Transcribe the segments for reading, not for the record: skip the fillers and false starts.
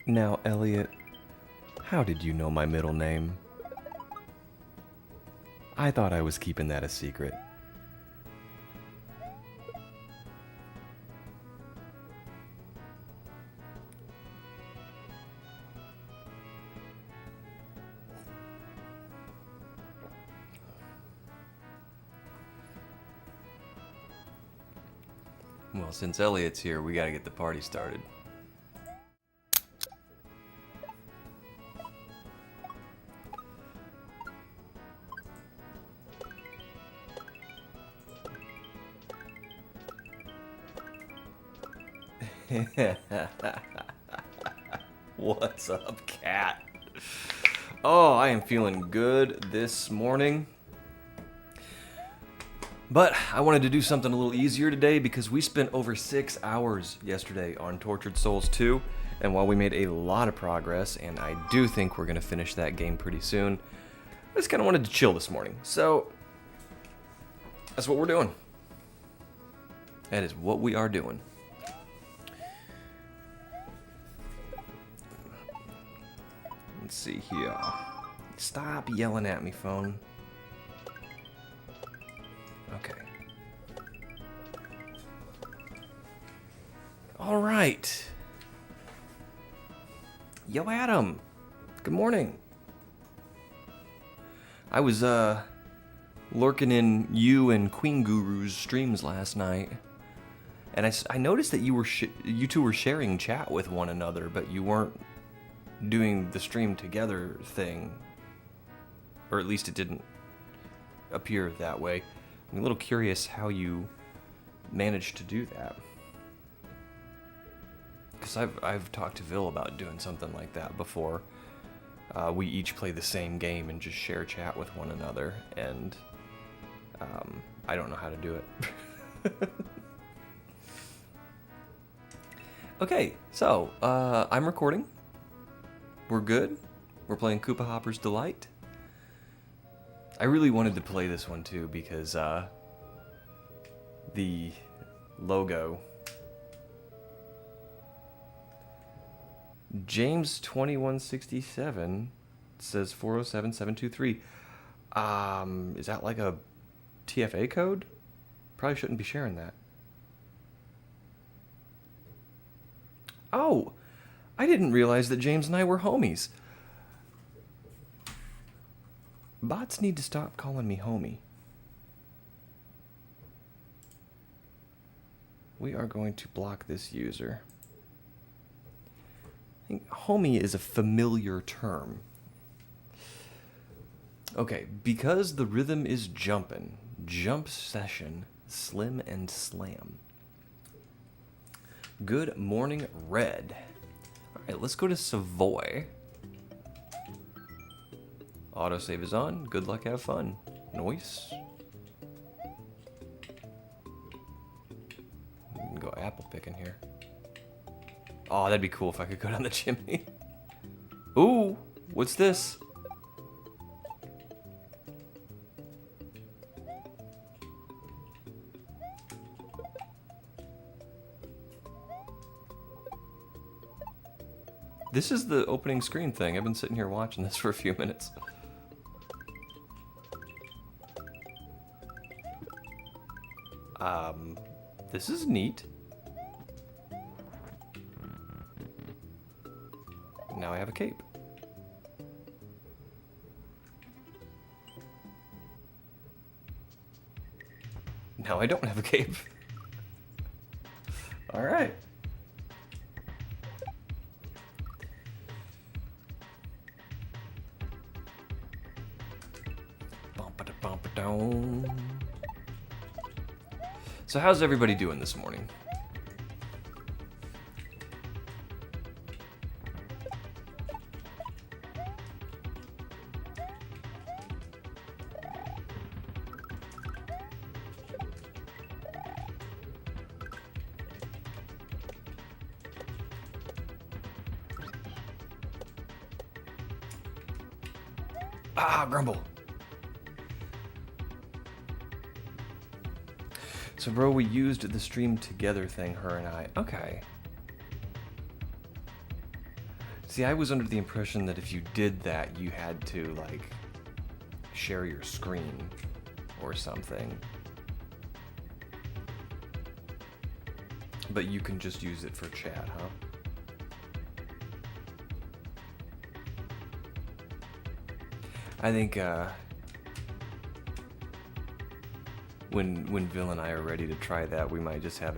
Now, Elliot, how did you know my middle name? I thought I was keeping that a secret. Well, since Elliot's here, we gotta get the party started. What's up, cat? Oh, I am feeling good this morning. But I wanted to do something a little easier today because we spent over 6 hours yesterday on Tortured Souls 2. And while we made a lot of progress, and I do think we're going to finish that game pretty soon, I just kind of wanted to chill this morning. So, that's what we're doing. That is what we are doing. Let's see here. Stop yelling at me, phone. Okay. All right. Yo, Adam. Good morning. I was lurking in you and Queen Guru's streams last night, and I noticed that you two were sharing chat with one another, but you weren't doing the stream together thing, or at least it didn't appear that way. I'm a little curious how you managed to do that. Because I've talked to Vil about doing something like that before. We each play the same game and just share chat with one another, and I don't know how to do it. Okay, so I'm recording. We're good. We're playing Koopa Hopper's Delight. I really wanted to play this one too because the logo, James 2167 says 407723. Is that like a TFA code? Probably shouldn't be sharing that. Oh, I didn't realize that James and I were homies. Bots need to stop calling me homie. We are going to block this user. I think homie is a familiar term. Okay, because the rhythm is jumpin', jump session, slim and slam. Good morning, Red. Alright, let's go to Savoy. Autosave is on. Good luck, have fun. Nice. We can go apple picking here. Oh, that'd be cool if I could go down the chimney. Ooh, what's this? This is the opening screen thing. I've been sitting here watching this for a few minutes. This is neat. Now I have a cape. Now I don't have a cape. All right. Bum-ba-da-bum-ba-dum. So how's everybody doing this morning? Ah, grumble. So, bro, we used the stream together thing, her and I. Okay. See, I was under the impression that if you did that, you had to, like, share your screen or something. But you can just use it for chat, huh? I think, when Vil and I are ready to try that, we might just have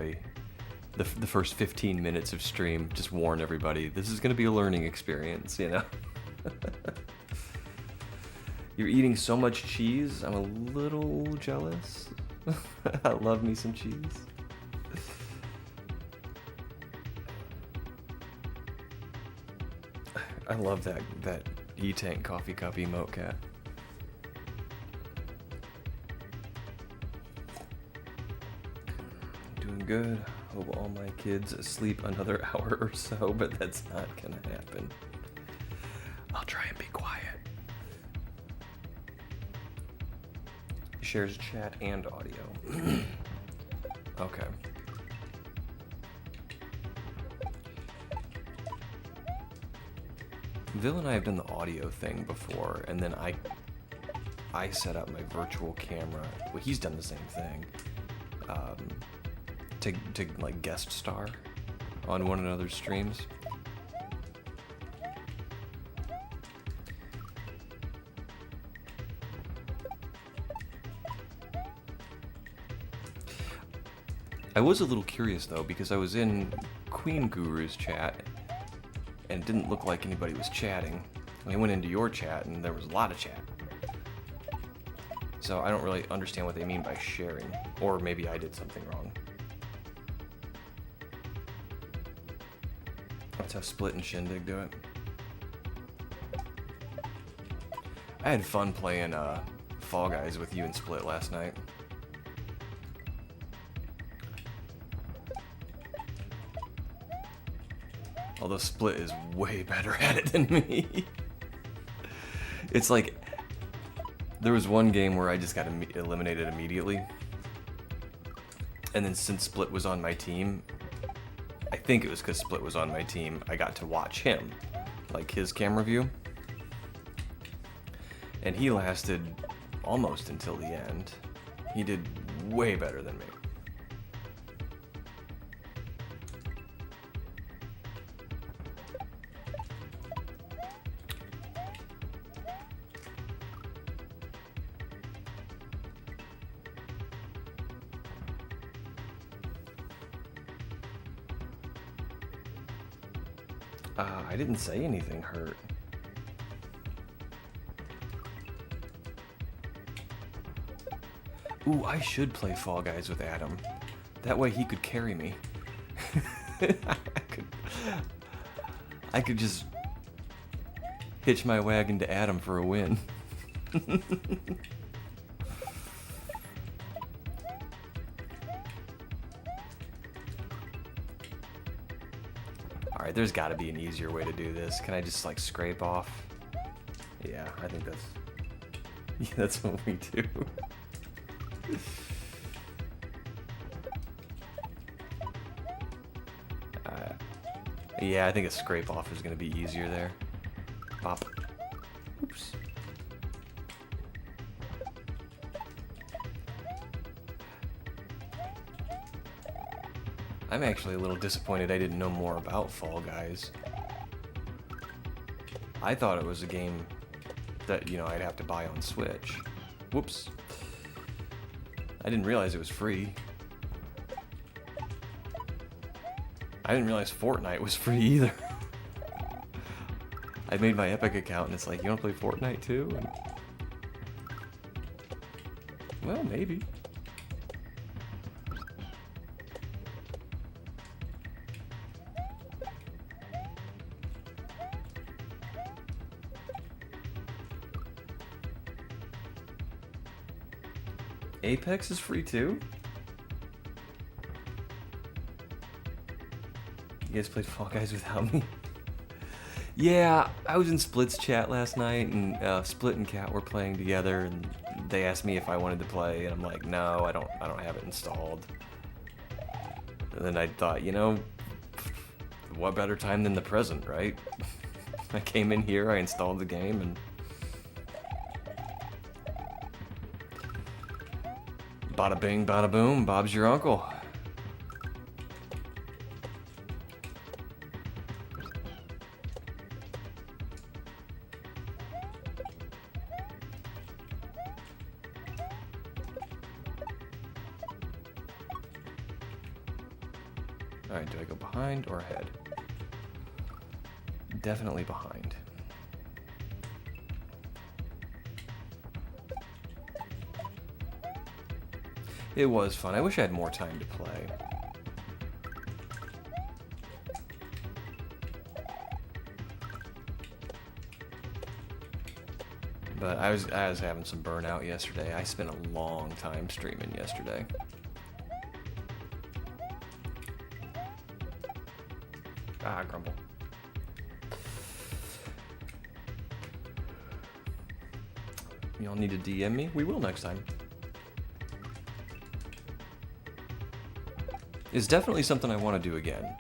the first 15 minutes of stream, just warn everybody, this is going to be a learning experience, you know? You're eating so much cheese, I'm a little jealous. I love me some cheese. I love that E-Tank coffee cup emote cat. Doing good. Hope all my kids sleep another hour or so, but that's not gonna happen. I'll try and be quiet. Shares chat and audio. Okay. Vil and I have done the audio thing before, and then I set up my virtual camera. Well, he's done the same thing. To like guest star on one another's streams. I was a little curious though, because I was in Queen Guru's chat and it didn't look like anybody was chatting. And I went into your chat and there was a lot of chat. So I don't really understand what they mean by sharing, or maybe I did something wrong. That's how Split and Shindig do it. I had fun playing Fall Guys with you and Split last night. Although Split is way better at it than me. It's like, there was one game where I just got eliminated immediately. And then since Split was on my team, I think it was because Split was on my team, I got to watch him, like his camera view. And he lasted almost until the end. He did way better than me. I didn't say anything hurt. Ooh, I should play Fall Guys with Adam. That way he could carry me. I could just hitch my wagon to Adam for a win. Alright, there's gotta be an easier way to do this. Can I just like scrape off? Yeah, I think that's... Yeah, that's what we do. Yeah, I think a scrape off is gonna be easier there. Pop. Oops. I'm actually a little disappointed I didn't know more about Fall Guys. I thought it was a game that, you know, I'd have to buy on Switch. Whoops. I didn't realize it was free. I didn't realize Fortnite was free either. I made my Epic account and it's like, you wanna play Fortnite too? And... well, maybe. Apex is free too? You guys played Fall Guys without me? Yeah, I was in Split's chat last night, and Split and Cat were playing together, and they asked me if I wanted to play, and I'm like, no, I don't have it installed. And then I thought, you know, what better time than the present, right? I came in here, I installed the game, and bada bing, bada boom, Bob's your uncle. Alright, do I go behind or ahead? Definitely behind. It was fun. I wish I had more time to play. But I was having some burnout yesterday. I spent a long time streaming yesterday. Ah, grumble. Y'all need to DM me? We will next time. It's definitely something I want to do again.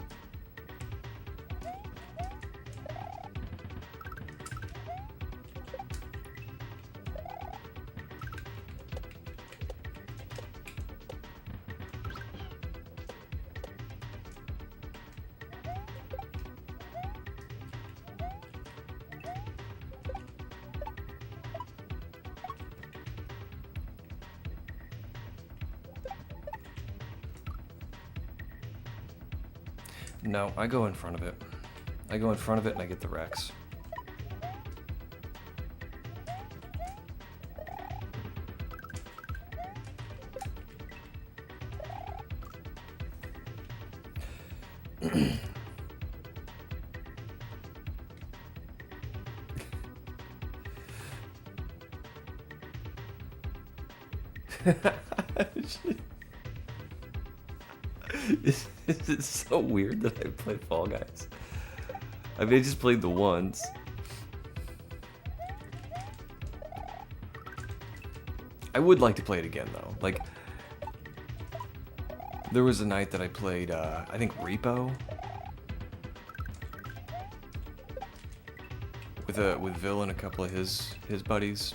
No, I go in front of it. I go in front of it and I get the Rex. It's so weird that I played Fall Guys. I mean, I just played the once. I would like to play it again, though. Like, there was a night that I played, I think Repo. With Vil and a couple of his buddies.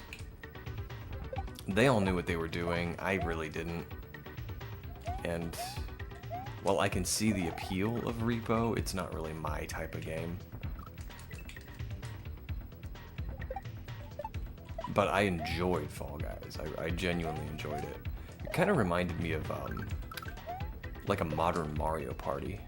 They all knew what they were doing. I really didn't. And while I can see the appeal of Repo, it's not really my type of game. But I enjoyed Fall Guys. I genuinely enjoyed it. It kind of reminded me of like a modern Mario Party.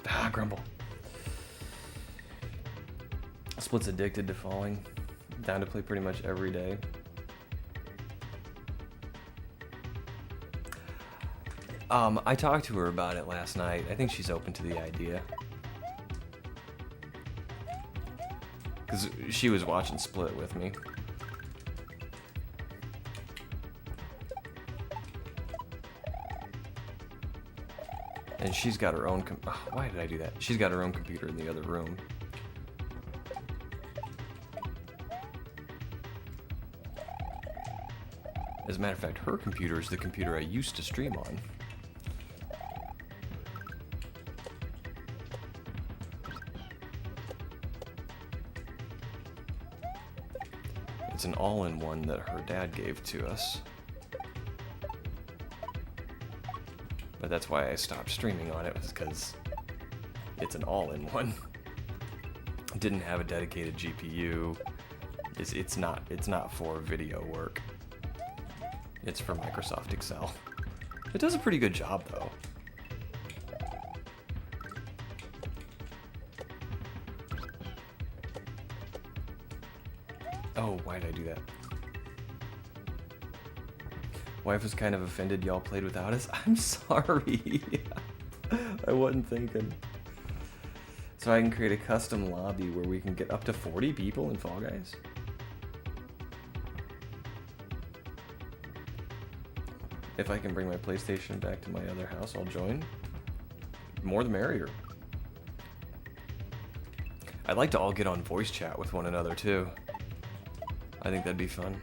Ah, grumble. Split's addicted to falling. Down to play pretty much every day. I talked to her about it last night. I think she's open to the idea. Because she was watching Split with me. And she's got her own why did I do that? She's got her own computer in the other room. As a matter of fact, her computer is the computer I used to stream on. It's an all-in-one that her dad gave to us. But that's why I stopped streaming on it, was because it's an all-in-one. Didn't have a dedicated GPU. It's not for video work. It's for Microsoft Excel. It does a pretty good job, though. Oh, why did I do that? Wife was kind of offended y'all played without us. I'm sorry. I wasn't thinking. So I can create a custom lobby where we can get up to 40 people in Fall Guys? If I can bring my PlayStation back to my other house, I'll join. More the merrier. I'd like to all get on voice chat with one another too. I think that'd be fun.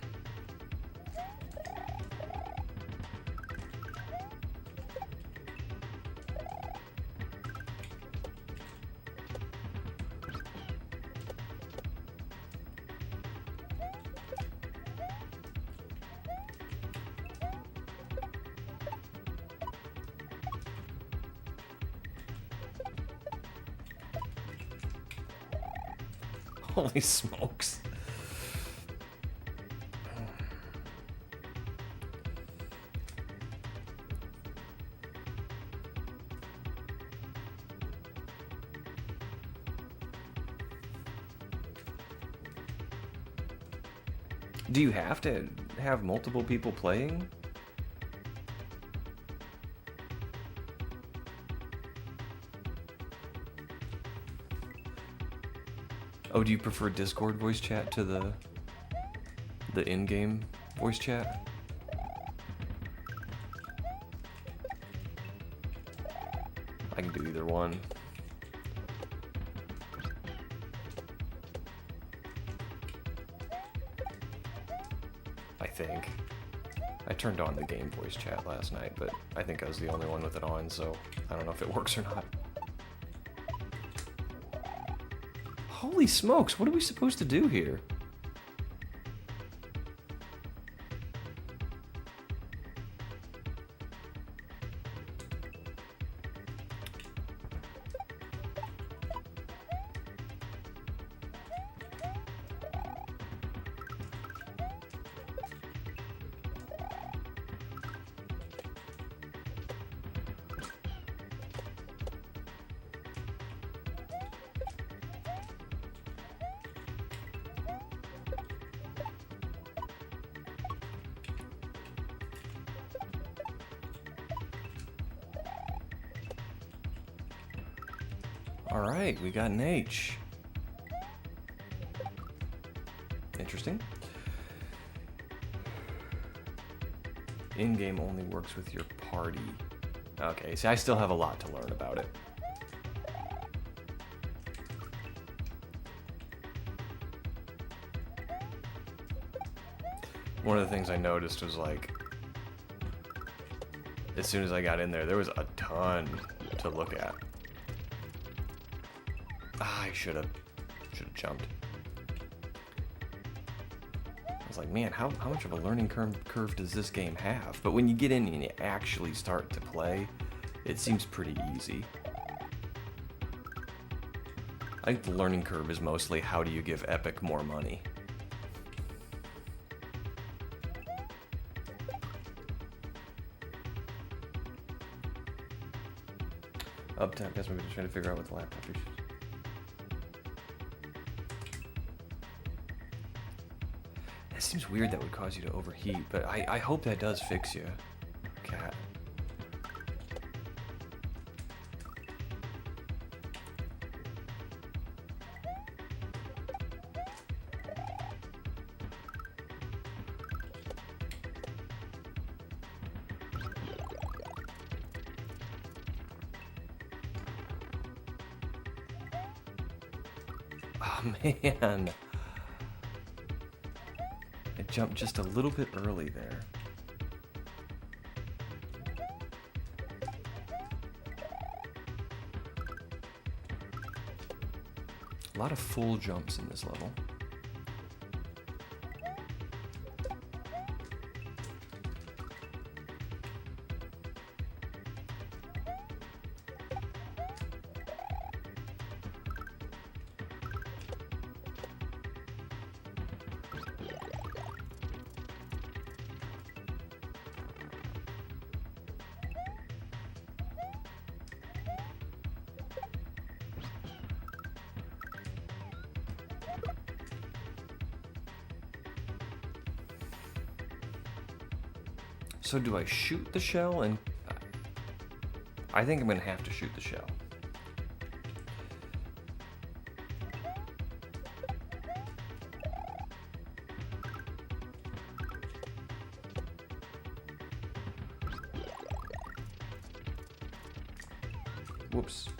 Holy smokes. Do you have to have multiple people playing? Oh, do you prefer Discord voice chat to the in-game voice chat? I can do either one. I think. I turned on the game voice chat last night, but I think I was the only one with it on, so I don't know if it works or not. Holy smokes, what are we supposed to do here? Alright, we got an H. Interesting. In-game only works with your party. Okay, see, I still have a lot to learn about it. One of the things I noticed was, like, as soon as I got in there, there was a ton to look at. Ah, I should have jumped. I was like, man, how much of a learning curve does this game have? But when you get in and you actually start to play, it seems pretty easy. I think the learning curve is mostly how do you give Epic more money. Uptime, guess maybe just trying to figure out what the laptop issues. It seems weird that would cause you to overheat, but I hope that does fix you, cat. Oh man. I jumped just a little bit early there. A lot of full jumps in this level. So do I shoot the shell? And I think I'm gonna have to shoot the shell. Whoops.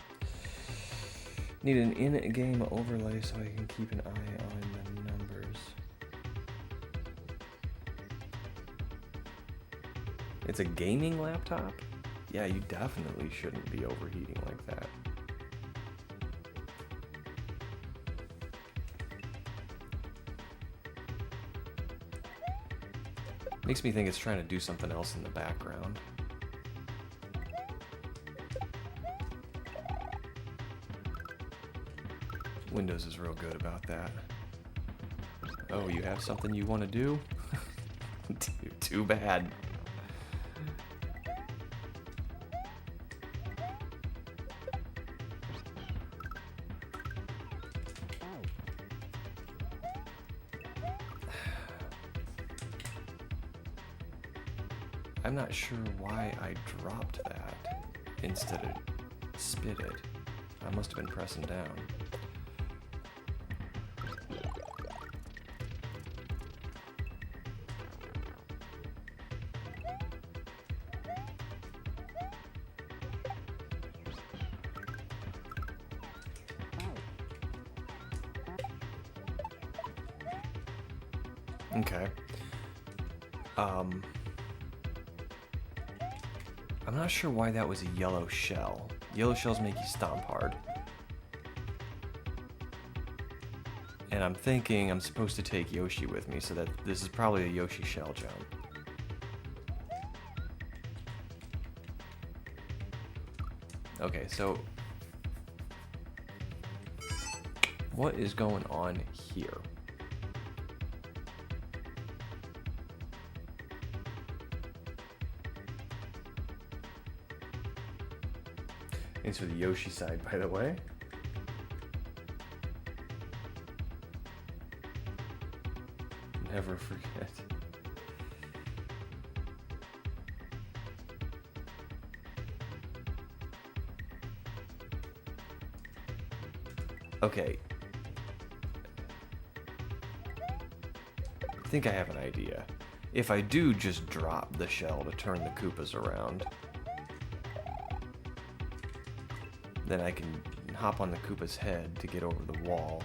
Need an in-game overlay so I can keep an eye on the numbers. It's a gaming laptop? Yeah, you definitely shouldn't be overheating like that. Makes me think it's trying to do something else in the background. Windows is real good about that. Oh, you have something you want to do? Too bad. I'm not sure why I dropped that instead of spit it. I must have been pressing down. Okay. I'm not sure why that was a yellow shell. Yellow shells make you stomp hard. And I'm thinking I'm supposed to take Yoshi with me, so that this is probably a Yoshi shell jump. Okay, so what is going on here? Thanks for the Yoshi side, by the way. Never forget. Okay. I think I have an idea. If I do just drop the shell to turn the Koopas around, then I can hop on the Koopa's head to get over the wall.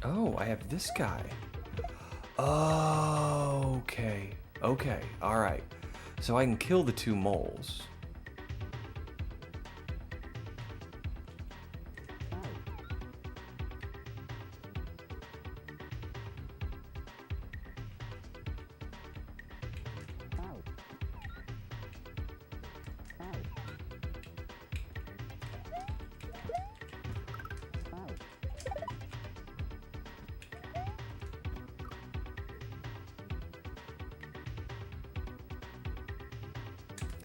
Oh, I have this guy. Oh, okay. Okay, alright. So I can kill the two moles.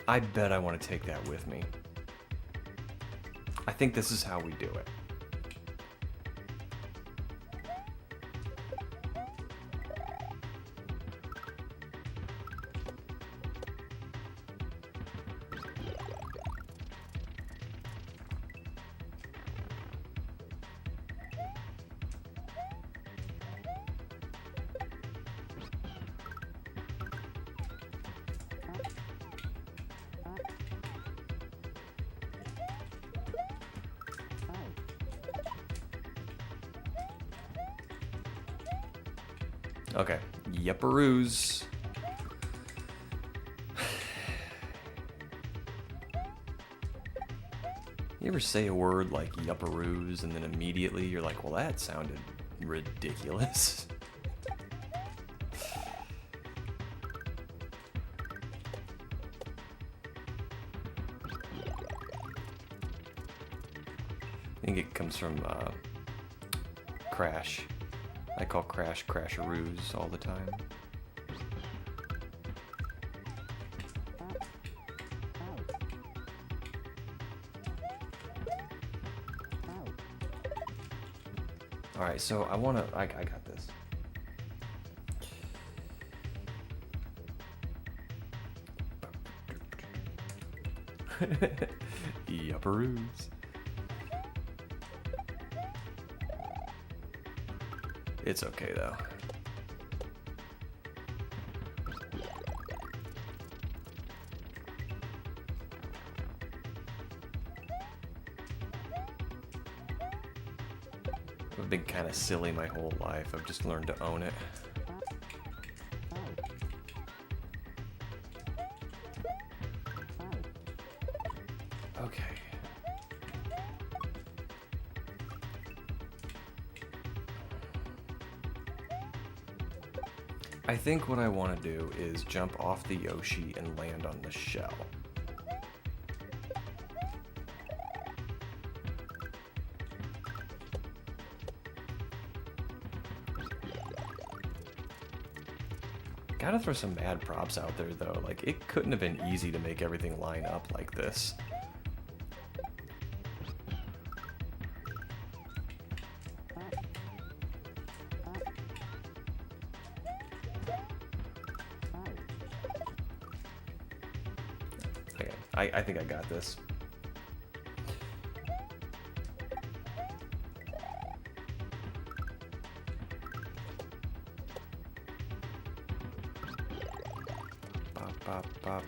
I bet I want to take that with me. I think this is how we do it. Okay, yepperoos. You ever say a word like yupperoos and then immediately you're like, well, that sounded ridiculous? I think it comes from Crash. I call Crash Crasheroos all the time. Alright, so I got this. Yupperoos. It's okay though. I've been kind of silly my whole life. I've just learned to own it. Okay. I think what I want to do is jump off the Yoshi and land on the shell. Gotta throw some mad props out there though, like it couldn't have been easy to make everything line up like this. Okay, I think I got this. Bop, bop.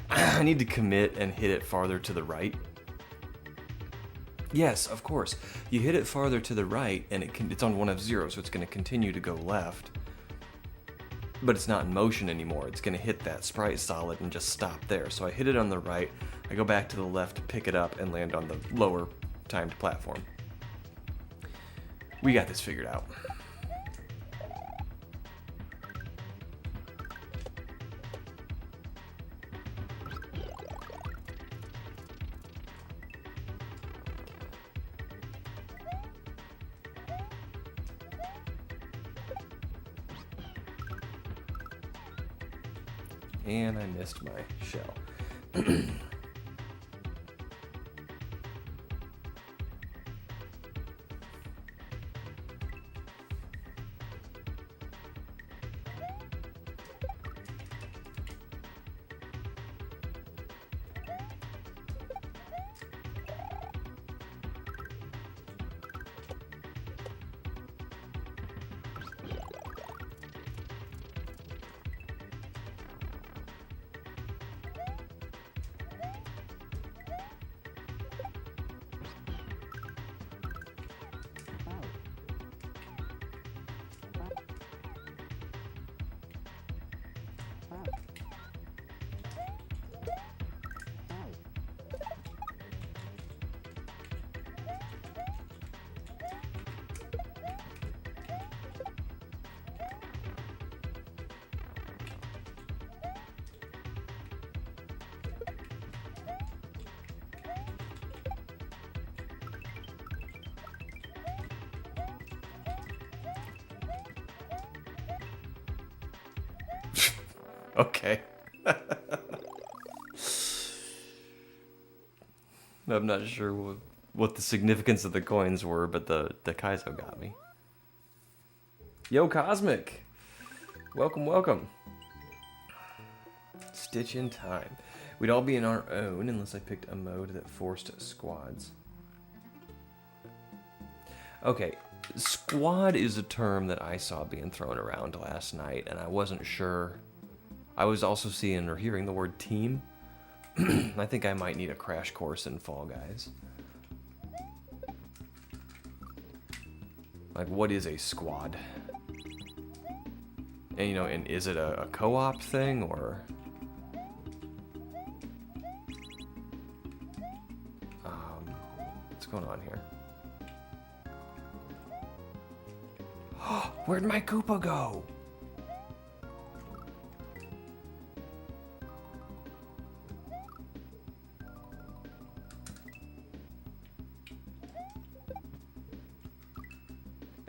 I need to commit and hit it farther to the right. Yes, of course. You hit it farther to the right, and it's on 1 of 0, so it's going to continue to go left. But it's not in motion anymore. It's going to hit that sprite solid and just stop there. So I hit it on the right, I go back to the left to pick it up and land on the lower timed platform. We got this figured out. And I missed my shell. Okay. I'm not sure what the significance of the coins were, but the kaizo got me. Yo, Cosmic! Welcome, welcome. Stitch in time. We'd all be in our own unless I picked a mode that forced squads. Okay, squad is a term that I saw being thrown around last night, and I wasn't sure. I was also seeing or hearing the word team. I think I might need a crash course in Fall Guys. Like, what is a squad? And, you know, and is it a co-op thing, or... what's going on here? Where'd my Koopa go?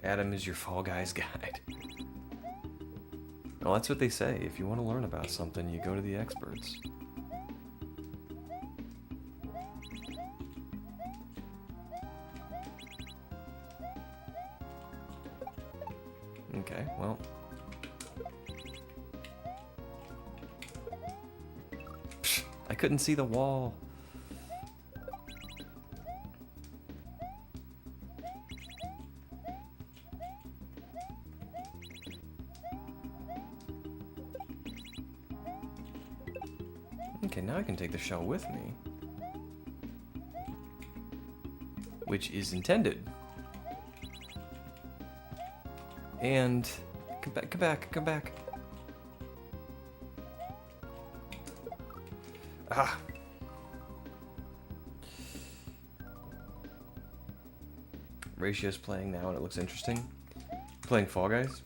Adam is your Fall Guys guide. Well, that's what they say. If you want to learn about something, you go to the experts. Okay, well. Psh, I couldn't see the wall. Okay, now I can take the shell with me. Which is intended. And come back, come back, come back. Ah. Ratio's playing now and it looks interesting. Playing Fall Guys.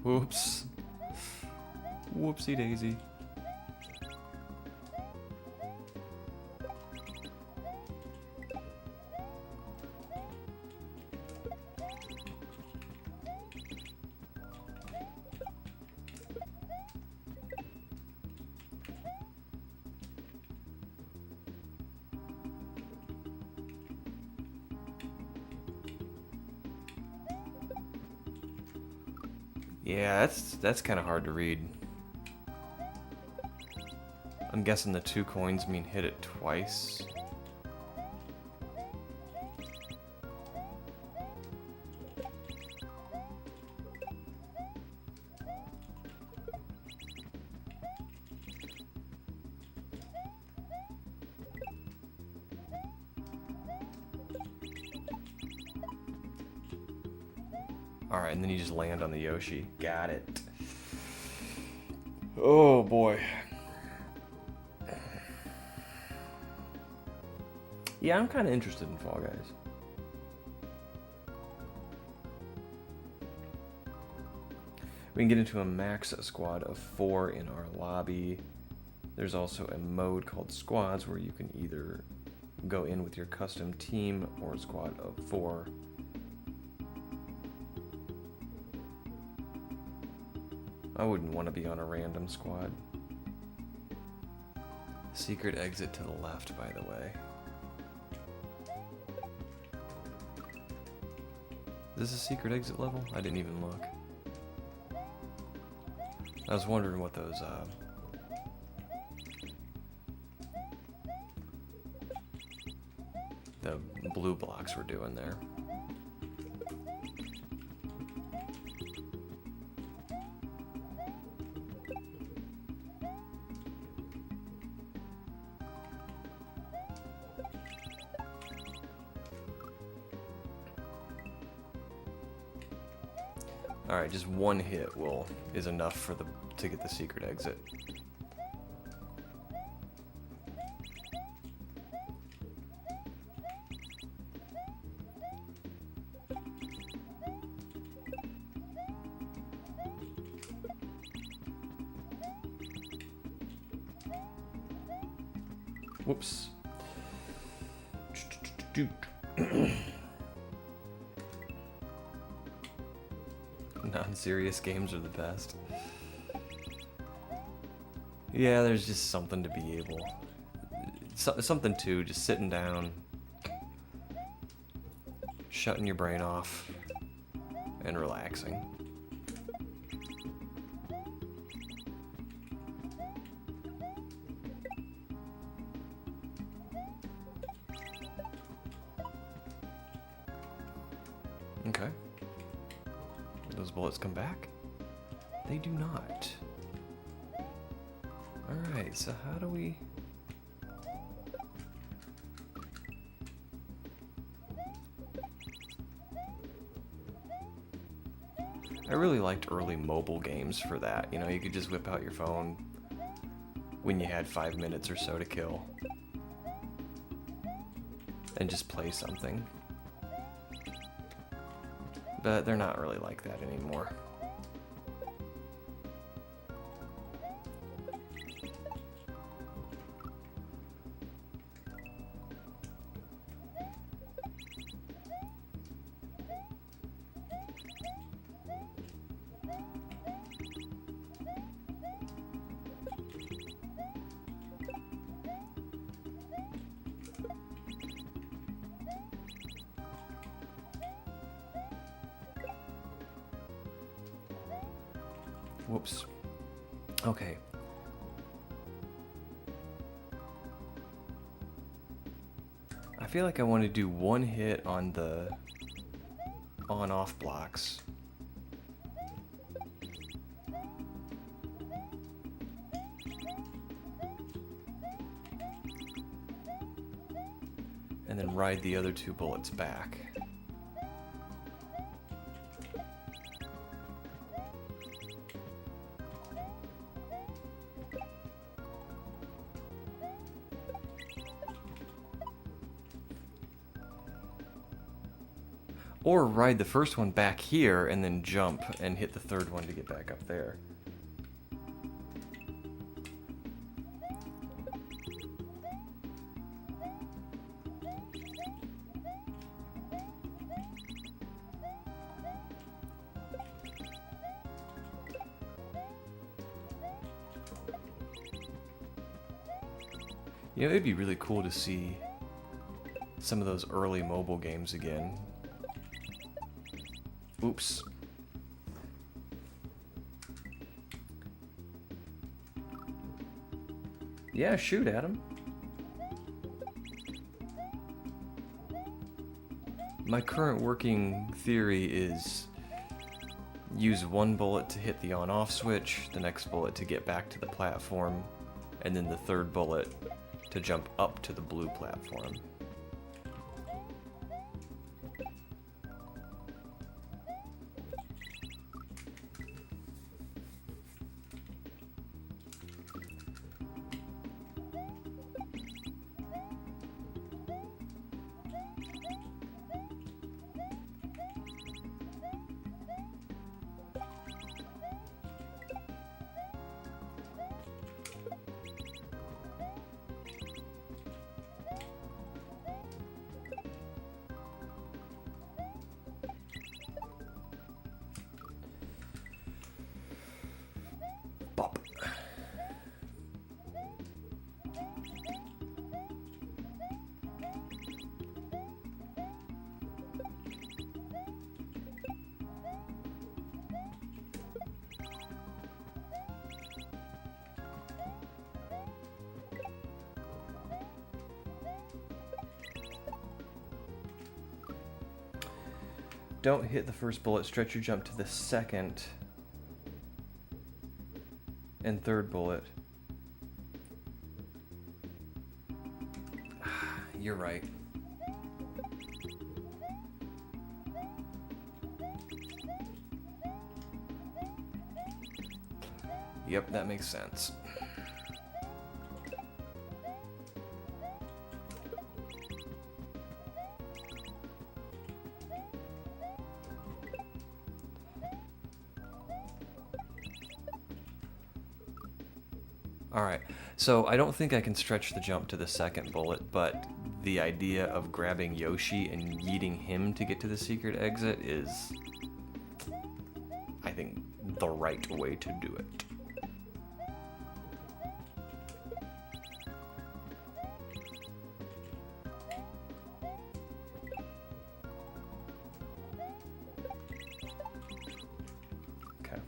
Whoops. Whoopsie daisy. Yeah, that's kind of hard to read. I'm guessing the 2 coins mean hit it twice. Alright, and then you just land on the Yoshi. Got it. Oh boy. Yeah, I'm kind of interested in Fall Guys. We can get into a max squad of 4 in our lobby. There's also a mode called squads where you can either go in with your custom team or a squad of 4. I wouldn't want to be on a random squad. Secret exit to the left, by the way. Is this a secret exit level? I didn't even look. I was wondering what those, the blue blocks were doing there. Alright, just one hit is enough to get the secret exit. Whoops. Non-serious games are the best. Yeah, there's just something to be able... something to just sitting down, shutting your brain off, and relaxing. Okay. Those bullets come back? They do not. Alright, so how do we... I really liked early mobile games for that. You know, you could just whip out your phone when you had 5 minutes or so to kill. And just play something. But they're not really like that anymore. Whoops. Okay. I feel like I want to do one hit on the on-off blocks. And then ride the other 2 bullets back. Or ride the first one back here and then jump and hit the 3rd one to get back up there. You know, it'd be really cool to see some of those early mobile games again. Oops. Yeah, shoot at him. My current working theory is use 1 bullet to hit the on-off switch, the next bullet to get back to the platform, and then the 3rd bullet to jump up to the blue platform. Bop. Don't hit the first bullet, stretch your jump to the 2nd and 3rd bullet. You're right. Yep, that makes sense. Alright, so I don't think I can stretch the jump to the 2nd bullet, but the idea of grabbing Yoshi and yeeting him to get to the secret exit is, I think, the right way to do it. Okay.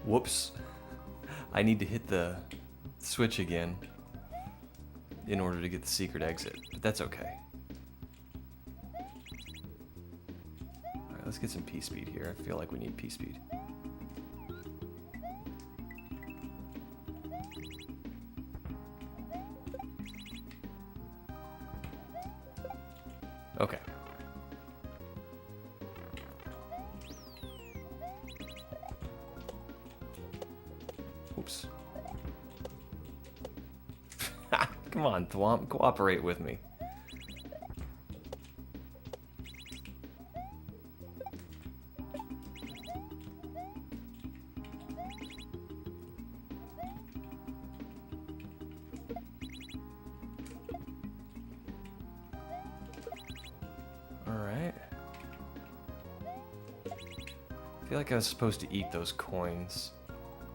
Whoops. I need to hit the switch again in order to get the secret exit, but that's okay. Alright, let's get some P-speed here. I feel like we need P-speed. Okay. Oops. Come on, Thwomp, cooperate with me. feel like I was supposed to eat those coins.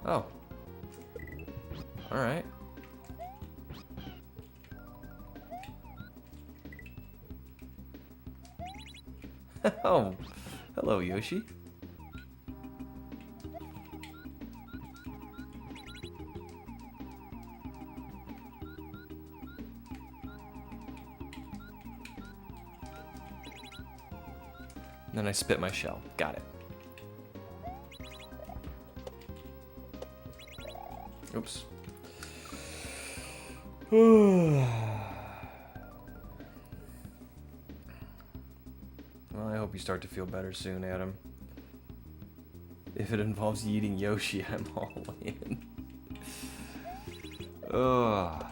Oh. Alright. Oh. Hello, Yoshi. Then I spit my shell. Got it. Oops. Well, I hope you start to feel better soon, Adam. If it involves eating Yoshi, I'm all in. Ugh.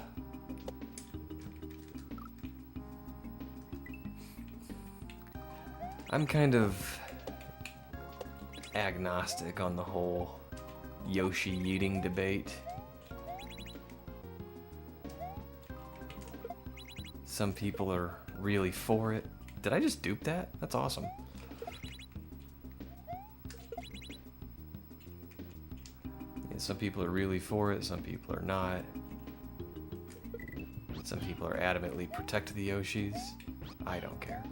I'm kind of agnostic on the whole Yoshi eating debate. Some people are really for it. Did I just dupe that? That's awesome. Yeah, some people are really for it, some people are not. Some people are adamantly protect the Yoshis. I don't care.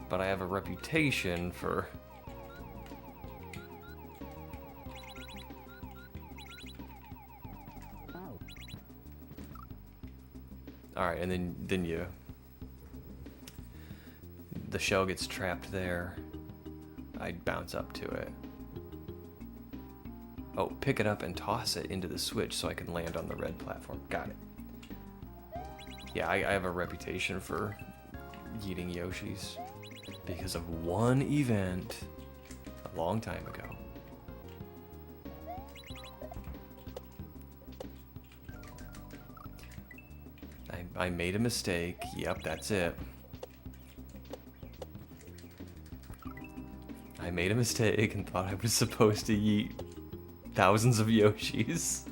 But I have a reputation for Alright, and then the shell gets trapped there. I'd bounce up to it. Oh, pick it up and toss it into the switch so I can land on the red platform. Got it. Yeah, I have a reputation for eating Yoshis because of one event a long time ago. I made a mistake. Yep, that's it. I made a mistake and thought I was supposed to eat thousands of Yoshis.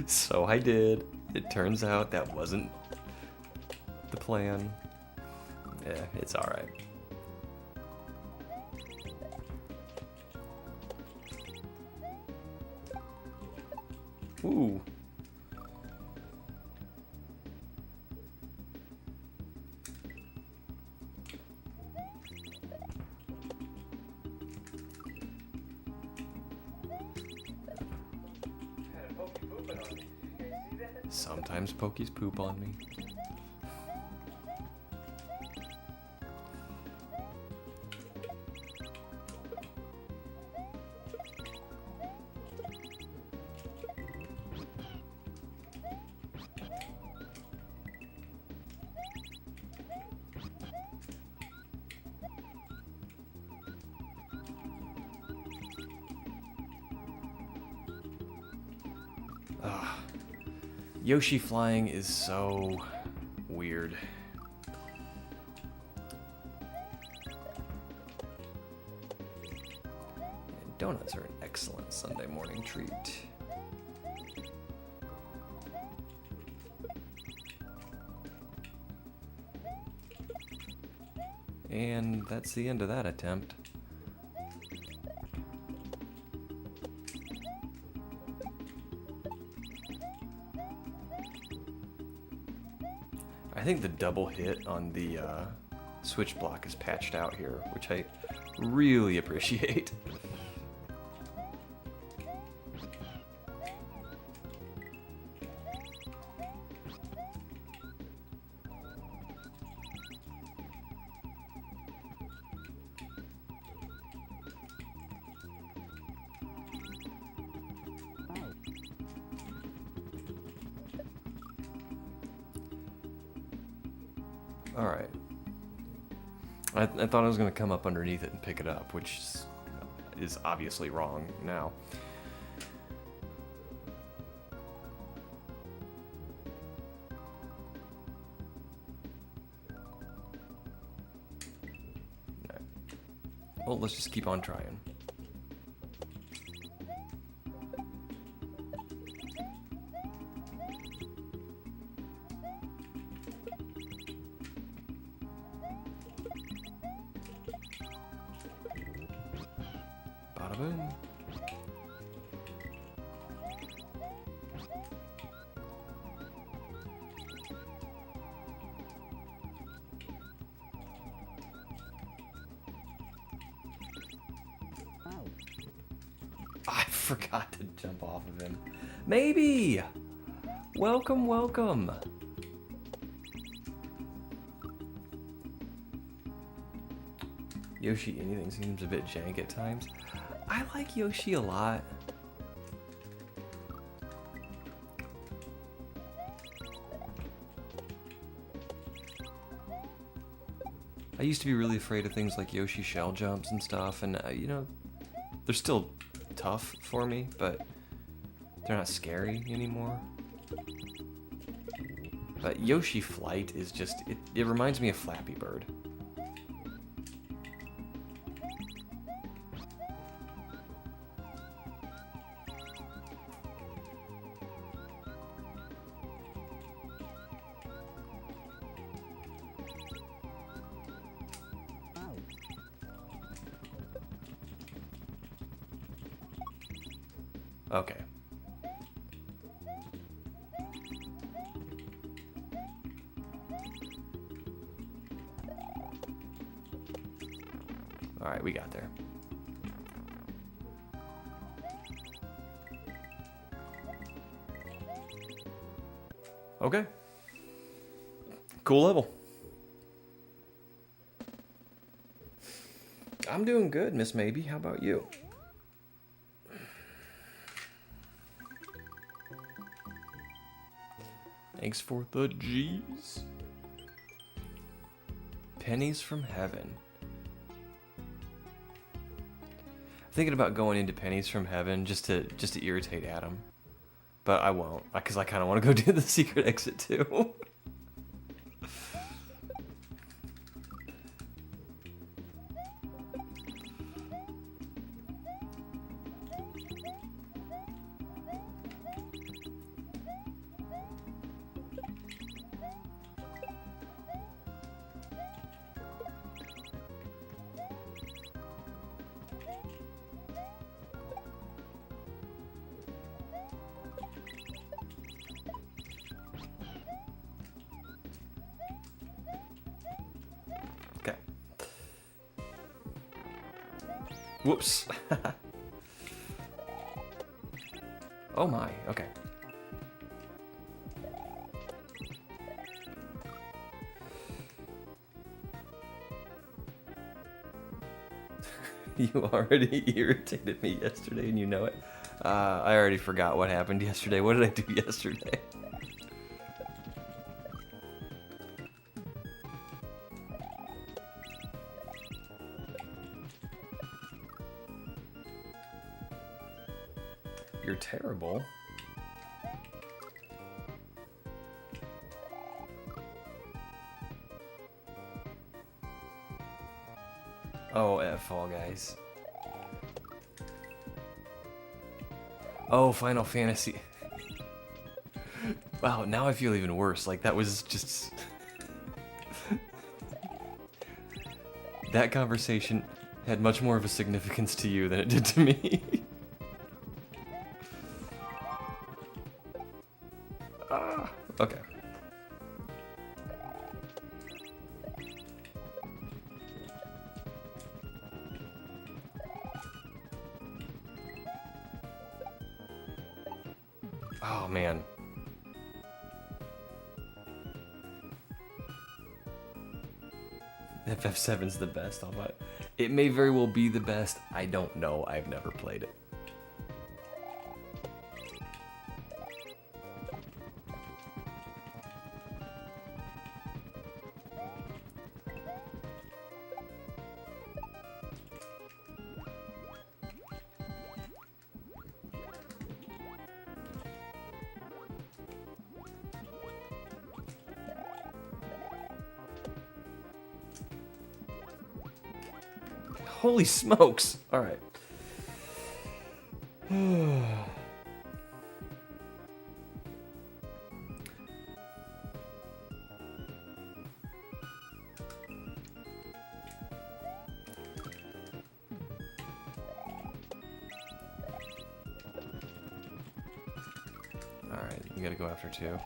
So I did. It turns out that wasn't the plan. Yeah, it's alright. Ooh. Sometimes Pokies poop on me. Yoshi flying is so weird. And donuts are an excellent Sunday morning treat. And that's the end of that attempt. I think the double hit on the switch block is patched out here, which I really appreciate. Alright. I thought I was going to come up underneath it and pick it up, which is obviously wrong now. Right. Well, let's just keep on trying. I forgot to jump off of him. Maybe! Welcome, welcome. Yoshi, anything seems a bit jank at times. I like Yoshi a lot. I used to be really afraid of things like Yoshi shell jumps and stuff, and you know, they're still tough for me, but they're not scary anymore. But Yoshi Flight is just, it reminds me of Flappy Bird. Okay. Alright, we got there. Okay. Cool level. I'm doing good, Miss Maybe. How about you? Thanks for the G's. Pennies from heaven. I'm thinking about going into Pennies from Heaven just to irritate Adam, but I won't because I kind of want to go do the secret exit too. Okay. Whoops. Oh my, okay. You already irritated me yesterday and you know it. I already forgot what happened yesterday. What did I do yesterday? You're terrible. Oh, Fall Guys. Oh, Final Fantasy. Wow, now I feel even worse. Like, that was just... That conversation had much more of a significance to you than it did to me. Okay. Oh, man. FF7's the best, but it may very well be the best. I don't know. I've never played it. Holy smokes! Alright. Alright, we gotta go after two.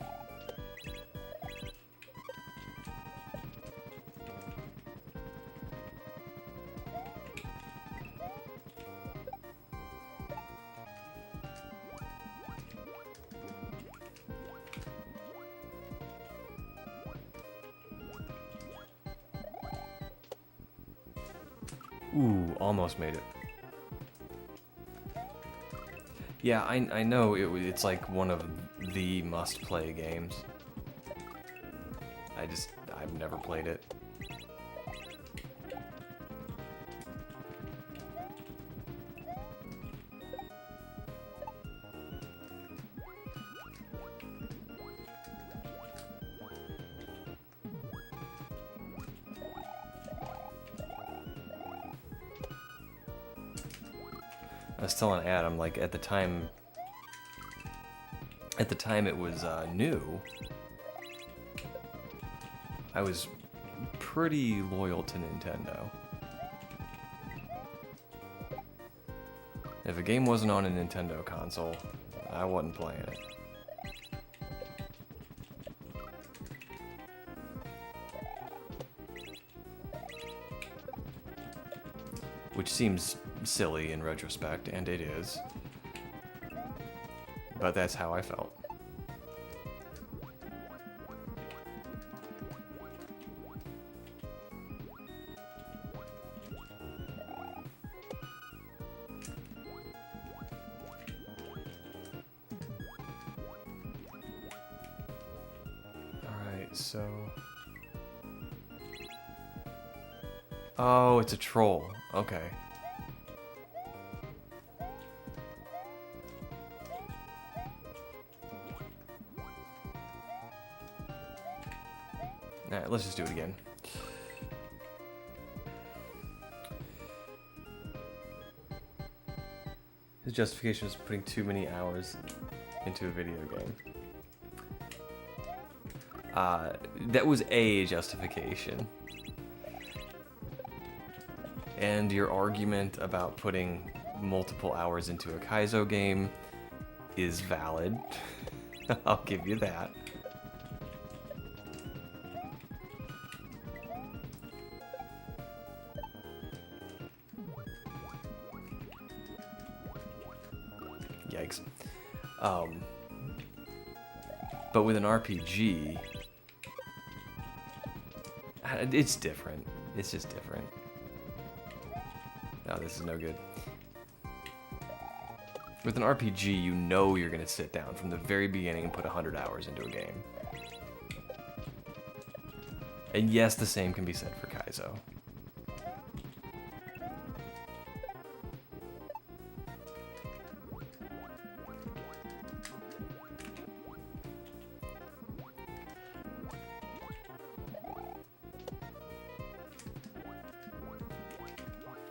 Ooh, almost made it. Yeah, I know it's like one of the must-play games. I've never played it. I was telling Adam, like, at the time it was new, I was pretty loyal to Nintendo. If a game wasn't on a Nintendo console, I wasn't playing it. Which seems silly in retrospect, and it is. But that's how I felt. Alright, so... Oh, it's a troll. Okay. Alright, let's just do it again. His justification is putting too many hours into a video game. That was a justification. And your argument about putting multiple hours into a kaizo game is valid. I'll give you that. Yikes. But with an RPG, it's different. It's just different. No, this is no good. With an RPG, you know you're going to sit down from the very beginning and put 100 hours into a game. And yes, the same can be said for kaizo.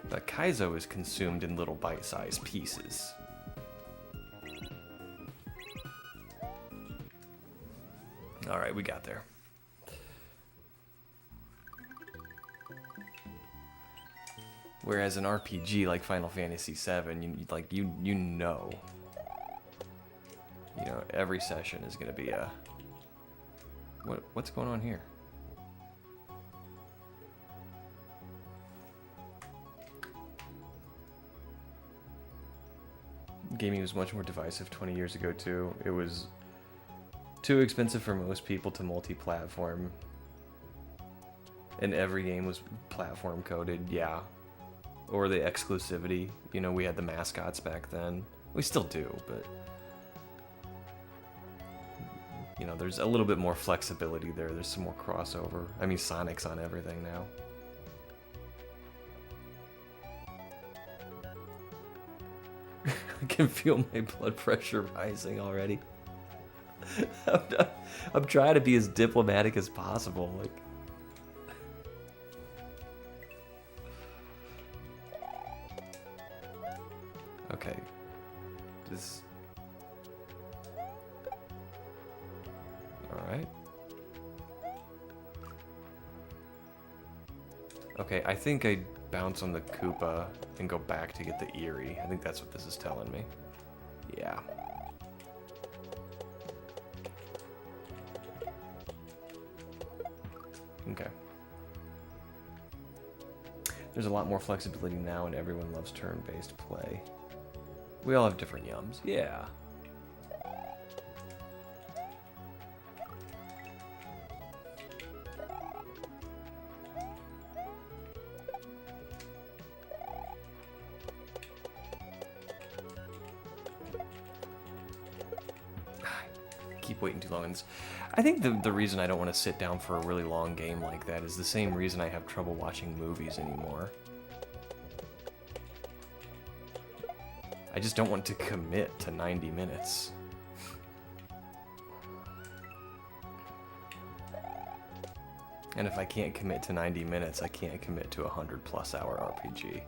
But kaizo is consumed in little bite-sized pieces. Alright, we got there. Whereas an RPG like Final Fantasy VII, you know, every session is gonna be a... What's going on here? Gaming was much more divisive 20 years ago too. It was too expensive for most people to multi-platform. And every game was platform coded, yeah. Or the exclusivity. We had the mascots back then. We still do, but... there's a little bit more flexibility there. There's some more crossover. I mean, Sonic's on everything now. I can feel my blood pressure rising already. I'm trying to be as diplomatic as possible. Okay. Alright. Okay, I think I bounce on the Koopa and go back to get the Eerie. I think that's what this is telling me. Yeah. Okay. There's a lot more flexibility now and everyone loves turn-based play. We all have different yums. Yeah. keep waiting too long on this. I think the reason I don't want to sit down for a really long game like that is the same reason I have trouble watching movies anymore. I just don't want to commit to 90 minutes. And if I can't commit to 90 minutes, I can't commit to a 100+ hour RPG.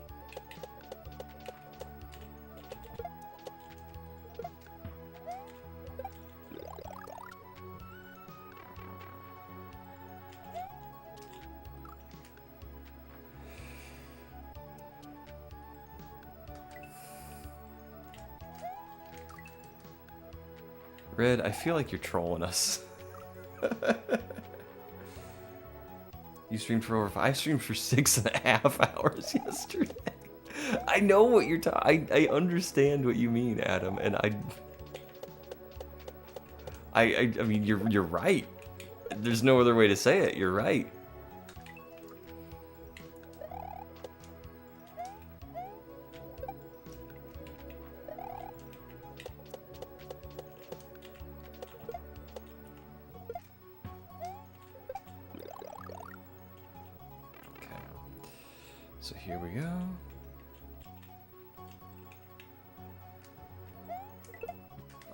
Red, I feel like you're trolling us. You streamed for over 5. I streamed for 6.5 hours yesterday. I know what you're talking. I understand what you mean, Adam, and I mean you're right. There's no other way to say it. You're right. So here we go.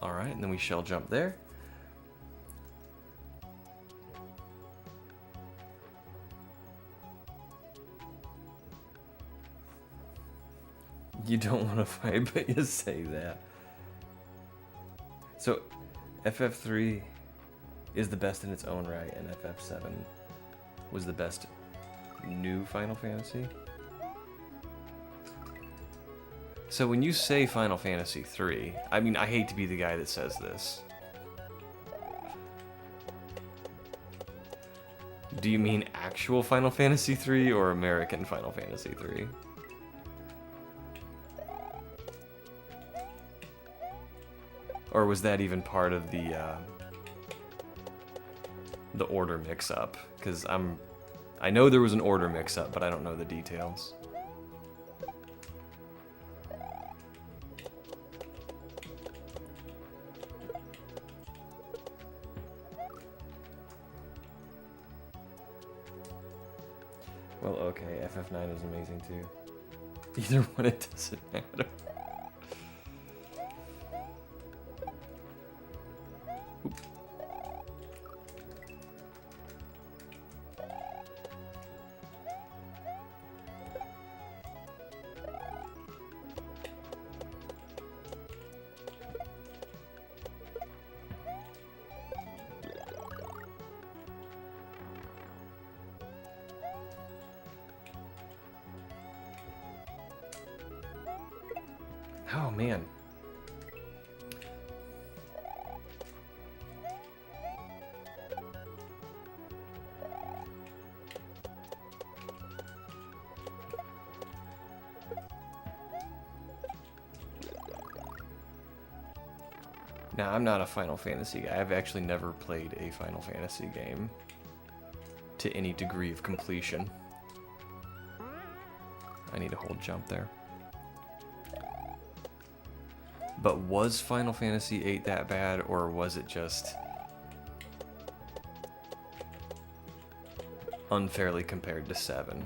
Alright, and then we shell jump there. You don't want to fight, but you say that. So, FF3 is the best in its own right, and FF7 was the best new Final Fantasy? So when you say Final Fantasy 3, I mean, I hate to be the guy that says this. Do you mean actual Final Fantasy 3 or American Final Fantasy 3? Or was that even part of the order mix-up? Because I know there was an order mix-up, but I don't know the details. Well, okay, FF9 is amazing too. Either one, it doesn't matter. Oop. Oh, man. Now, I'm not a Final Fantasy guy. I've actually never played a Final Fantasy game to any degree of completion. I need to hold jump there. But was Final Fantasy VIII that bad, or was it just unfairly compared to 7?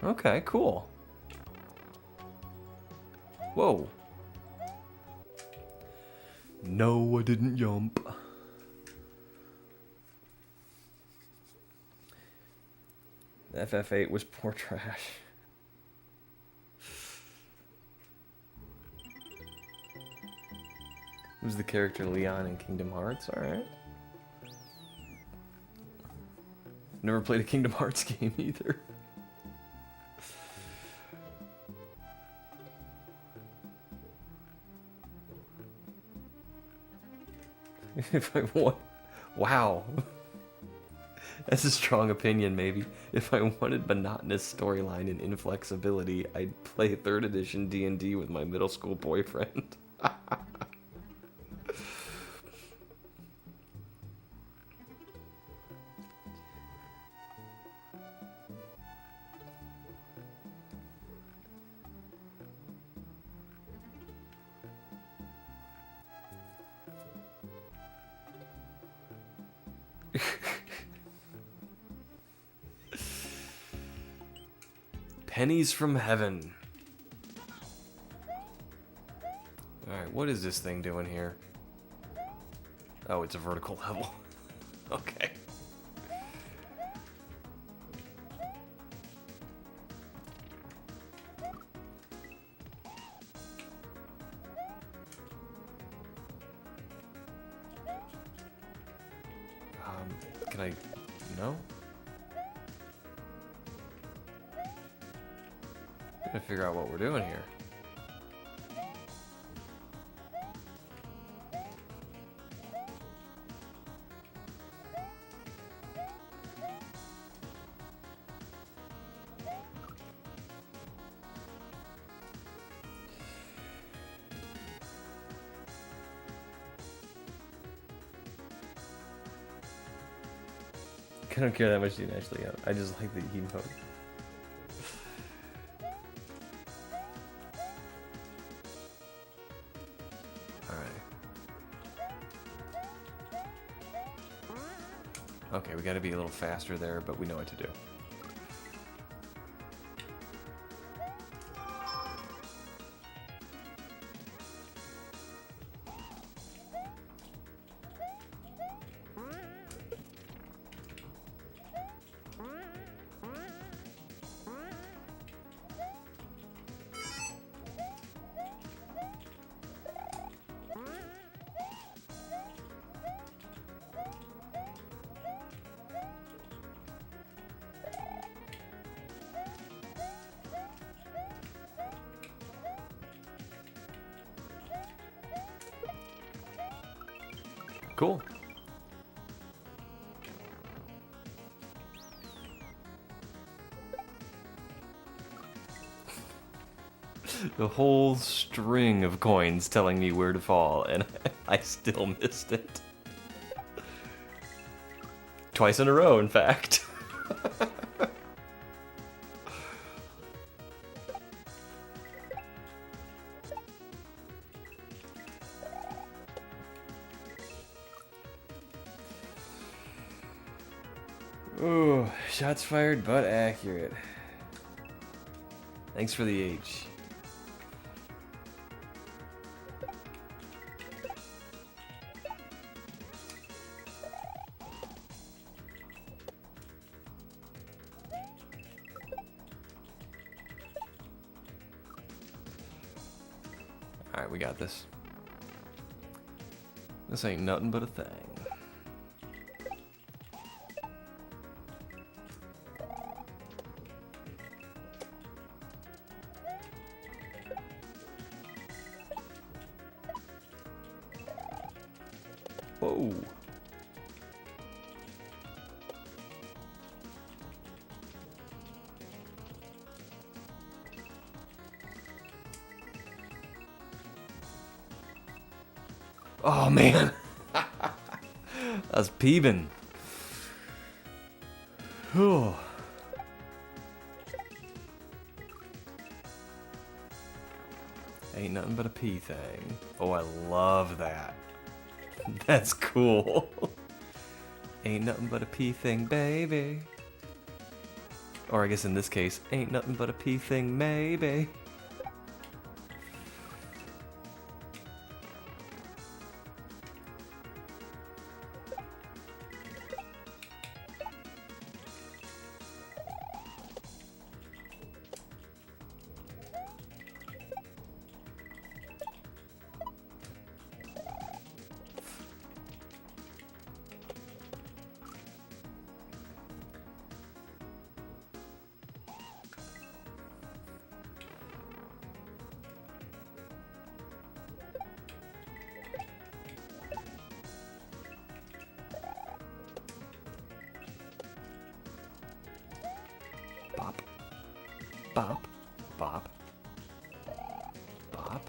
Okay, cool. Whoa. No, I didn't jump. FF8 was poor trash. Who's the character Leon in Kingdom Hearts? Alright. Never played a Kingdom Hearts game either. If I want... Wow. That's a strong opinion, maybe. If I wanted monotonous storyline and inflexibility, I'd play 3rd edition D&D with my middle school boyfriend. Pennies from heaven. Alright, what is this thing doing here? Oh, it's a vertical level. Okay. Can I... No? Gotta figure out what we're doing here. I don't care that much, dude, actually. I just like the emote. Okay, we gotta be a little faster there, but we know what to do. Cool. The whole string of coins telling me where to fall, and I still missed it. Twice in a row, in fact. Ooh, shots fired but accurate. Thanks for the H. Alright, we got this. This ain't nothing but a thing. Whoa. Oh man. I was peeping. Whew. Ain't nothing but a pea thing. Oh, I love that. That's cool. Ain't nothing but a pea thing, baby. Or I guess in this case, ain't nothing but a pea thing, maybe. Bop. Bop. Bop.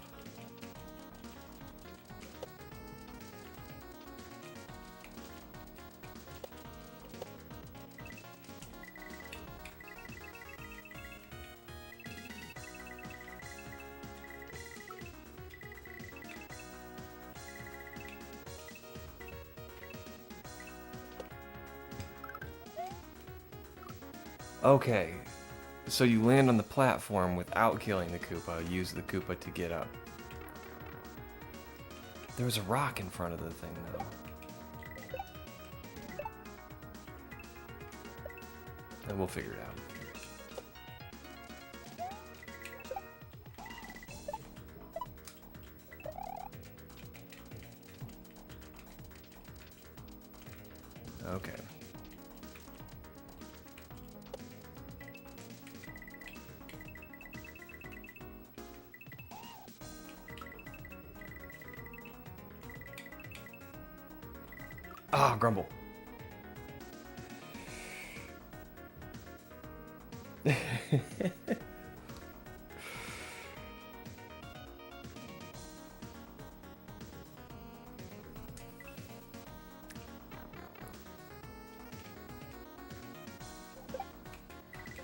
Okay, so you land on the platform without killing the Koopa, use the Koopa to get up. There was a rock in front of the thing, though. And we'll figure it out. Okay. Ah, grumble.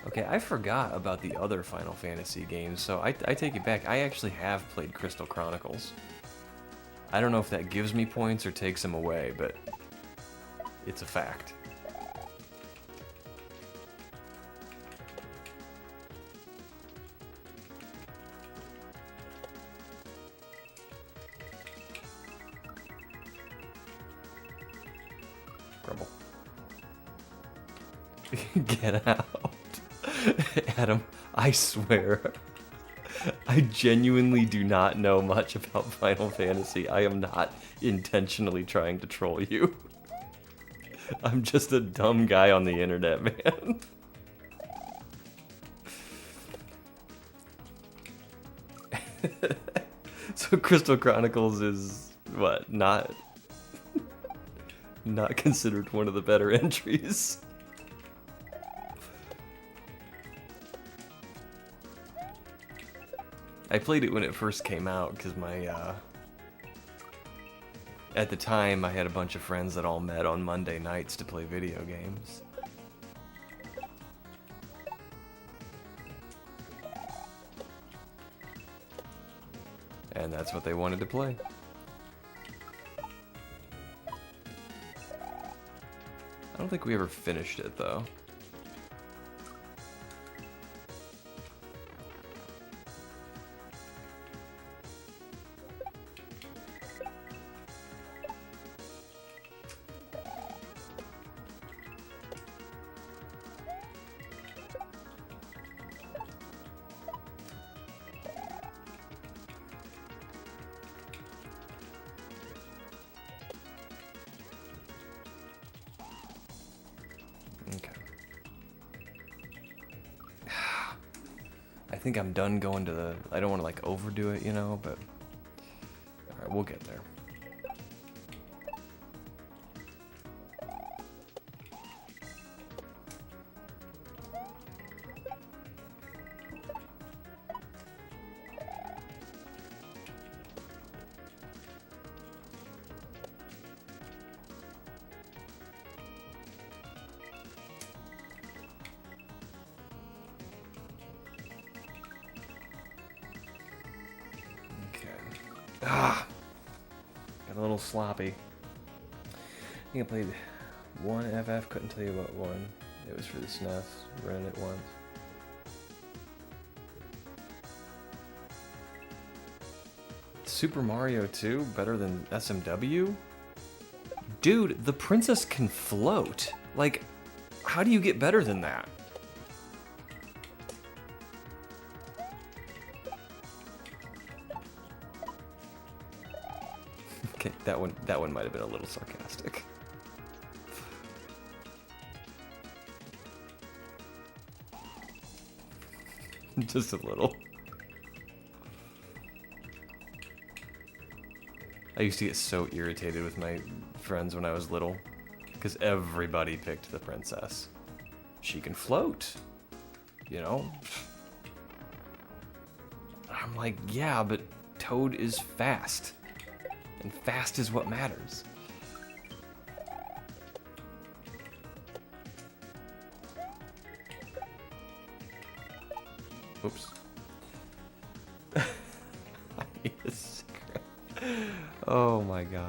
Okay, I forgot about the other Final Fantasy games, so I take it back. I actually have played Crystal Chronicles. I don't know if that gives me points or takes them away, but it's a fact. Grumble. Get out. Adam, I swear, I genuinely do not know much about Final Fantasy. I am not intentionally trying to troll you. I'm just a dumb guy on the internet, man. So Crystal Chronicles is, what, not considered one of the better entries. I played it when it first came out because at the time I had a bunch of friends that all met on Monday nights to play video games. And that's what they wanted to play. I don't think we ever finished it though. I think I'm done going to the... I don't want to like overdo it, you know, but... Alright, we'll get there. Ah, got a little sloppy. I think I played one FF, couldn't tell you what one. It was for the SNES, ran it once. Super Mario 2, better than SMW? Dude, the princess can float. Like, how do you get better than that? Okay, that one might have been a little sarcastic. Just a little. I used to get so irritated with my friends when I was little, because everybody picked the princess. She can float, you know? I'm like, yeah, but Toad is fast. And fast is what matters. Oops. I need a cigarette. Oh my gosh.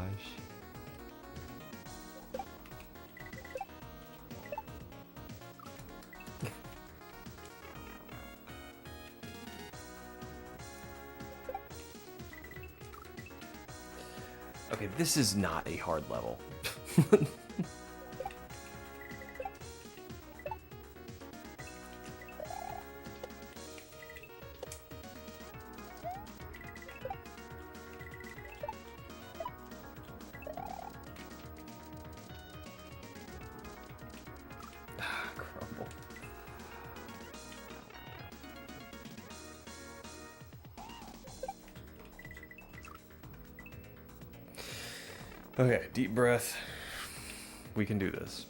Okay, this is not a hard level. Crumble. Okay, deep breath. We can do this.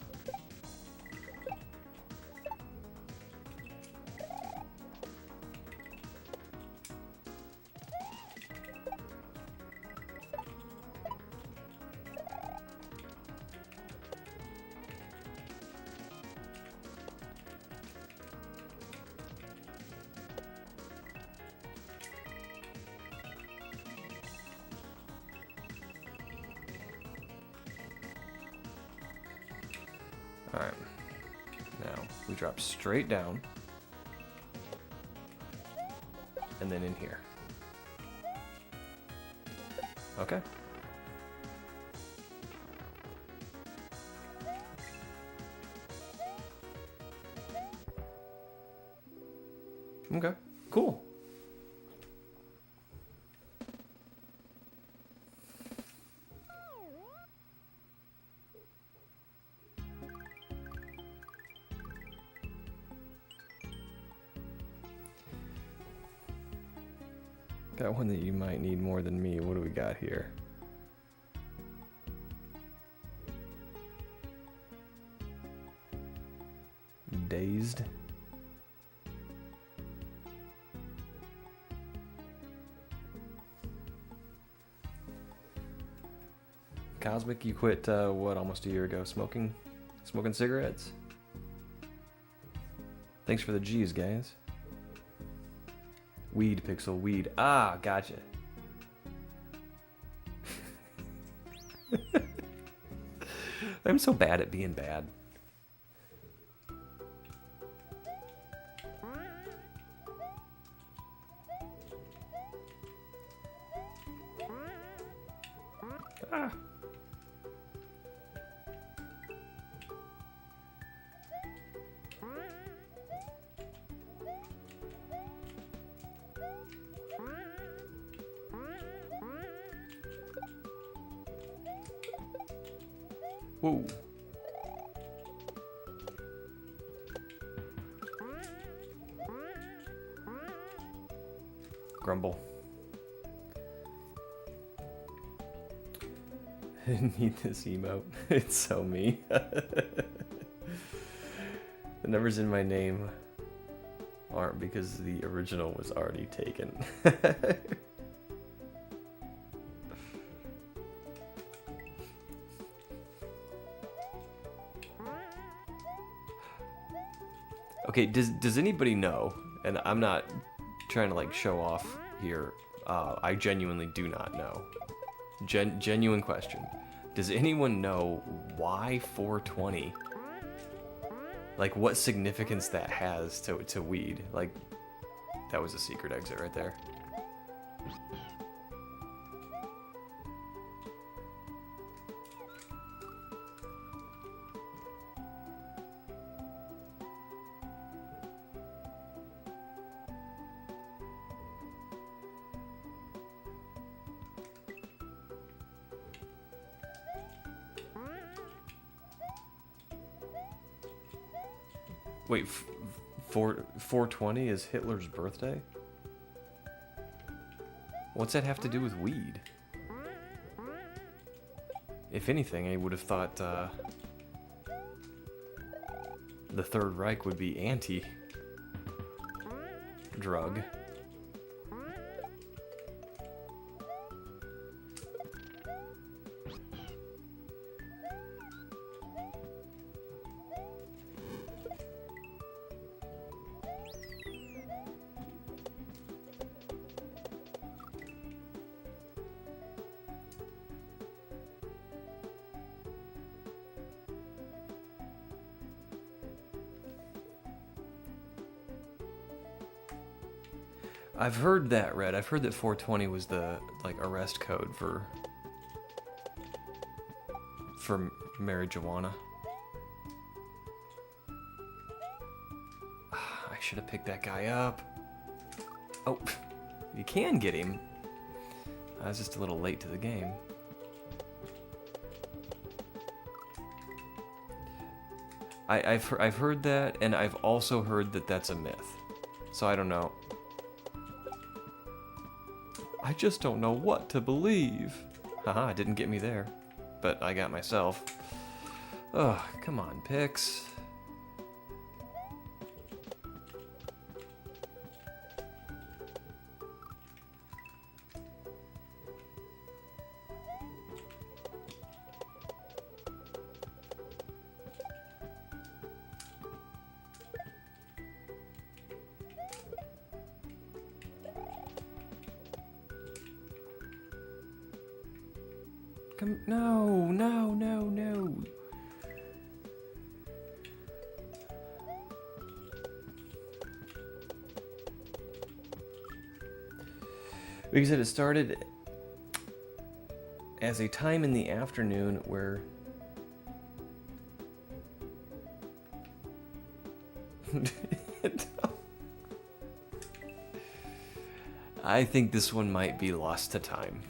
Alright. Now, we drop straight down. And then in here. Okay. Okay, cool. Got one that you might need more than me. What do we got here? Dazed. Cosmic, you quit, what, almost a year ago? Smoking cigarettes? Thanks for the G's, guys. Weed, Pixel, weed. Ah, gotcha. I'm so bad at being bad. Ah. Whoa. Grumble. I need this emote. It's so me. The numbers in my name aren't because the original was already taken. Okay, does anybody know, and I'm not trying to like show off here, I genuinely do not know. Genuine question. Does anyone know why 420? Like what significance that has to weed? Like that was a secret exit right there. Wait, 420 is Hitler's birthday? What's that have to do with weed? If anything, I would have thought the Third Reich would be anti-drug. I've heard that, Red. I've heard that 420 was the, like, arrest code for marijuana. I should have picked that guy up. Oh, you can get him. I was just a little late to the game. I've heard that, and I've also heard that that's a myth. So I don't know. I just don't know what to believe. Haha, it didn't get me there. But I got myself. Ugh, come on, Pix. No, no, no, no. Because it started as a time in the afternoon where I think this one might be lost to time.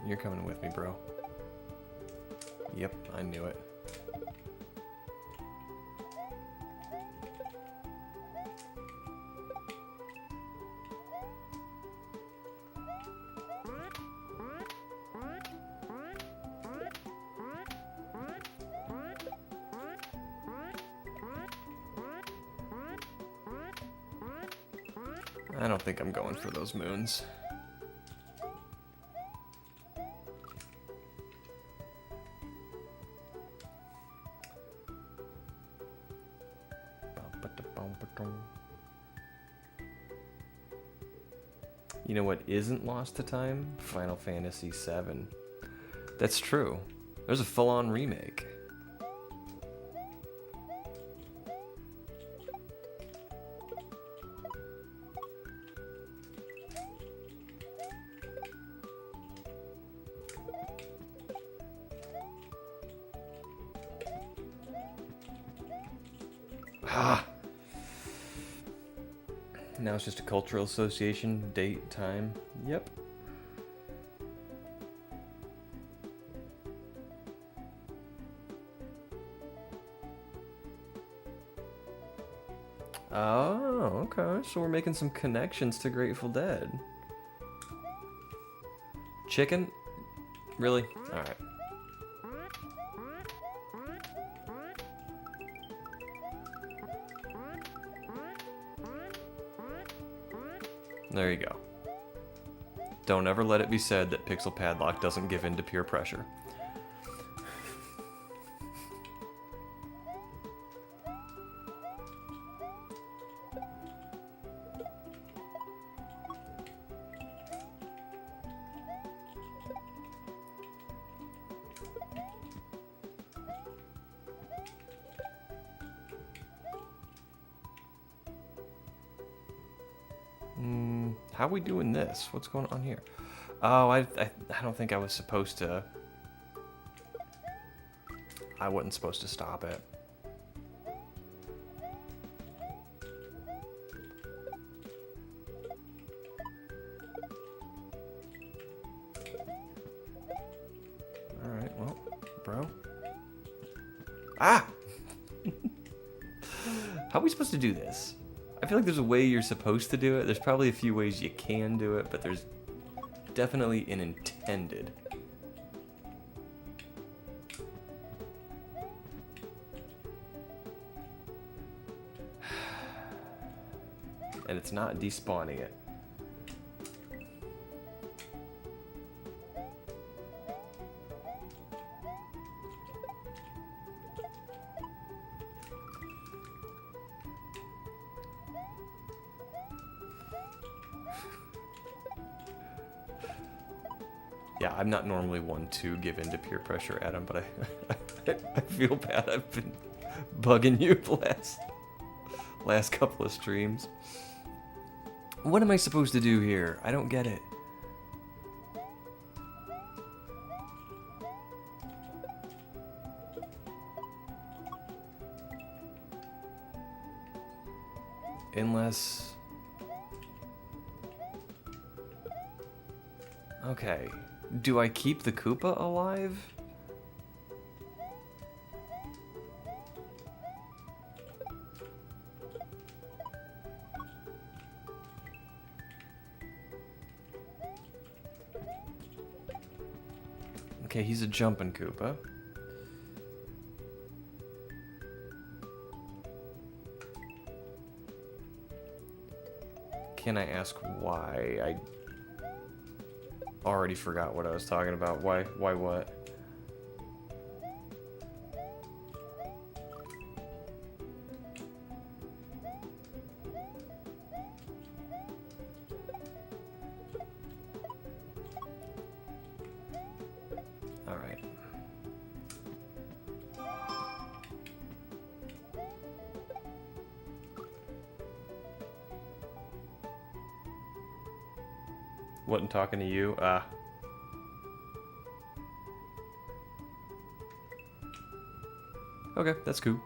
You're coming with me, bro. Yep, I knew it. I don't think I'm going for those moons. You know what isn't lost to time? Final Fantasy VII. That's true. There's a full-on remake. Ah! Now it's just a cultural association, date, time. Yep. Oh, okay. So we're making some connections to Grateful Dead. Chicken? Really? Alright. There you go. Don't ever let it be said that PixelPadlock doesn't give in to peer pressure. How are we doing this? What's going on here? Oh, I don't think I was supposed to. I wasn't supposed to stop it. Alright, well, bro. Ah! How are we supposed to do this? I feel like there's a way you're supposed to do it. There's probably a few ways you can do it, but there's definitely an intended. And it's not despawning it. Yeah, I'm not normally one to give in to peer pressure, Adam, but I feel bad. I've been bugging you the last couple of streams. What am I supposed to do here? I don't get it. Unless... Okay. Do I keep the Koopa alive? Okay, he's a jumping Koopa. Can I ask why? I already forgot what I was talking about. Why what? All right. Wasn't talking to you. Okay, that's cool.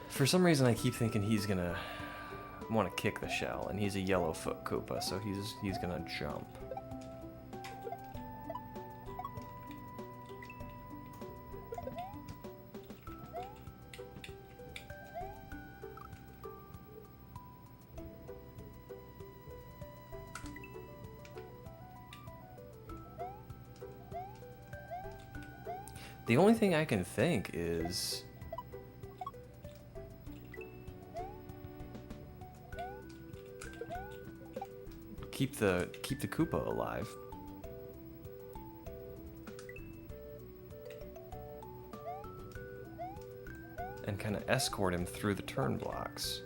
For some reason, I keep thinking he's gonna want to kick the shell, and he's a yellowfoot Koopa, so he's gonna jump. The only thing I can think is... keep the Koopa alive. And kind of escort him through the turn blocks.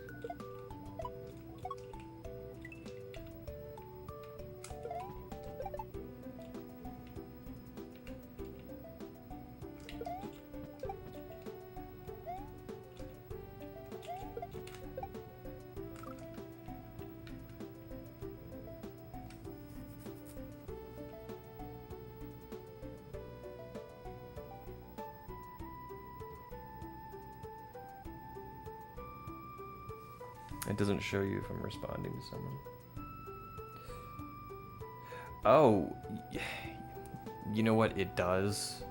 It doesn't show you if I'm responding to someone. Oh, you know what it does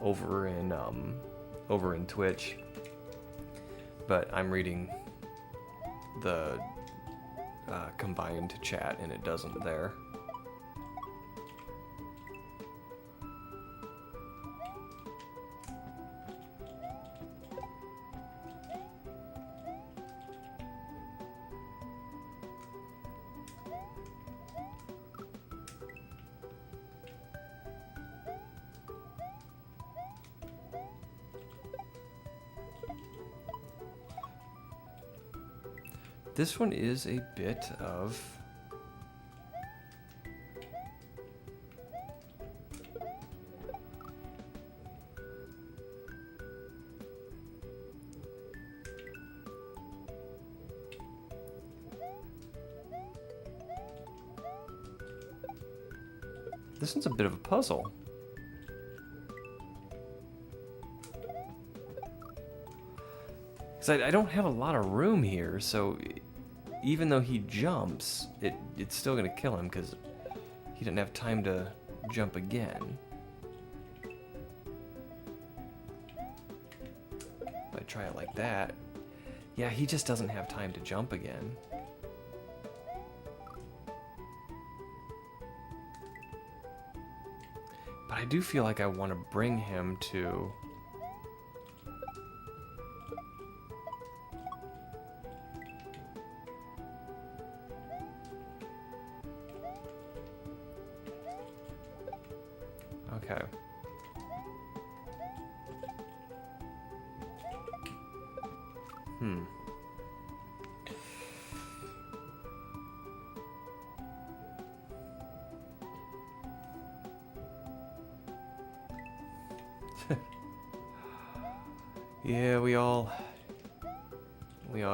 over in Twitch, but I'm reading the combined chat and it doesn't there. This one is a bit of... This one's a bit of a puzzle. Because I don't have a lot of room here, so even though he jumps, it's still going to kill him because he didn't have time to jump again. If I try it like that, yeah, he just doesn't have time to jump again. But I do feel like I want to bring him to... Okay. Yeah, we all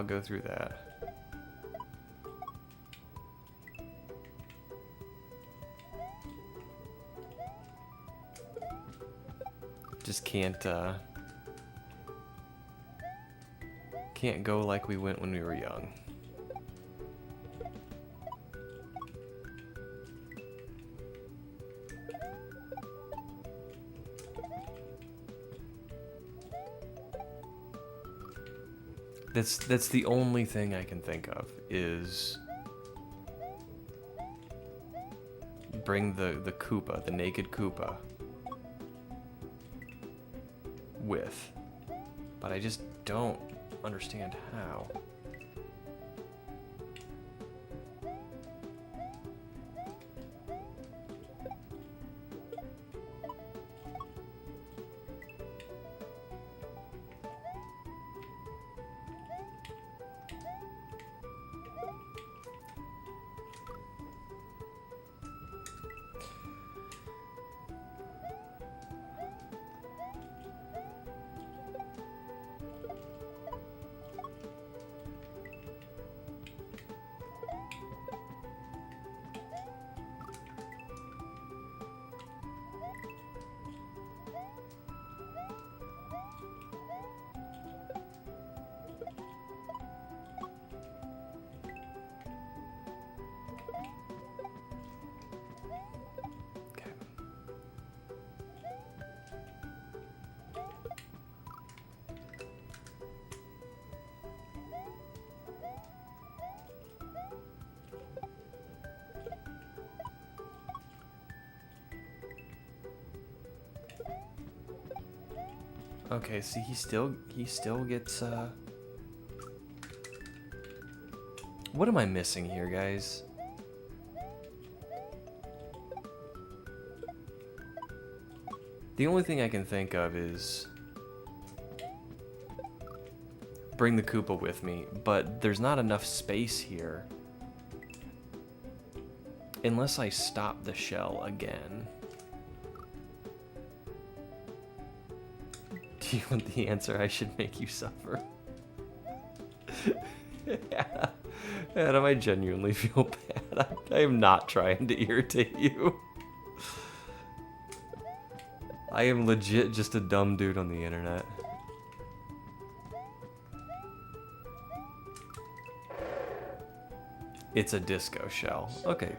go through that. Just can't go like we went when we were young. That's the only thing I can think of is bring the Koopa, the naked Koopa, with. But I just don't understand how. Okay, see, he still gets, What am I missing here, guys? The only thing I can think of is bring the Koopa with me, but there's not enough space here unless I stop the shell again. Do you want the answer? I should make you suffer. Yeah. Adam, I genuinely feel bad. I am not trying to irritate you. I am legit just a dumb dude on the internet. It's a disco shell. Okay.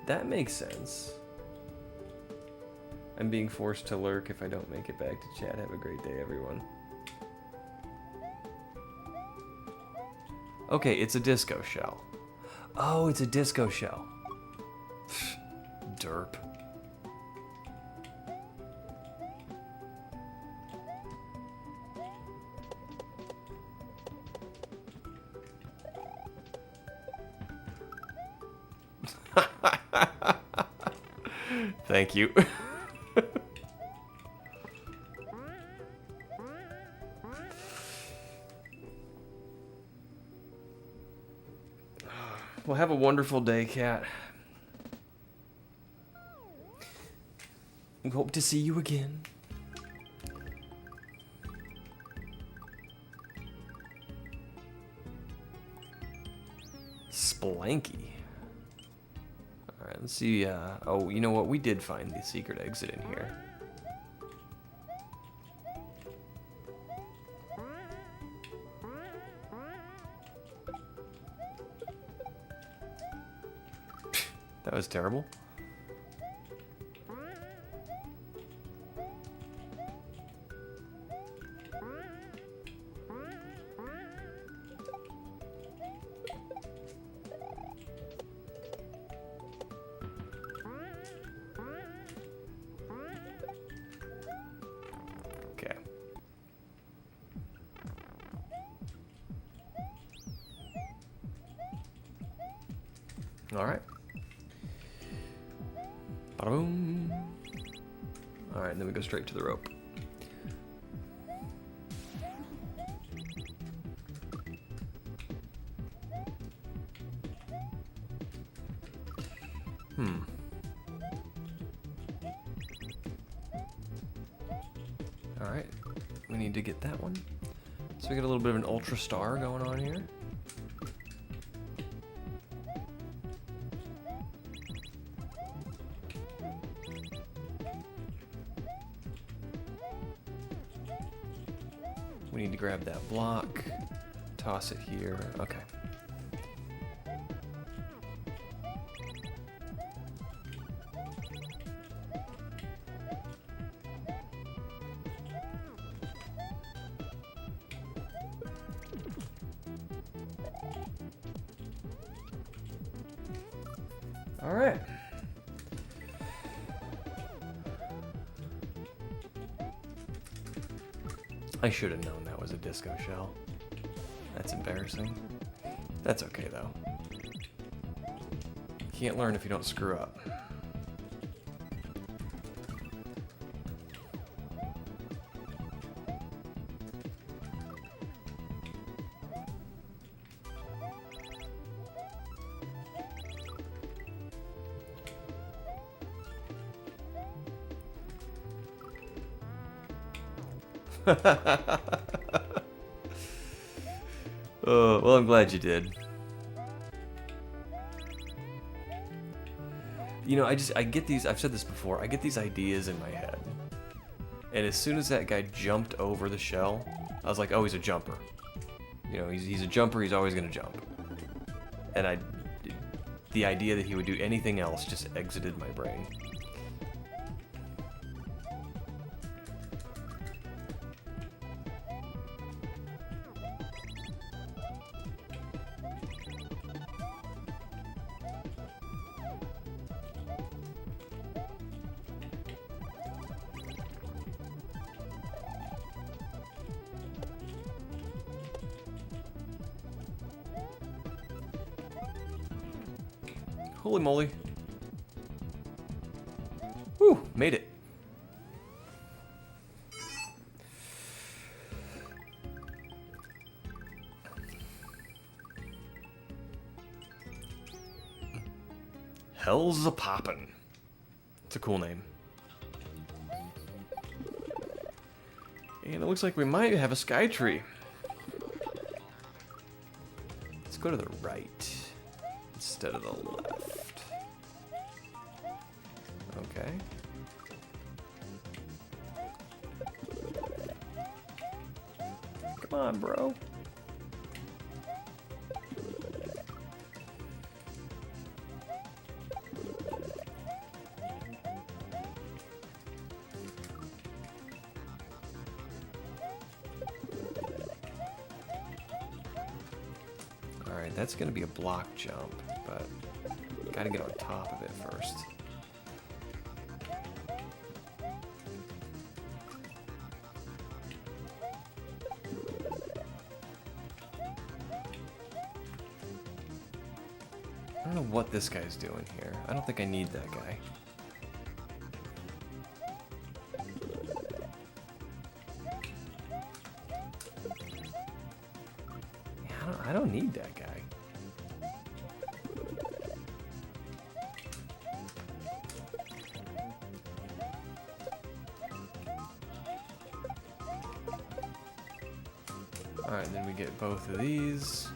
That makes sense. I'm being forced to lurk if I don't make it back to chat. Have a great day, everyone. Okay, it's a disco shell. Oh, it's a disco shell. Derp. Thank you. Well, have a wonderful day, Cat. We hope to see you again. Splanky. Alright, let's see. Oh, you know what? We did find the secret exit in here. That was terrible. Okay. All right. Ba-boom. Alright, and then we go straight to the rope. Alright, we need to get that one. So we got a little bit of an ultra star going on here. We need to grab that block, toss it here. Okay. All right. I should have known that was a disco shell. That's embarrassing. That's okay, though. You can't learn if you don't screw up. Oh, well, I'm glad you did. You know, I get these, I've said this before, I get these ideas in my head. And as soon as that guy jumped over the shell, I was like, oh, he's a jumper. You know, he's a jumper, he's always gonna jump. And the idea that he would do anything else just exited my brain. Holy moly. Whew, made it. Hell's a Poppin'. It's a cool name. And it looks like we might have a sky tree. Let's go to the right instead of the left. Okay. Come on, bro. Alright, that's gonna be a block jump, but gotta get on top of it first. I don't know what this guy's doing here. I don't think I need that guy. Yeah, I don't need that guy. Alright, then we get both of these.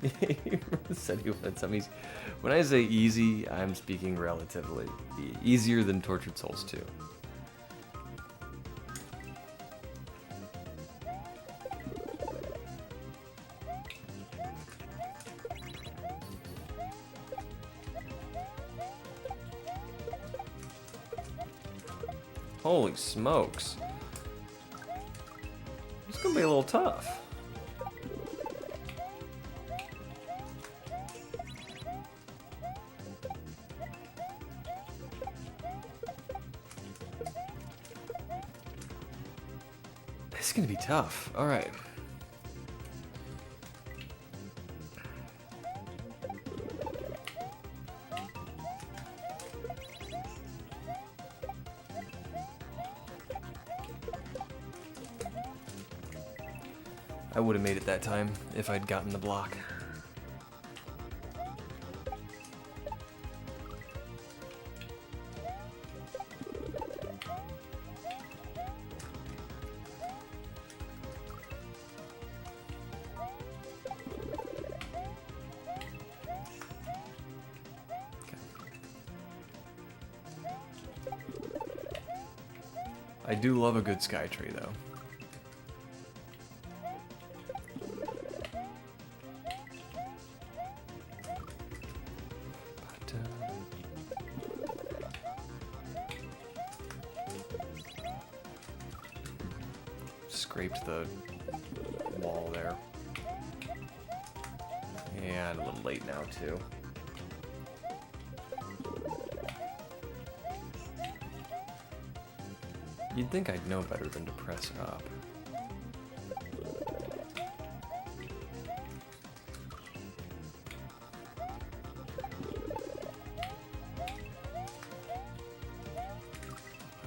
He said he wanted some easy. When I say easy, I'm speaking relatively. Easier than Tortured Souls 2. Holy smokes. It's gonna be a little tough. This is gonna be tough. All right. I would have made it that time if I'd gotten the block. I do love a good sky tree, though. Scraped the wall there. And a little late now, too. You'd think I'd know better than to press up.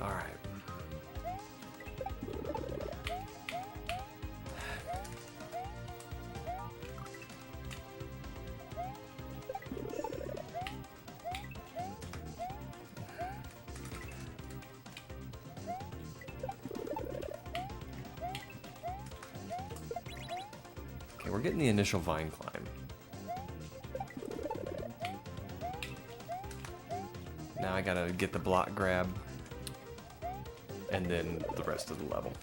All right. We're getting the initial vine climb. Now I gotta get the block grab, and then the rest of the level.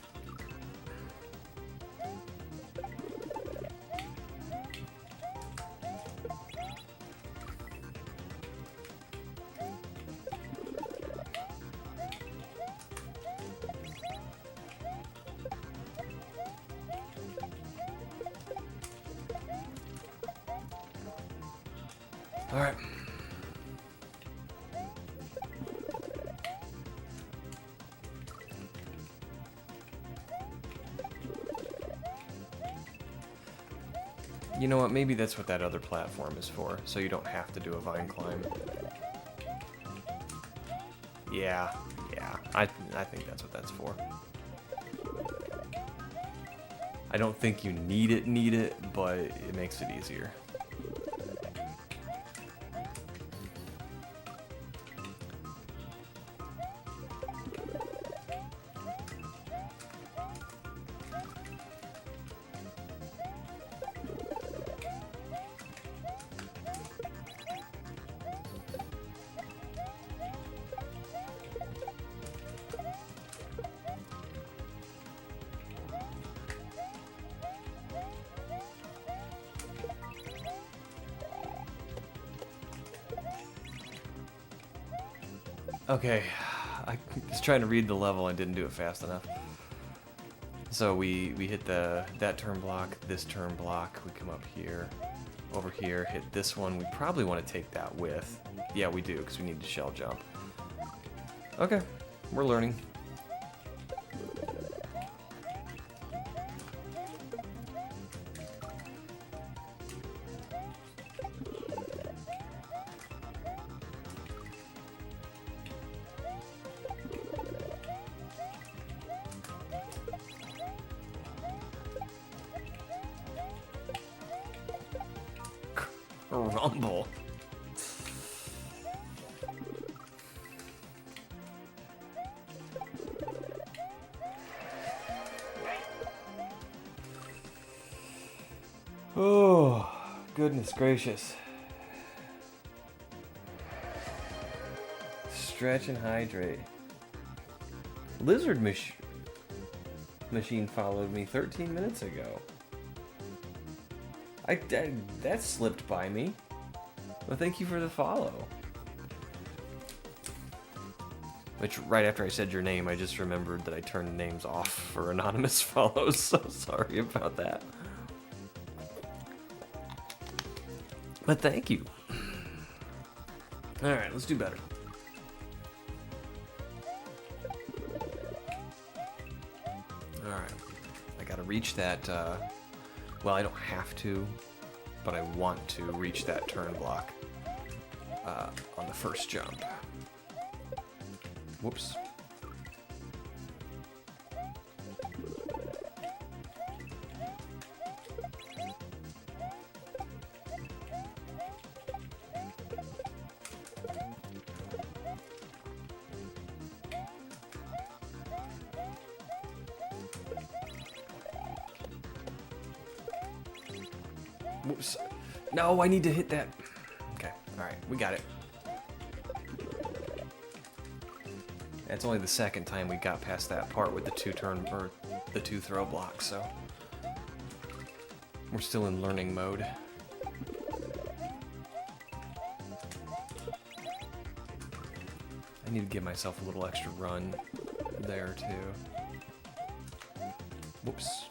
All right. You know what? Maybe that's what that other platform is for, so you don't have to do a vine climb. Yeah. I think that's what that's for. I don't think you need it, but it makes it easier. Okay, I was trying to read the level and didn't do it fast enough. So we hit that turn block, this turn block, we come up here, over here, hit this one. We probably want to take that with. Yeah, we do, because we need to shell jump. Okay, we're learning. Rumble. Oh, goodness gracious. Stretch and hydrate. Lizard machine followed me 13 minutes ago. That slipped by me. Well, thank you for the follow. Which, right after I said your name, I just remembered that I turned names off for anonymous follows, so sorry about that. But thank you. Alright, let's do better. Alright. I gotta reach that, well, I don't have to, but I want to reach that turn block on the first jump. Whoops. Whoops. No, I need to hit that. Okay, alright, we got it. It's only the second time we got past that part with the two throw blocks, so we're still in learning mode. I need to give myself a little extra run there too. Whoops.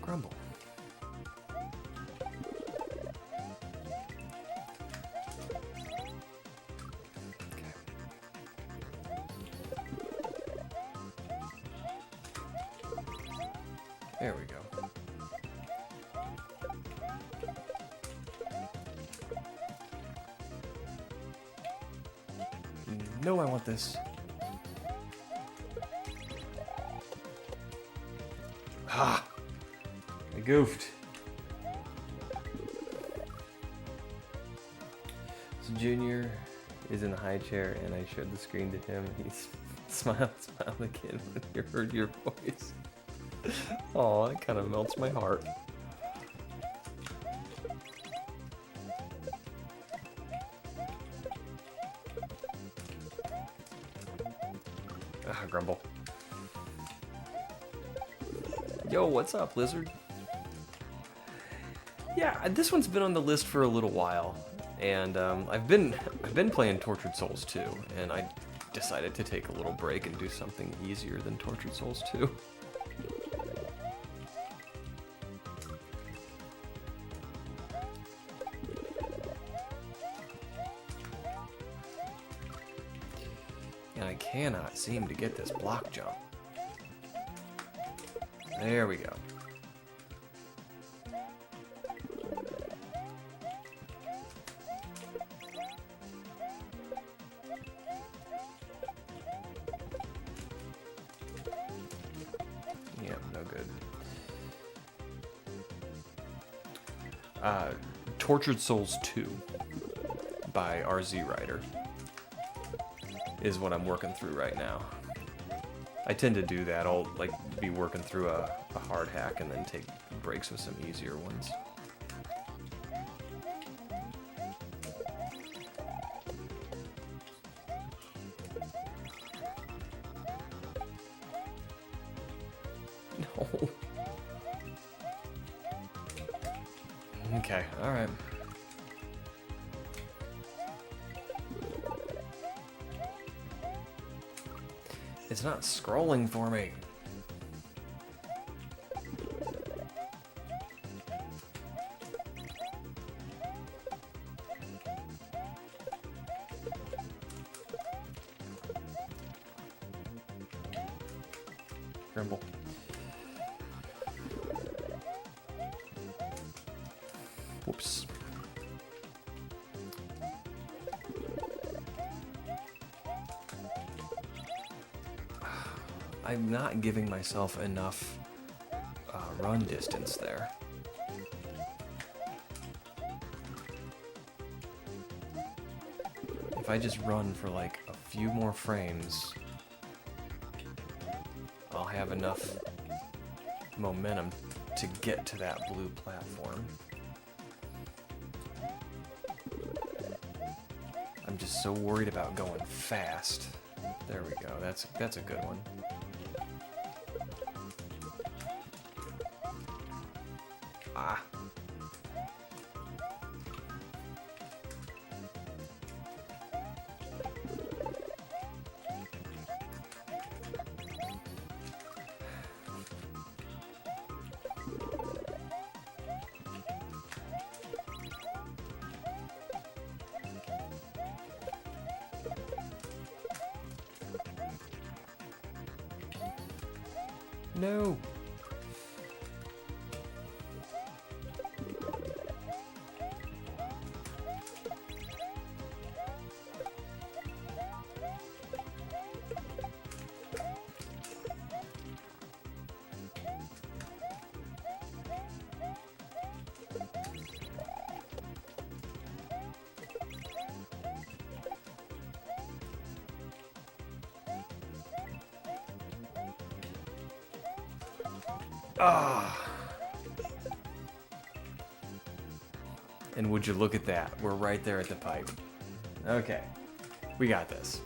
Grumble. Okay. There we go. No, I want this. Ha! I goofed. So Junior is in the high chair, and I showed the screen to him, and he smiled again when he heard your voice. Oh, that kind of melts my heart. Ah, grumble. Yo, what's up, Lizard? Yeah, this one's been on the list for a little while, and I've been playing Tortured Souls 2, and I decided to take a little break and do something easier than Tortured Souls 2. And I cannot seem to get this block jump. There we go. Yeah, no good. Tortured Souls 2 by RZ Rider is what I'm working through right now. I tend to do that. I'll like be working through a hard hack and then take breaks with some easier ones. No. Okay, alright. It's not scrolling for me. Grumble. Whoops. I'm not giving myself enough run distance there. If I just run for like a few more frames, I'll have enough momentum to get to that blue platform. I'm just so worried about going fast. There we go. That's a good one. Ah. No. Ah. And would you look at that? We're right there at the pipe. Okay. We got this.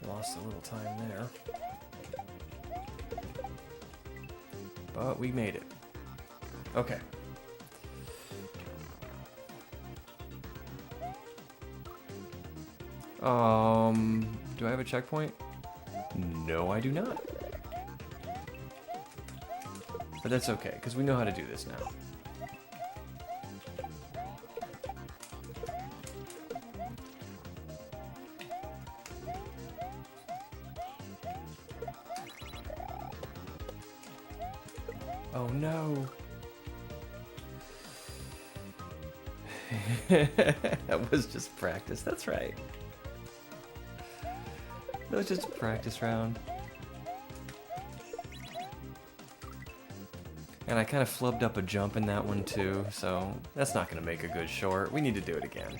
Lost a little time there. But we made it. Okay. Do I have a checkpoint? No, I do not. But that's okay, because we know how to do this now. Oh no. That was just practice, that's right. That was just a practice round. And I kind of flubbed up a jump in that one too, so that's not gonna make a good short. We need to do it again.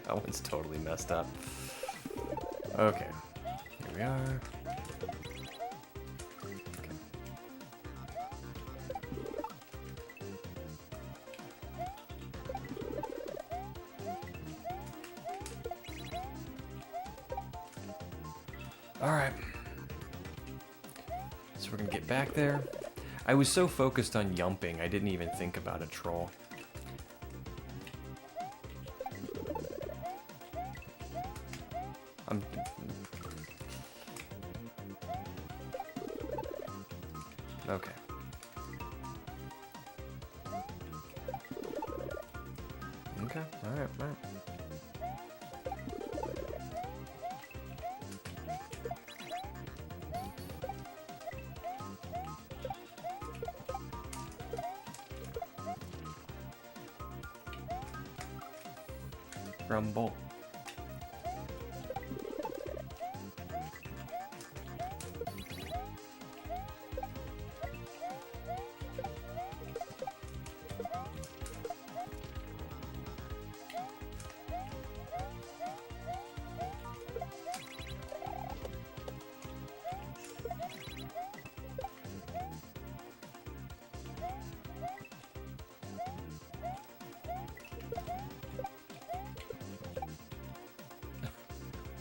That one's totally messed up. Okay, here we are. Okay. All right. So we're gonna get back there. I was so focused on yumping, I didn't even think about a troll. Okay. Okay, alright, alright. Rumble.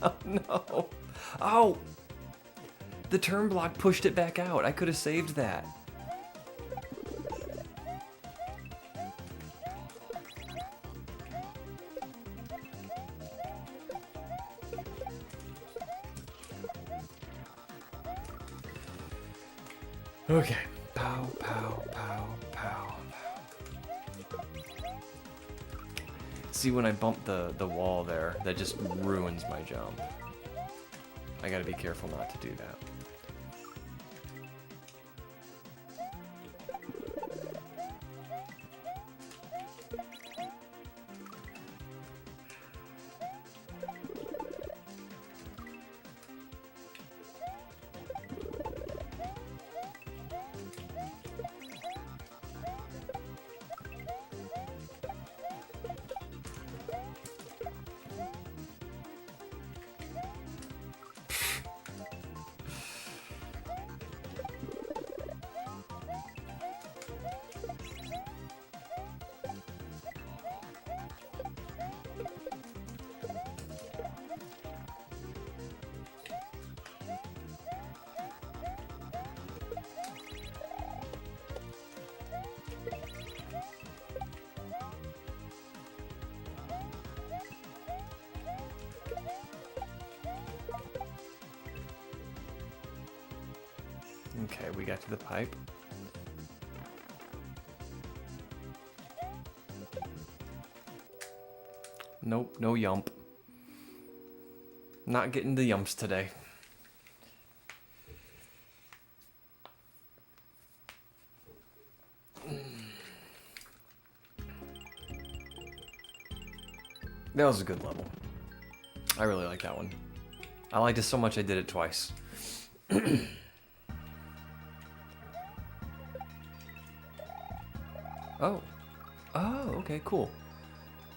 Oh no. Oh! The turn block pushed it back out. I could have saved that. Okay. Pow, pow, pow, pow. See, when I bump the wall there, that just ruins my jump. I gotta be careful not to do that. Okay, we got to the pipe. Nope, no yump. Not getting the yumps today. That was a good level. I really like that one. I liked it so much I did it twice. Oh. Oh, okay, cool.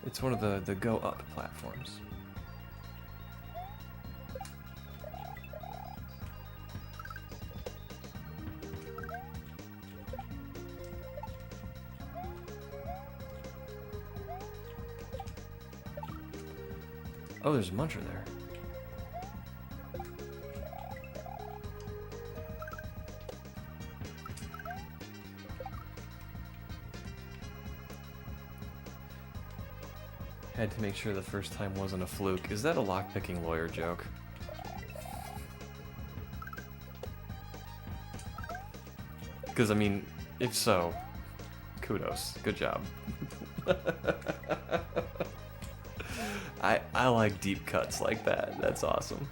It's one of the go up platforms. Oh, there's a muncher there. Had to make sure the first time wasn't a fluke. Is that a lockpicking lawyer joke? Because, I mean, if so, kudos. Good job. I like deep cuts like that. That's awesome.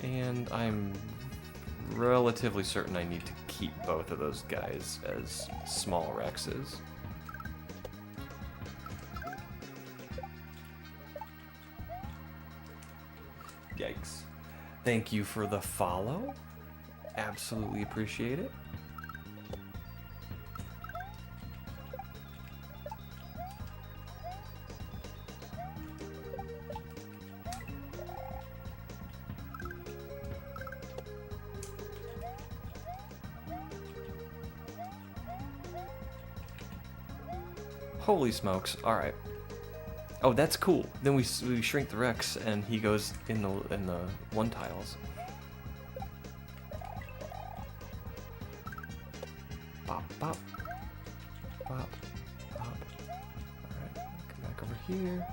And I'm relatively certain I need to keep both of those guys as small Rexes. Yikes. Thank you for the follow. Absolutely appreciate it. Holy smokes. Alright. Oh, that's cool. Then we shrink the Rex and he goes in the one tiles. Bop, bop. Bop, bop. Alright, come back over here.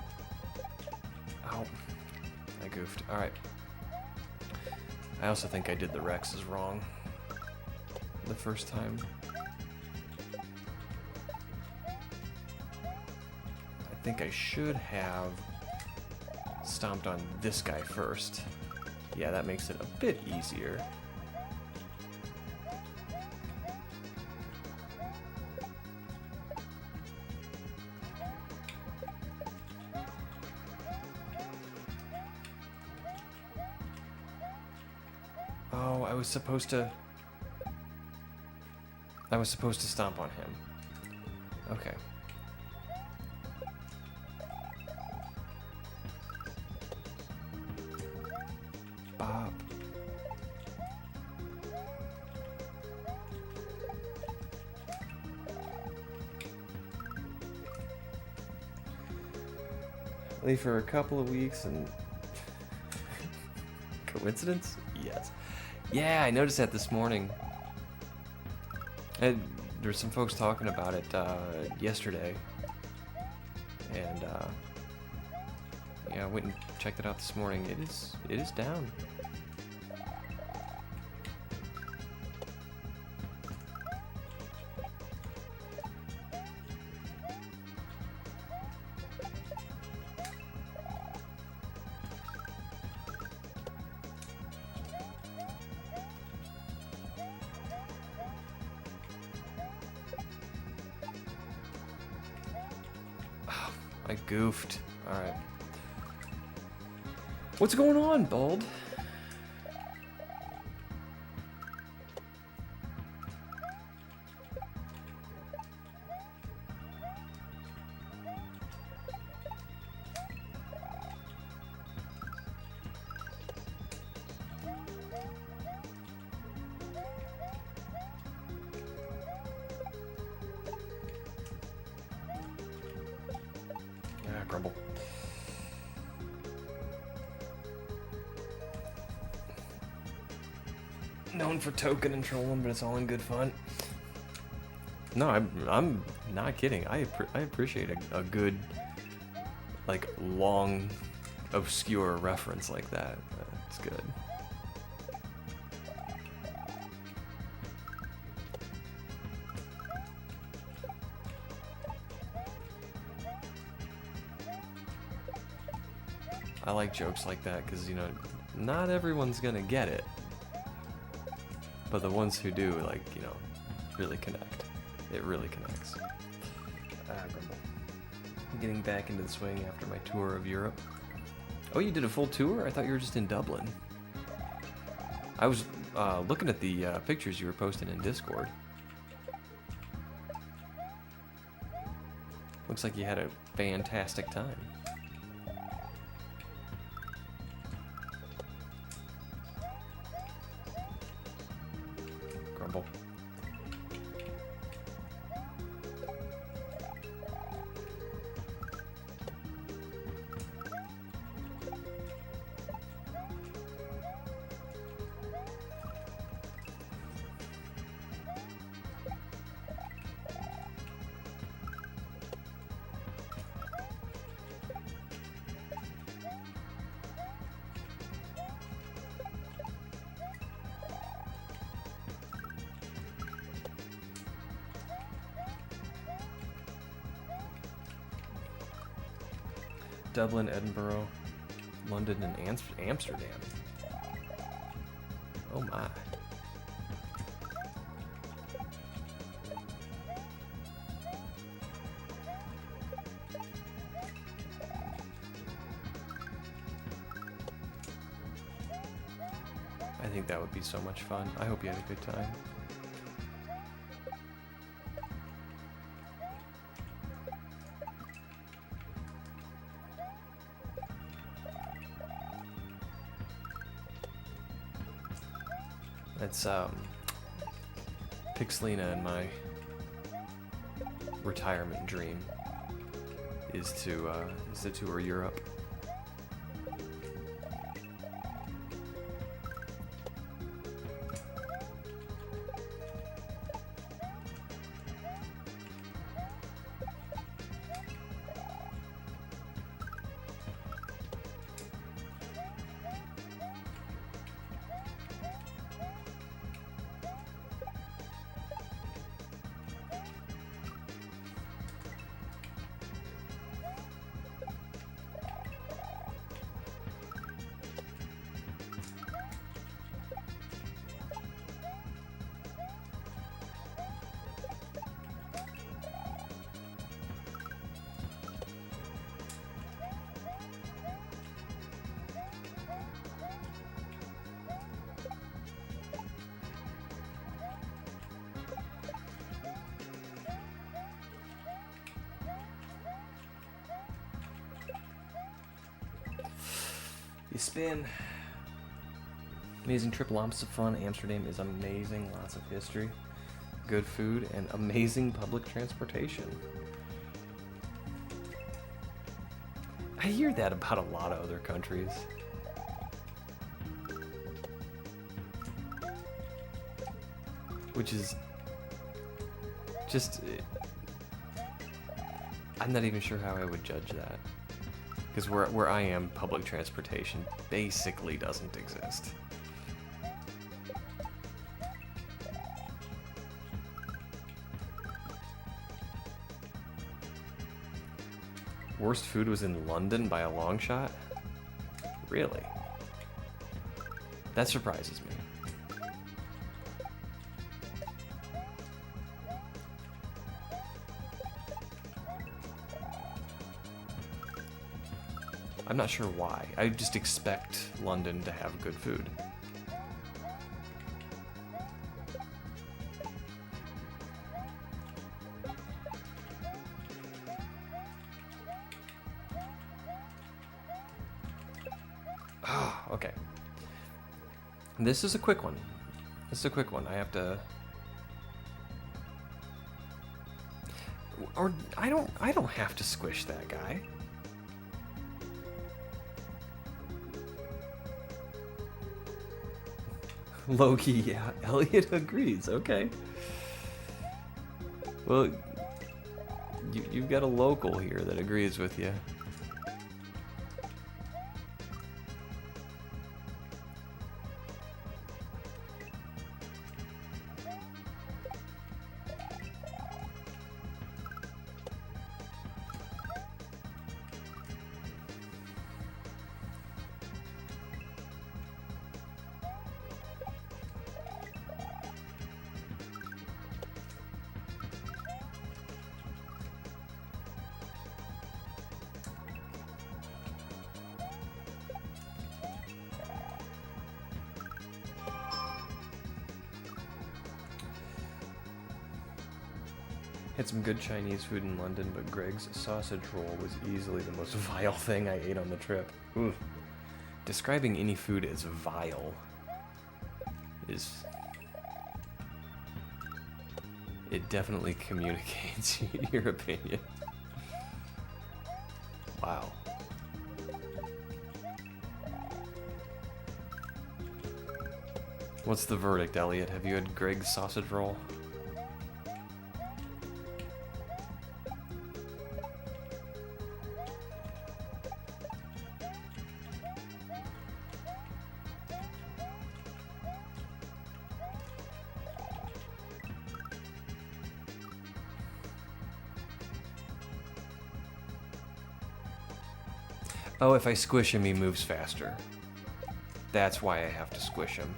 Ow. I goofed. Alright. I also think I did the Rexes wrong the first time. I think I should have stomped on this guy first. Yeah, that makes it a bit easier. Oh, I was supposed to stomp on him. Okay. Bop. Leave for a couple of weeks and... Coincidence? Yes. Yeah, I noticed that this morning. There's some folks talking about it yesterday. And yeah, I went and checked it out this morning. It is down. Oh, I goofed. All right. What's going on, Bald? Yeah, grumble. Known for token and trolling, but it's all in good fun. No, I'm not kidding. I appreciate a good, like, long, obscure reference like that. It's good. I like jokes like that because, you know, not everyone's gonna get it. But the ones who do, like, you know, really connect. It really connects. Grumble. I'm getting back into the swing after my tour of Europe. Oh, you did a full tour? I thought you were just in Dublin. I was looking at the pictures you were posting in Discord. Looks like you had a fantastic time. Grumble. Dublin, Edinburgh, London, and Amsterdam. Oh my. I think that would be so much fun. I hope you had a good time. That's Pixelina and my retirement dream is to tour Europe. You spin. Amazing trip, lots of fun. Amsterdam is amazing, lots of history, good food, and amazing public transportation. I hear that about a lot of other countries. Which is just... I'm not even sure how I would judge that. Because where I am, public transportation basically doesn't exist. Worst food was in London by a long shot? Really? That surprises me. I'm not sure why. I just expect London to have good food. Oh, okay. This is a quick one. This is a quick one. I have to... Or I don't have to squish that guy. Loki, yeah. Elliot agrees. Okay. Well, you've got a local here that agrees with you. Had some good Chinese food in London, but Greg's sausage roll was easily the most vile thing I ate on the trip. Ooh. Describing any food as vile is... It definitely communicates your opinion. Wow. What's the verdict, Elliot? Have you had Greg's sausage roll? Oh, if I squish him, he moves faster. That's why I have to squish him.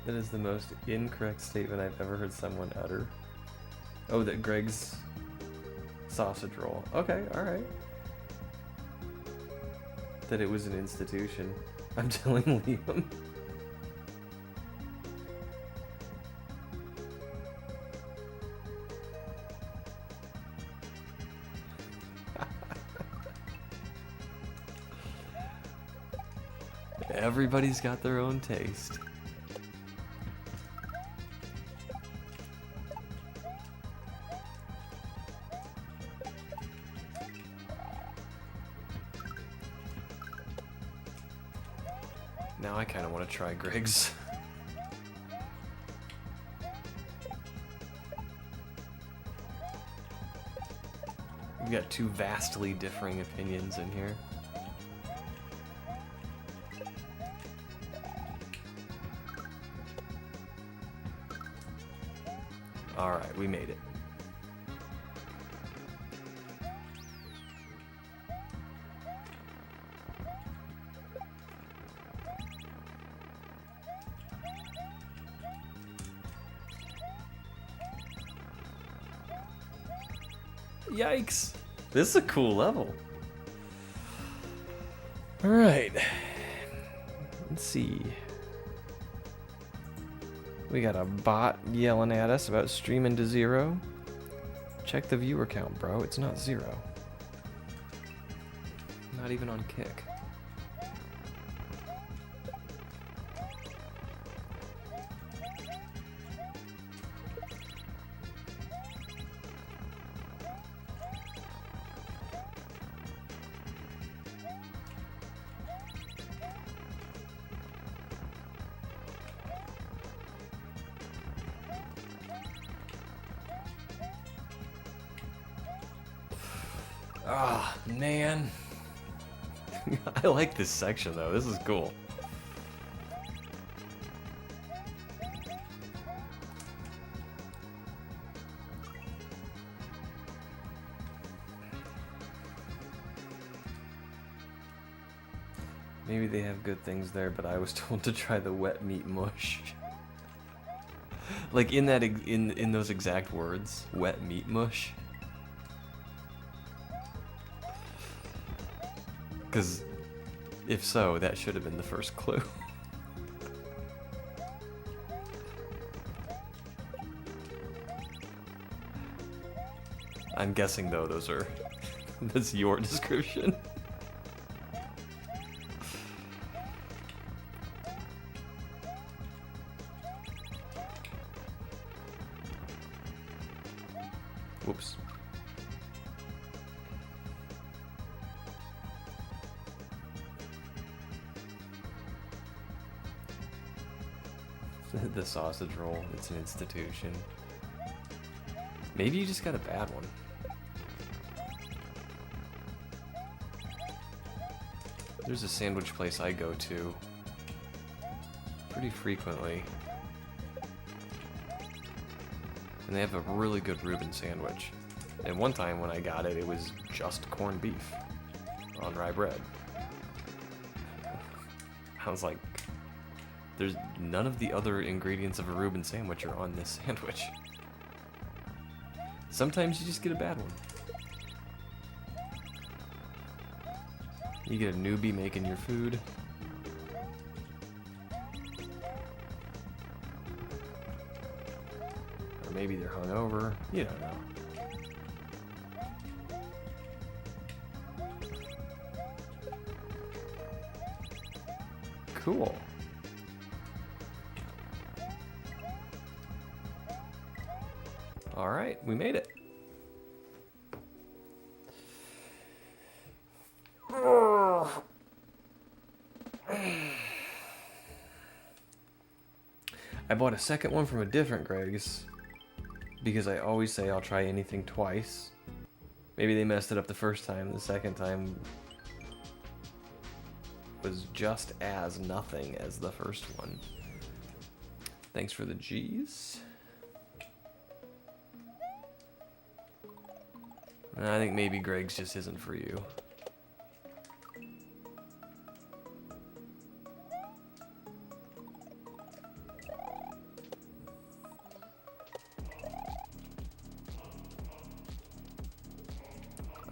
That is the most incorrect statement I've ever heard someone utter. Oh, that Greg's sausage roll. Okay, alright. That it was an institution. I'm telling Liam. Everybody's got their own taste. Now I kind of want to try Greg's. We've got two vastly differing opinions in here. Alright, we made it. Yikes! This is a cool level. Alright. Let's see. We got a bot yelling at us about streaming to 0. Check the viewer count, bro. It's not 0. Not even on Kick. Ah, oh, man. I like this section, though. This is cool. Maybe they have good things there, but I was told to try the wet meat mush. Like in that in those exact words, wet meat mush. Because if so, that should have been the first clue. I'm guessing though those are that's your description. Whoops. The sausage roll, it's an institution. Maybe you just got a bad one. There's a sandwich place I go to pretty frequently. And they have a really good Reuben sandwich. And one time when I got it, it was just corned beef on rye bread. I was like, there's none of the other ingredients of a Reuben sandwich are on this sandwich. Sometimes you just get a bad one. You get a newbie making your food. Or maybe they're hungover. You don't know. Cool. All right, we made it. I bought a second one from a different Greg's because I always say I'll try anything twice. Maybe they messed it up the first time. The second time was just as nothing as the first one. Thanks for the G's. I think maybe Greg's just isn't for you.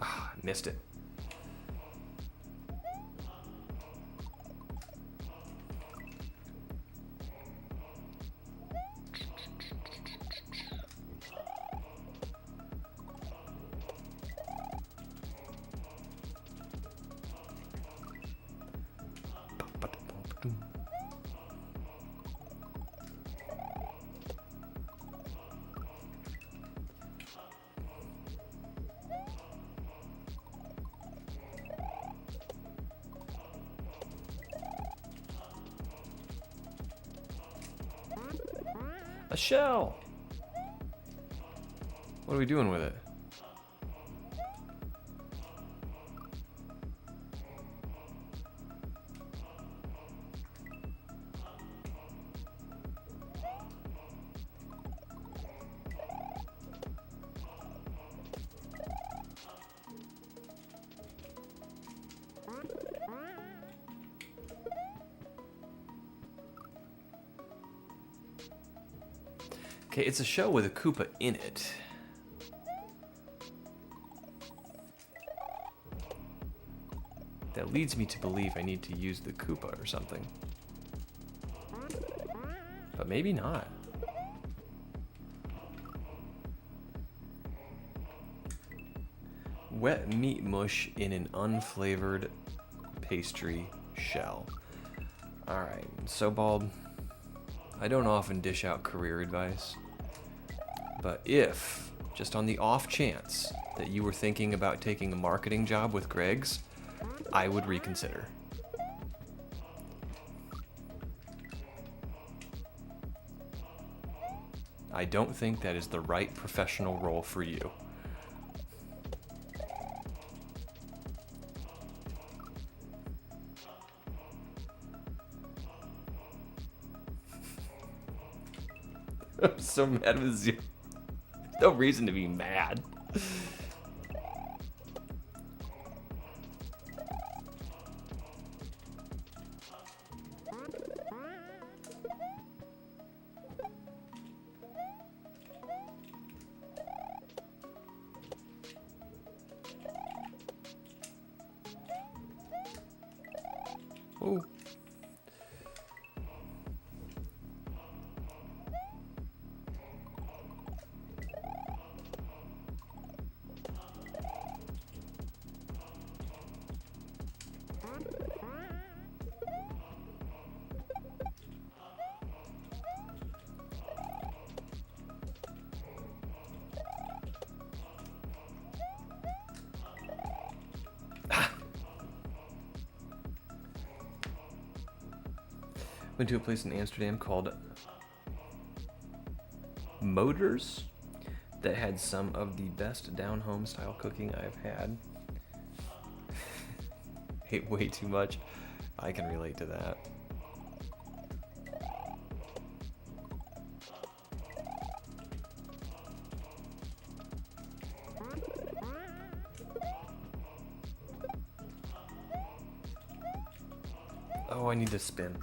Ah, missed it. A shell! What are we doing with it? Okay, it's a shell with a Koopa in it. That leads me to believe I need to use the Koopa or something. But maybe not. Wet meat mush in an unflavored pastry shell. Alright, so Bald, I don't often dish out career advice, but if, just on the off chance, that you were thinking about taking a marketing job with Greg's, I would reconsider. I don't think that is the right professional role for you. I'm so mad with you. There's no reason to be mad. Oh. Went to a place in Amsterdam called Motors that had some of the best down-home style cooking I've had. Ate way too much. I can relate to that. Oh, I need to spin.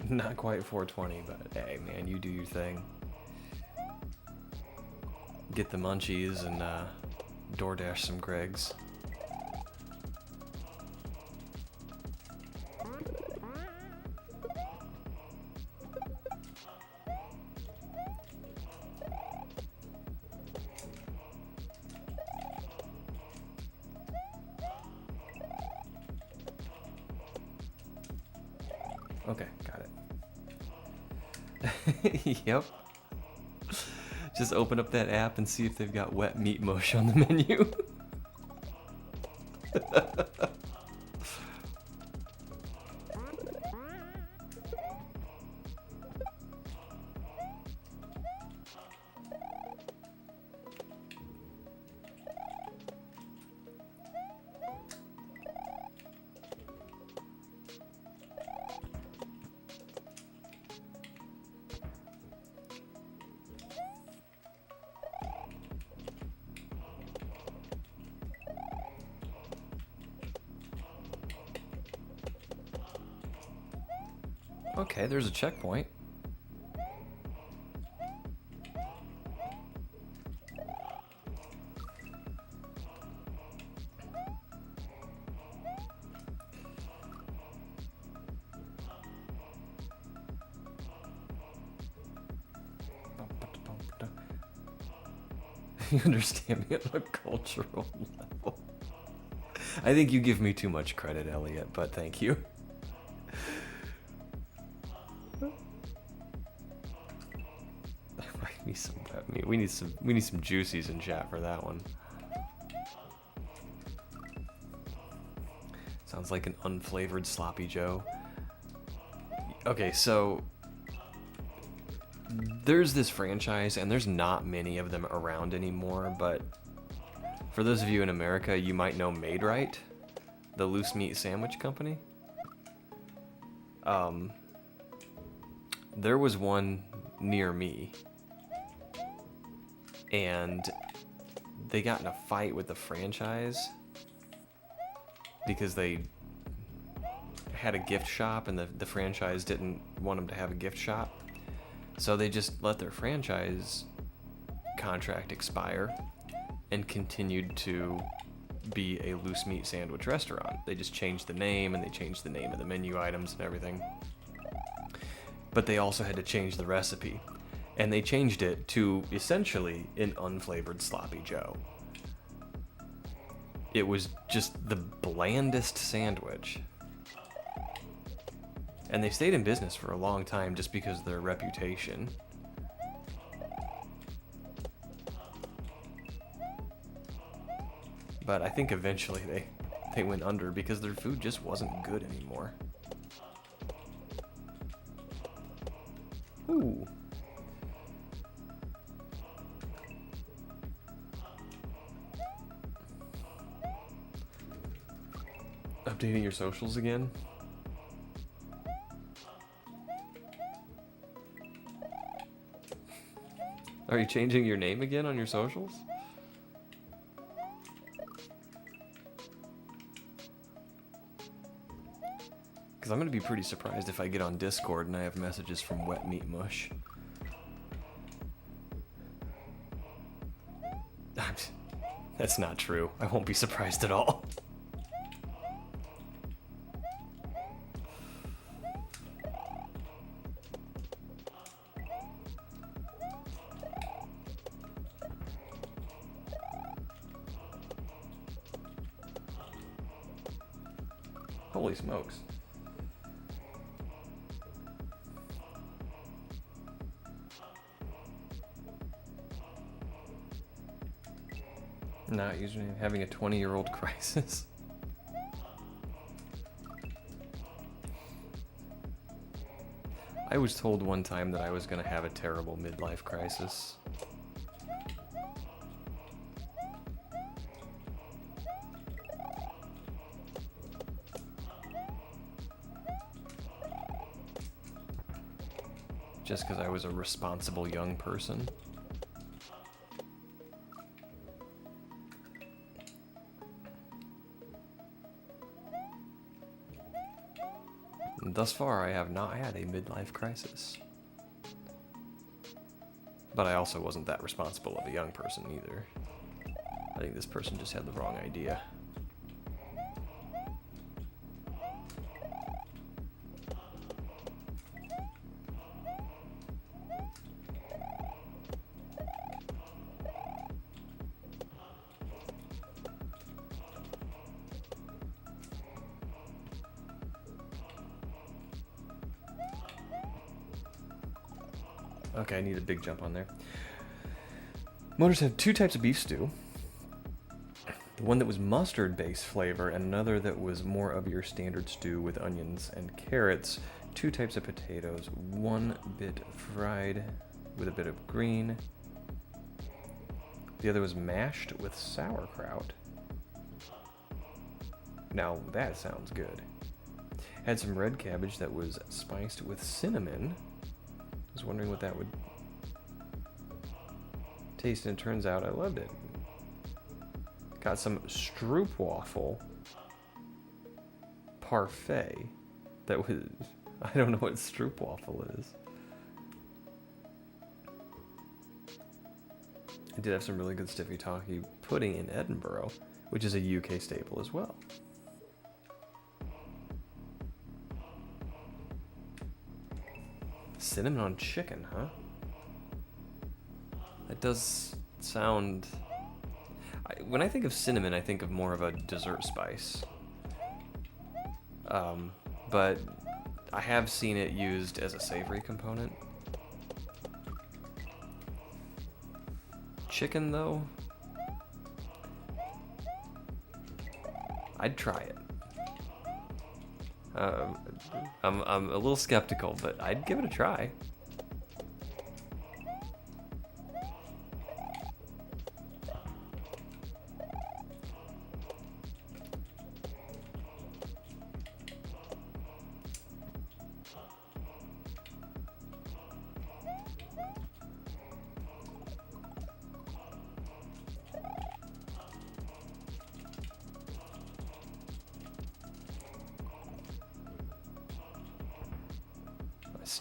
Not quite 420, but hey, man, you do your thing. Get the munchies and DoorDash some Greg's. Okay, got it. Yep. Just open up that app and see if they've got wet meat mush on the menu. Okay, there's a checkpoint. You understand me at a cultural level. I think you give me too much credit, Elliot, but thank you. We need some juicies in chat for that one. Sounds like an unflavored sloppy Joe. Okay, so there's this franchise, and there's not many of them around anymore, but for those of you in America, you might know Made Right, the loose meat sandwich company. There was one near me, and they got in a fight with the franchise because they had a gift shop, and the franchise didn't want them to have a gift shop. So they just let their franchise contract expire and continued to be a loose meat sandwich restaurant. They just changed the name, and they changed the name of the menu items and everything. But they also had to change the recipe. And they changed it to essentially an unflavored sloppy Joe. It was just the blandest sandwich. And they stayed in business for a long time just because of their reputation. But I think eventually they went under because their food just wasn't good anymore. Ooh. Updating your socials again? Are you changing your name again on your socials? Because I'm going to be pretty surprised if I get on Discord and I have messages from Wet Meat Mush. That's not true. I won't be surprised at all. Holy smokes. Not usually having a 20-year-old crisis. I was told one time that I was going to have a terrible midlife crisis. Just because I was a responsible young person. And thus far, I have not had a midlife crisis. But I also wasn't that responsible of a young person either. I think this person just had the wrong idea. Okay, I need a big jump on there. Motors have two types of beef stew. The one that was mustard-based flavor, and another that was more of your standard stew with onions and carrots. Two types of potatoes, one bit fried with a bit of green. The other was mashed with sauerkraut. Now that sounds good. Had some red cabbage that was spiced with cinnamon. I was wondering what that would taste, and it turns out I loved it. Got some stroopwafel parfait. That was, I don't know what stroopwafel is. I did have some really good stiffy tacky pudding in Edinburgh, which is a UK staple as well. Cinnamon on chicken, huh? That does sound... when I think of cinnamon, I think of more of a dessert spice. But I have seen it used as a savory component. Chicken, though? I'd try it. I'm a little skeptical, but I'd give it a try.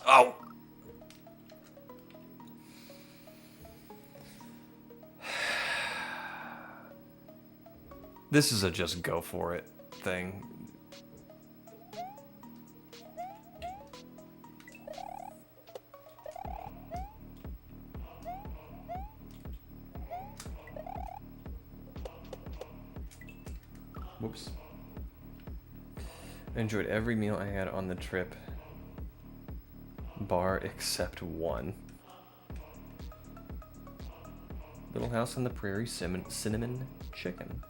Oh! This is a just go for it thing. Whoops. I enjoyed every meal I had on the trip. Bar except one. Little House on the Prairie cinnamon chicken.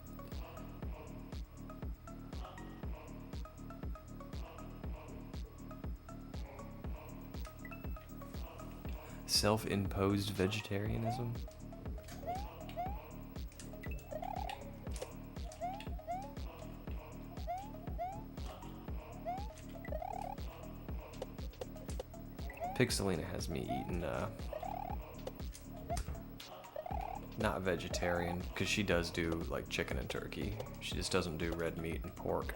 Self-imposed vegetarianism. Pixelina has me eating, not vegetarian, because she does do, like, chicken and turkey. She just doesn't do red meat and pork.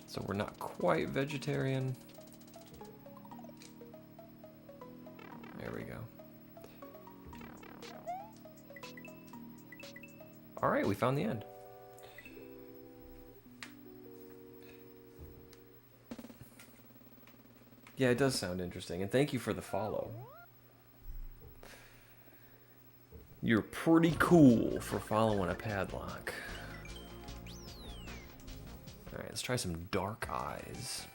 So we're not quite vegetarian. There we go. All right, we found the end. Yeah, it does sound interesting, and thank you for the follow. You're pretty cool for following a padlock. Alright, let's try some dark eyes.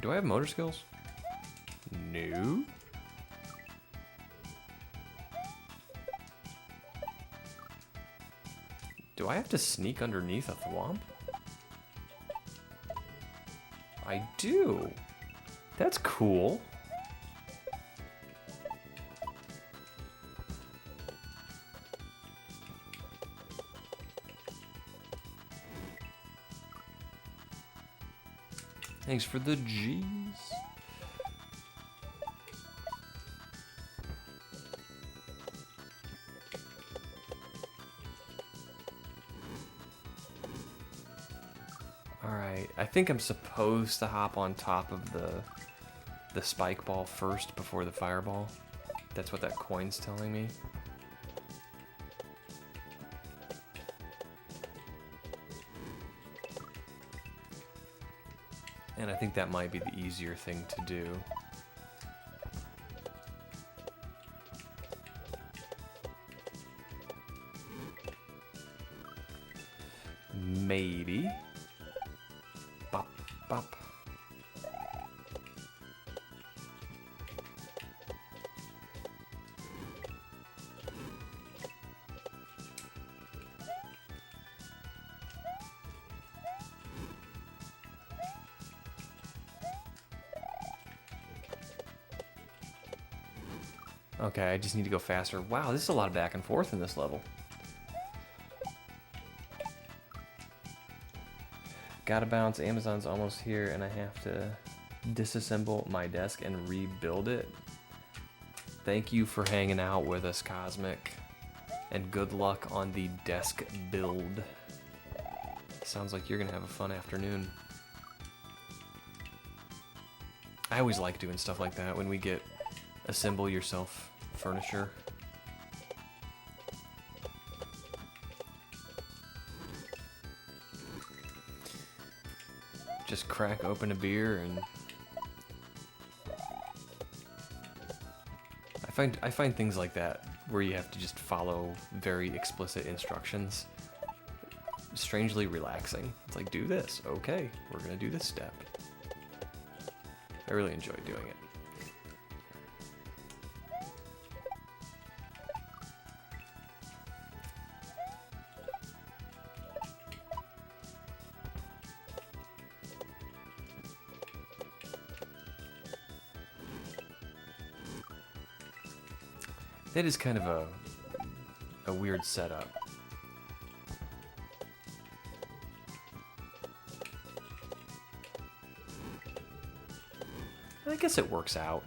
Do I have motor skills? No. Do I have to sneak underneath a thwomp? I do. That's cool. Thanks for the G's. Alright, I think I'm supposed to hop on top of the spike ball first before the fireball. That's what that coin's telling me. And I think that might be the easier thing to do. Maybe. Bop, bop. Okay, I just need to go faster. Wow, this is a lot of back and forth in this level. Gotta bounce, Amazon's almost here, and I have to disassemble my desk and rebuild it. Thank you for hanging out with us, Cosmic. And good luck on the desk build. Sounds like you're gonna have a fun afternoon. I always like doing stuff like that when we get assemble yourself furniture. Just crack open a beer and I find things like that where you have to just follow very explicit instructions strangely relaxing. It's like, do this. Okay, we're gonna do this step. I really enjoy doing it. That is kind of a weird setup. I guess it works out.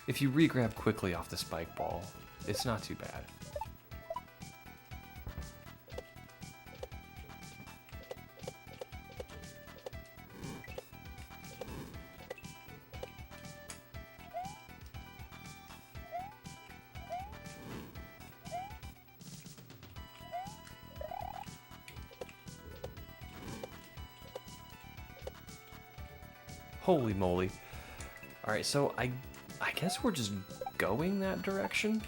If you re-grab quickly off the spike ball, it's not too bad. Holy moly. Alright, so I guess we're just going that direction?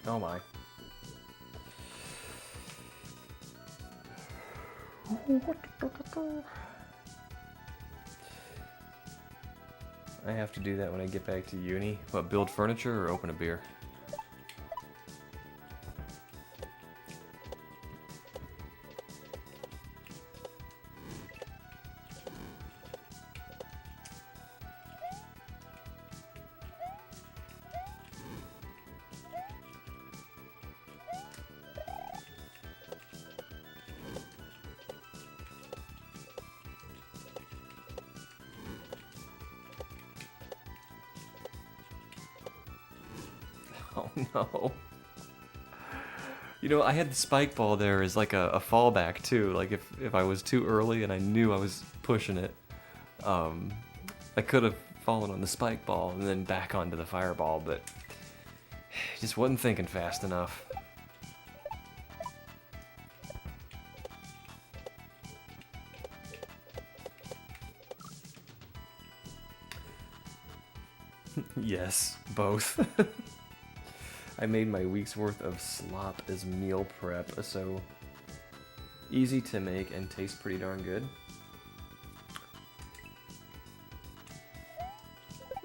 Oh my. I have to do that when I get back to uni. What, build furniture or open a beer? Oh no. You know, I had the spike ball there as like a fallback too. Like if I was too early and I knew I was pushing it, I could have fallen on the spike ball and then back onto the fireball, but just wasn't thinking fast enough. Yes, both. I made my week's worth of slop as meal prep, so easy to make and tastes pretty darn good.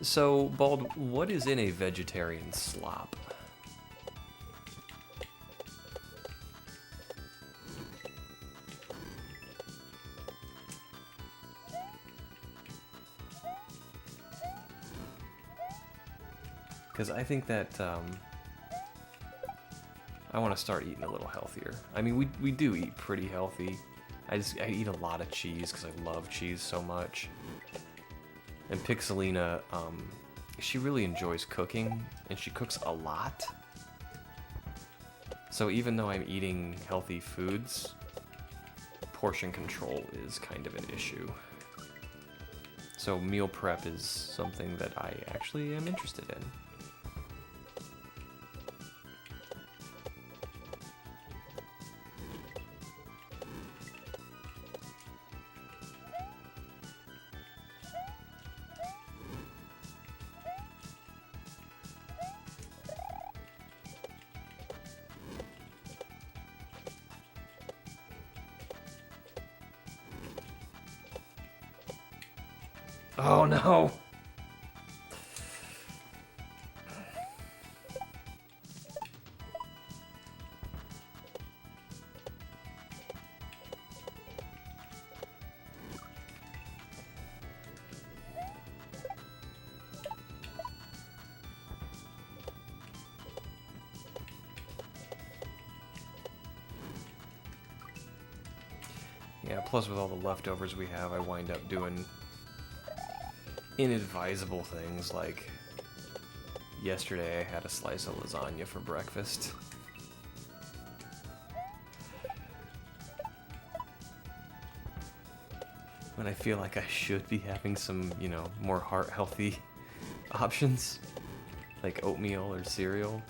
So, Bald, what is in a vegetarian slop? Because I think that I want to start eating a little healthier. I mean, we do eat pretty healthy. I eat a lot of cheese because I love cheese so much. And Pixelina, she really enjoys cooking, and she cooks a lot. So even though I'm eating healthy foods, portion control is kind of an issue. So meal prep is something that I actually am interested in. Oh no! Yeah, plus with all the leftovers we have, I wind up doing inadvisable things like yesterday I had a slice of lasagna for breakfast. When I feel like I should be having some, you know, more heart-healthy options, like oatmeal or cereal.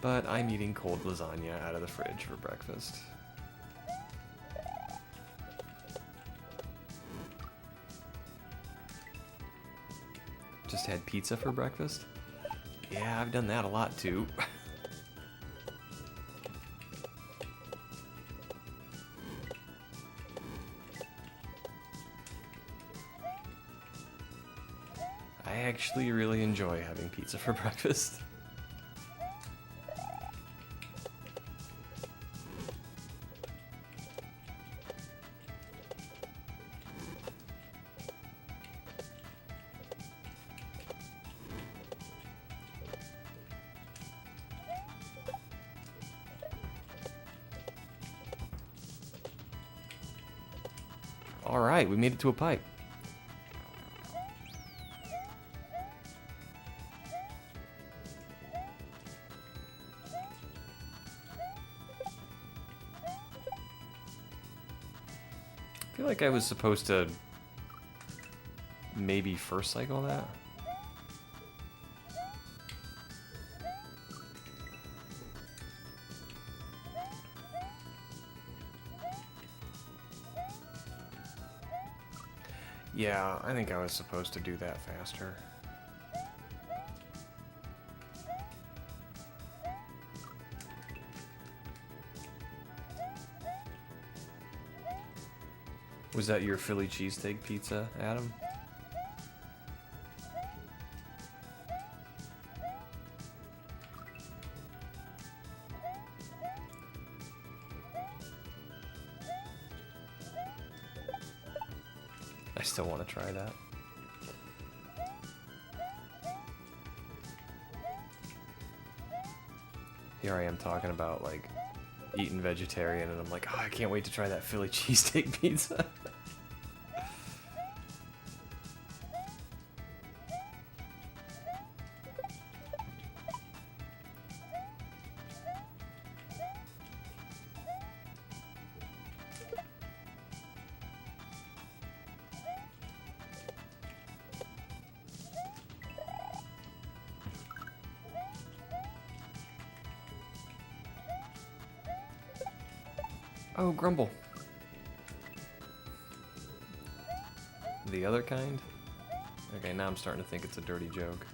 But I'm eating cold lasagna out of the fridge for breakfast. Just had pizza for breakfast? Yeah, I've done that a lot too. I actually really enjoy having pizza for breakfast. Alright, we made it to a pipe. I feel like I was supposed to maybe first cycle that. Yeah, I think I was supposed to do that faster. Was that your Philly cheesesteak pizza, Adam? I still want to try that. Here I am talking about, like, eating vegetarian, and I'm like, oh, I can't wait to try that Philly cheesesteak pizza. Oh, Grumble. The other kind? Okay, now I'm starting to think it's a dirty joke.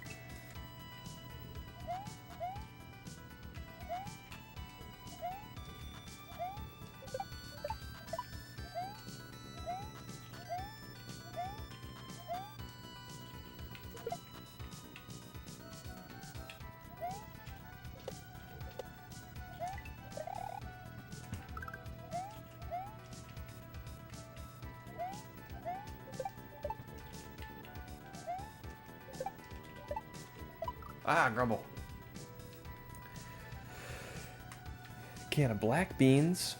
Ah, Grumble. Can of black beans,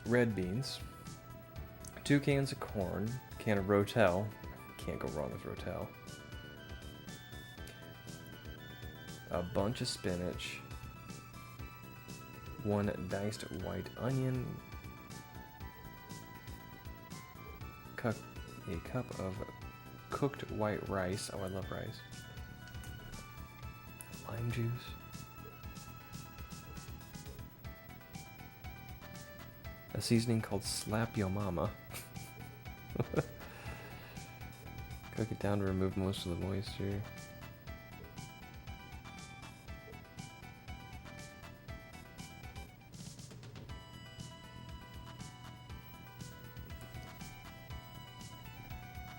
red beans, 2 cans of corn, can of Rotel. Can't go wrong with Rotel. A bunch of spinach, 1 diced white onion, a cup of cooked white rice. Oh, I love rice. Lime juice. A seasoning called Slap Yo Mama. Cook it down to remove most of the moisture.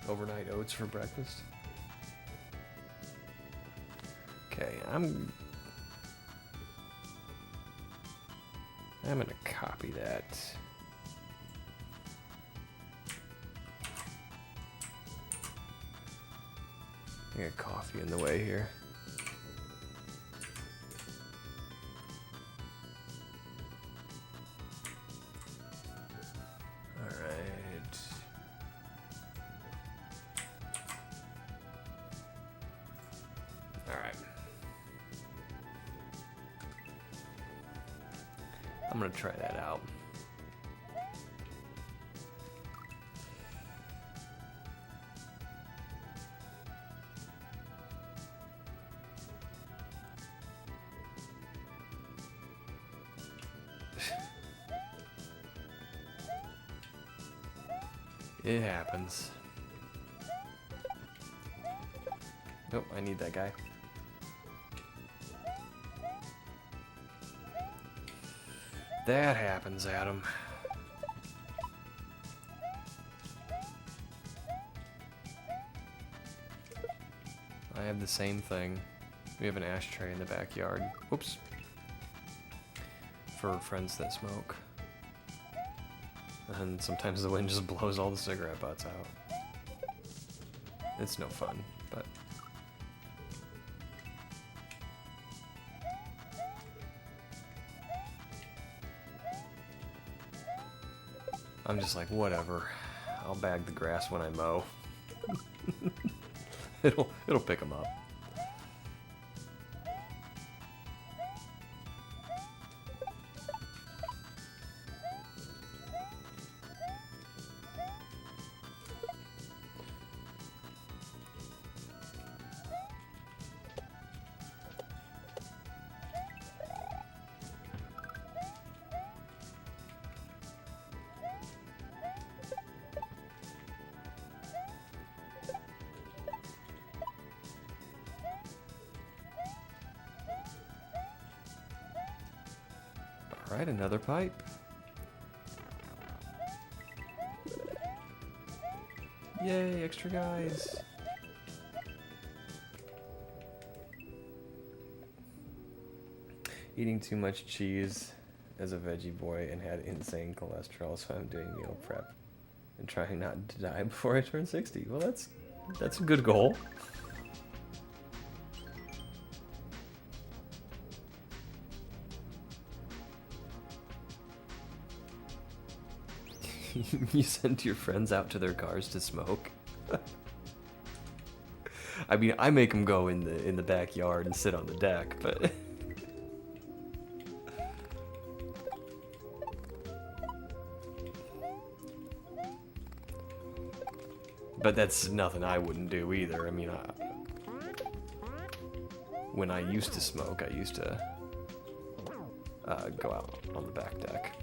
Overnight oats for breakfast. Okay, I'm gonna copy that. I got coffee in the way here. I'm gonna try that out. It happens. Nope, I need that guy. That happens, Adam. I have the same thing. We have an ashtray in the backyard. Whoops. For friends that smoke. And sometimes the wind just blows all the cigarette butts out. It's no fun, but... I'm just like, whatever. I'll bag the grass when I mow. It'll pick them up. Alright, another pipe. Yay, extra guys. Eating too much cheese as a veggie boy and had insane cholesterol, so I'm doing meal prep and trying not to die before I turn 60. Well, that's a good goal. You send your friends out to their cars to smoke? I mean, I make them go in the backyard and sit on the deck, but... But that's nothing I wouldn't do either. I mean, when I used to smoke, I used to go out on the back deck.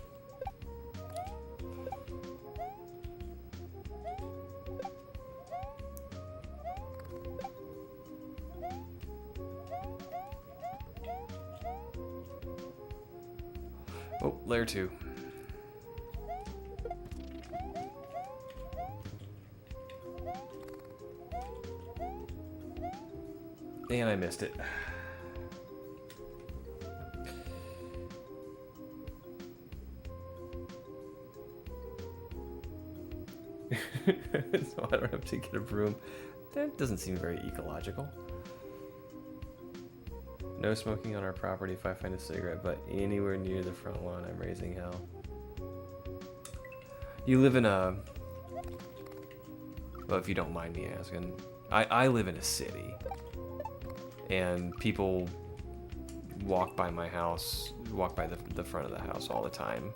Oh, layer 2. And I missed it. So I don't have to get a broom. That doesn't seem very ecological. No smoking on our property if I find a cigarette, but anywhere near the front lawn, I'm raising hell. You live in a... Well, if you don't mind me asking, I live in a city. And people walk by my house, walk by the front of the house all the time.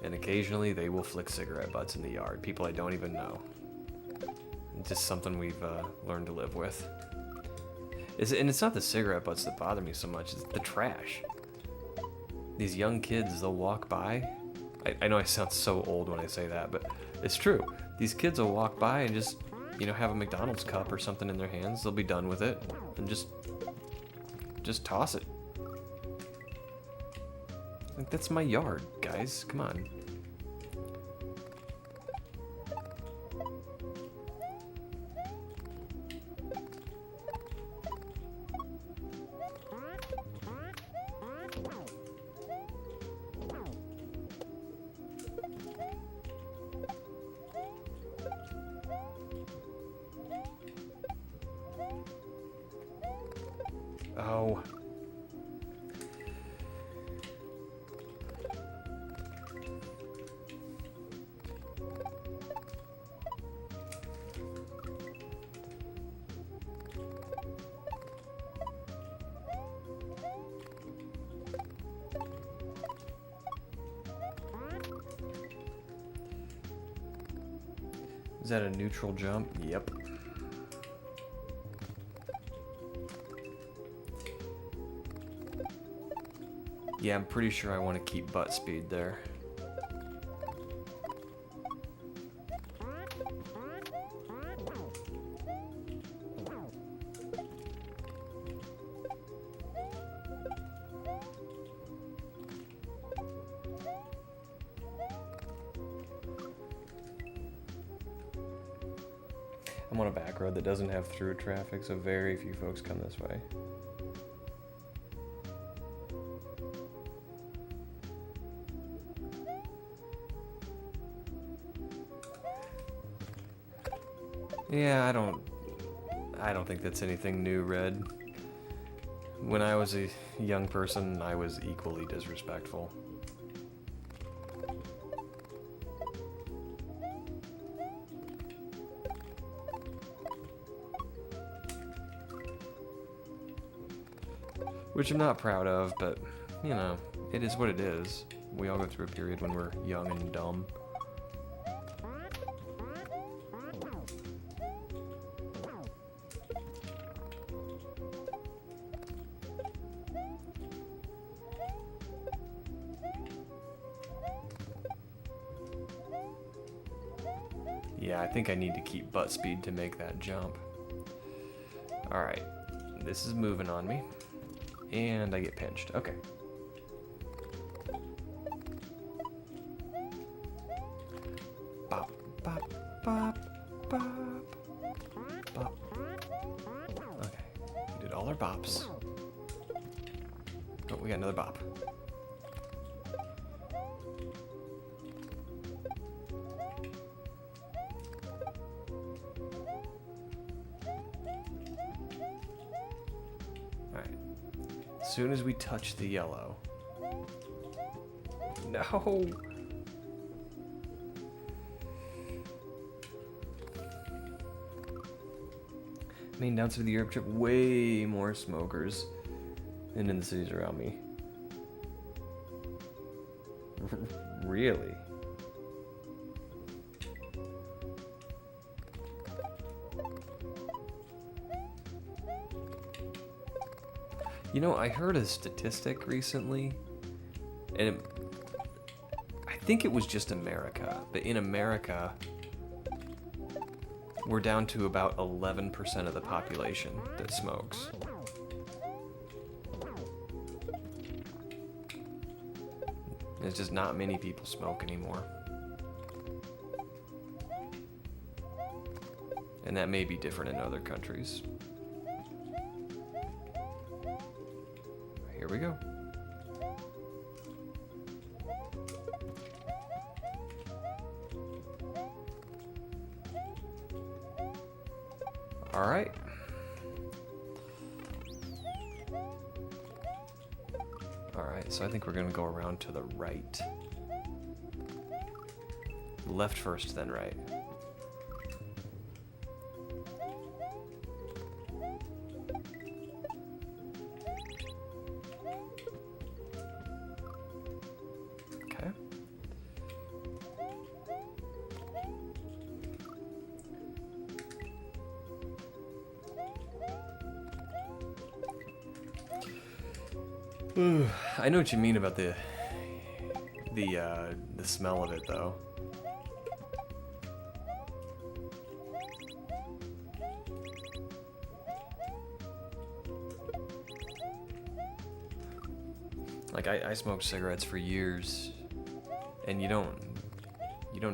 And occasionally they will flick cigarette butts in the yard. People I don't even know. It's just something we've learned to live with. And it's not the cigarette butts that bother me so much, it's the trash. These young kids, they'll walk by. I know I sound so old when I say that, but it's true. These kids will walk by and just, you know, have a McDonald's cup or something in their hands. They'll be done with it and just toss it. Like, that's my yard, guys. Come on. Oh. Is that a neutral jump? Yep. Yeah, I'm pretty sure I want to keep butt speed there. I'm on a back road that doesn't have through traffic, so very few folks come this way. Yeah, I don't think that's anything new, Red. When I was a young person, I was equally disrespectful. Which I'm not proud of, but, you know, it is what it is. We all go through a period when we're young and dumb. Yeah, I think I need to keep butt speed to make that jump. Alright, this is moving on me. And I get pinched. Okay. Bop, bop, bop, bop, bop. Okay, we did all our bops. Oh, we got another bop. As soon as we touch the yellow. No. I mean, down through the Europe trip, way more smokers than in the cities around me. Really? You know, I heard a statistic recently, and I think it was just America, but in America, we're down to about 11% of the population that smokes. There's just not many people smoke anymore. And that may be different in other countries. Here we go. All right. All right, so I think we're gonna go around to the right. Left first, then right. Okay. Ooh, I know what you mean about the smell of it, though. Like I smoked cigarettes for years, and you don't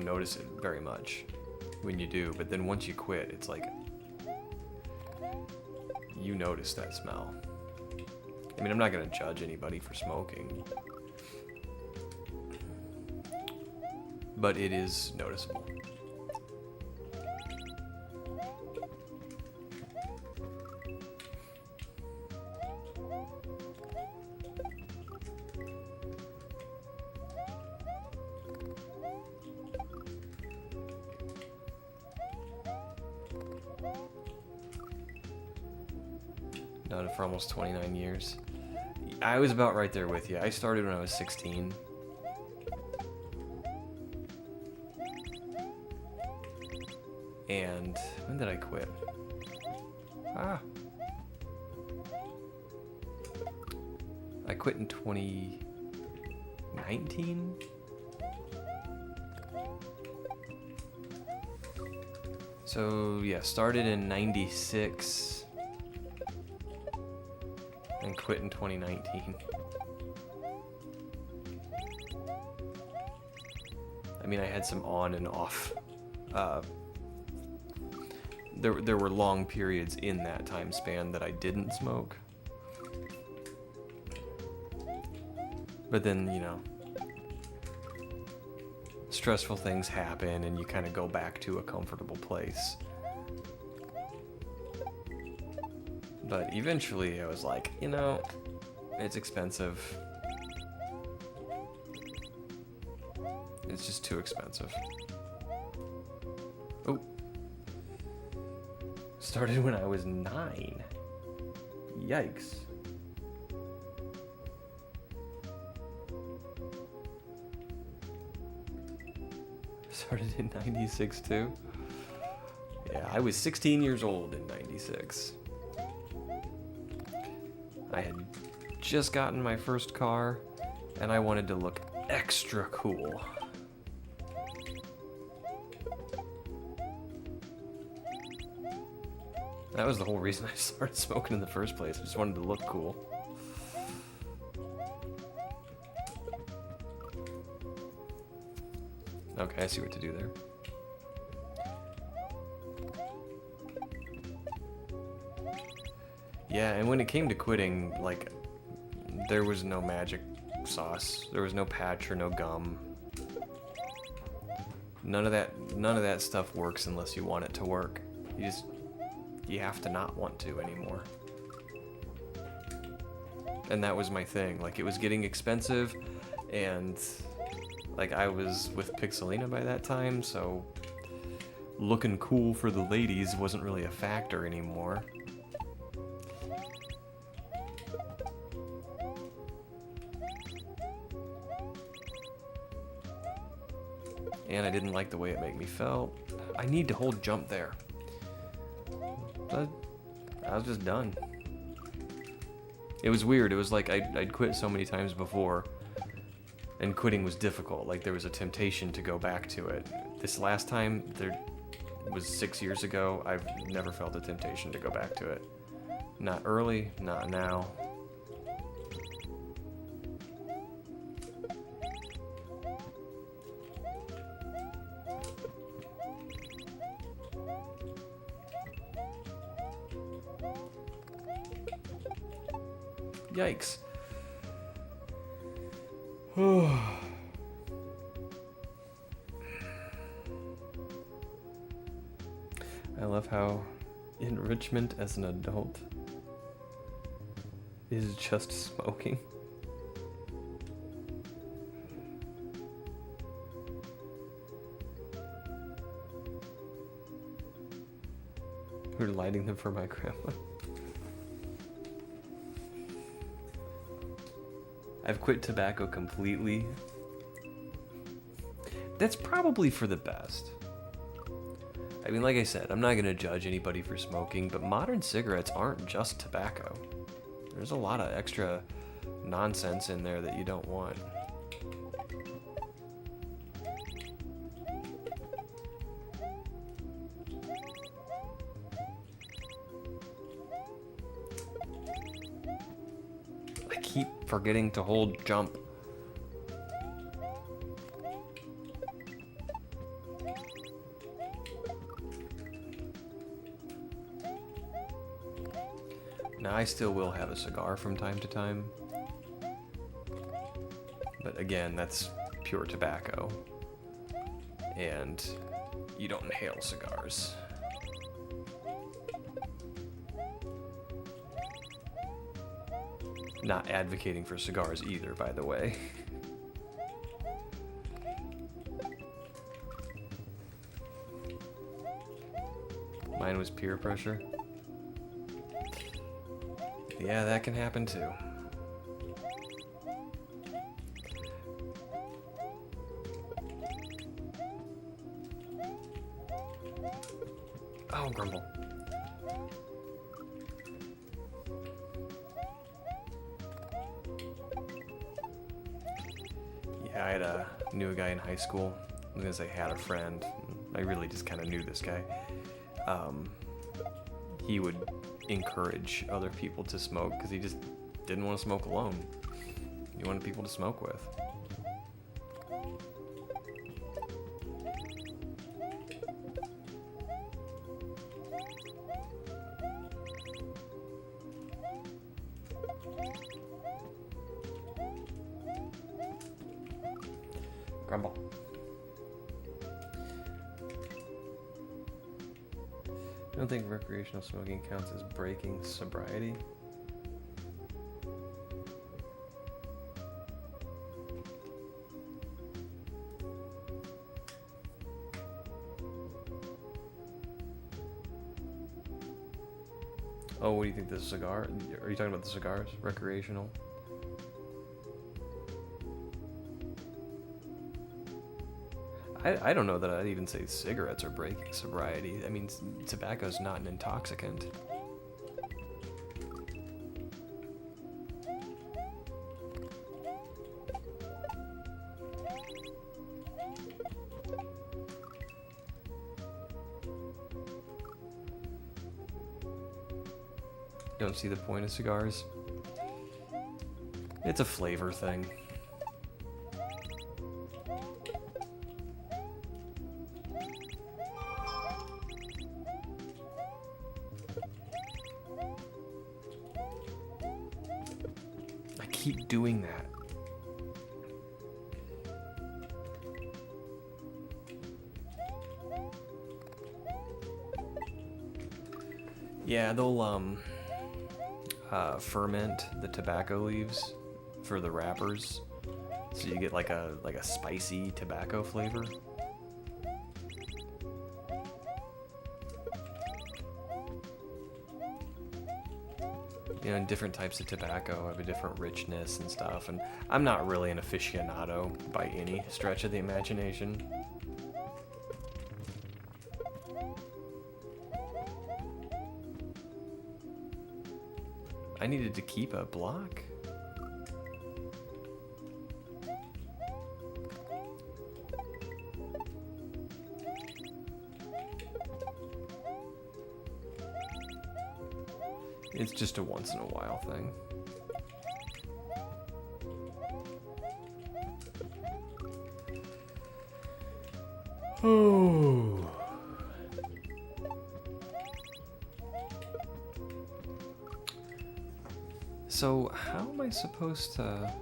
notice it very much when you do, but then once you quit, it's like you notice that smell. I mean, I'm not gonna judge anybody for smoking, but it is noticeable. Done it for almost 29 years. I was about right there with you. I started when I was 16. And when did I quit? I quit in 2019? So yeah, started in 96 and quit in 2019. I mean, I had some on and off. There were long periods in that time span that I didn't smoke. But then, you know, stressful things happen and you kind of go back to a comfortable place. But eventually I was like, you know, it's expensive. It's just too expensive. Oh. Started when I was 9. Yikes. Started in 96 too. Yeah, I was 16 years old in 96. I had just gotten my first car, and I wanted to look extra cool. That was the whole reason I started smoking in the first place. I just wanted to look cool. Okay, I see what to do there. Yeah, and when it came to quitting, like, there was no magic sauce. There was no patch or no gum. None of that stuff works unless you want it to work. You have to not want to anymore. And that was my thing. Like, it was getting expensive, and like, I was with Pixelina by that time, so looking cool for the ladies wasn't really a factor anymore. And I didn't like the way it made me feel. I need to hold jump there. But I was just done. It was weird. It was like I'd quit so many times before, and quitting was difficult. Like, there was a temptation to go back to it. This last time, there was 6 years ago. I've never felt a temptation to go back to it. Not early, not now. Yikes. I love how enrichment as an adult is just smoking. We're lighting them for my grandma. I've quit tobacco completely. That's probably for the best. I mean, like I said, I'm not going to judge anybody for smoking, but modern cigarettes aren't just tobacco. There's a lot of extra nonsense in there that you don't want. I keep forgetting to hold jump. Now, I still will have a cigar from time to time, but again, that's pure tobacco, and you don't inhale cigars. Not advocating for cigars either, by the way. Mine was peer pressure. Yeah, that can happen too. Oh, grumble. Yeah, I knew a guy in high school. Because I had a friend. I really just kind of knew this guy. He would encourage other people to smoke because he just didn't want to smoke alone. He wanted people to smoke with. Grumble. I don't think recreational smoking counts as breaking sobriety. Oh, what do you think, the cigar? Are you talking about the cigars? Recreational? I don't know that I'd even say cigarettes are breaking sobriety. I mean, tobacco's not an intoxicant. Don't see the point of cigars? It's a flavor thing. Keep doing that. Yeah, they'll ferment the tobacco leaves for the wrappers, so you get like a spicy tobacco flavor. You know, and different types of tobacco have a different richness and stuff, and I'm not really an aficionado by any stretch of the imagination. I needed to keep a block. It's just a once in a while thing. Oh. So how am I supposed to...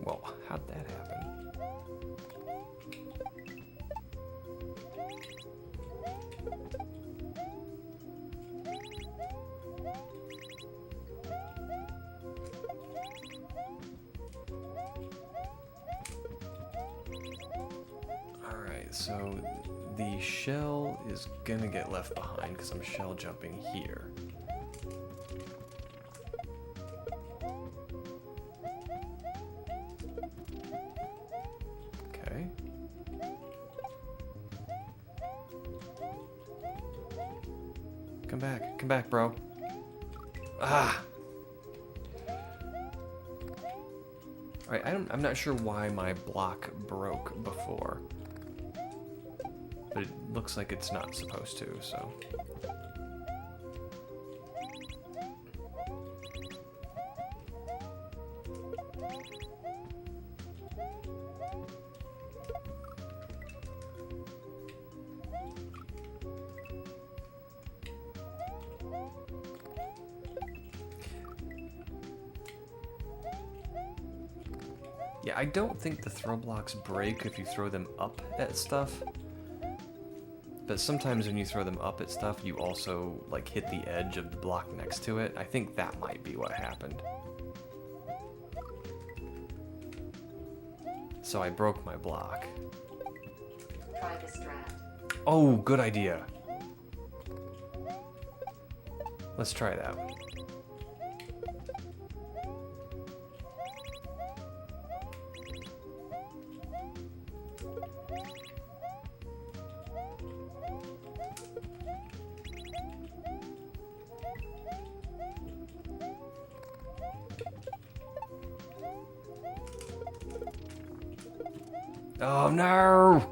Well, how'd that happen? Alright, so the shell is gonna get left behind because I'm shell jumping here. Okay. Come back, bro. Ah! Alright, I'm not sure why my block broke before. But it looks like it's not supposed to, so... Yeah, I don't think the throw blocks break if you throw them up at stuff. But sometimes when you throw them up at stuff, you also, like, hit the edge of the block next to it. I think that might be what happened. So I broke my block. Try the strat. Oh, good idea. Let's try that. Oh no!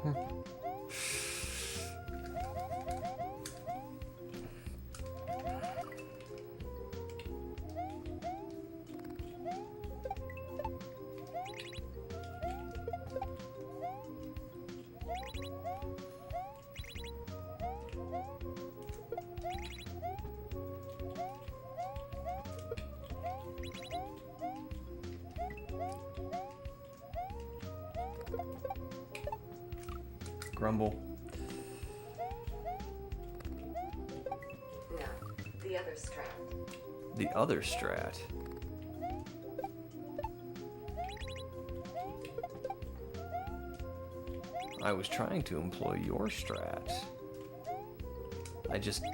Grumble. No, the other strat. The other strat. I was trying to employ your strat. I just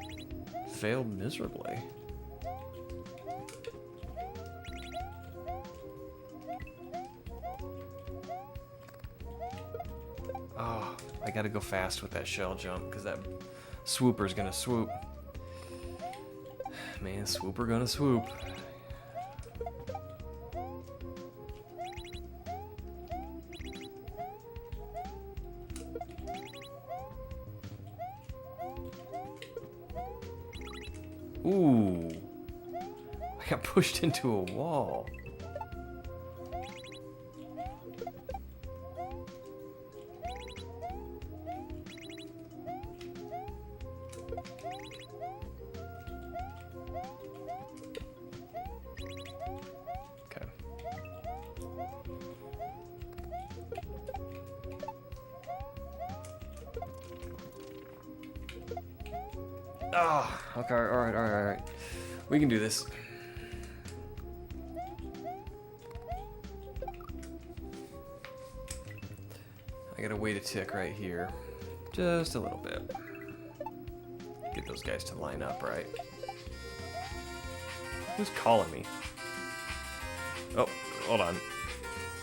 failed miserably. Oh, I gotta go fast with that shell jump because that swooper's gonna swoop. Man, swooper gonna swoop. Ooh, I got pushed into a wall. Okay. Ah, okay, all right. We can do this. I gotta wait a tick right here. Just a little bit. Get those guys to line up, right? Who's calling me? Oh, hold on.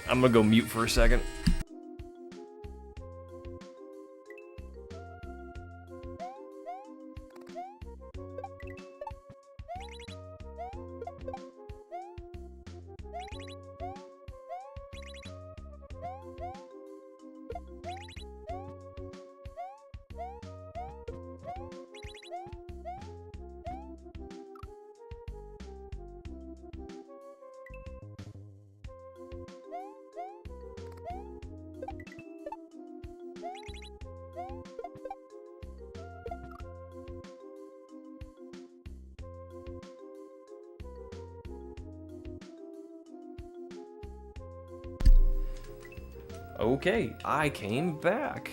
I'm gonna go mute for a second. Okay, I came back.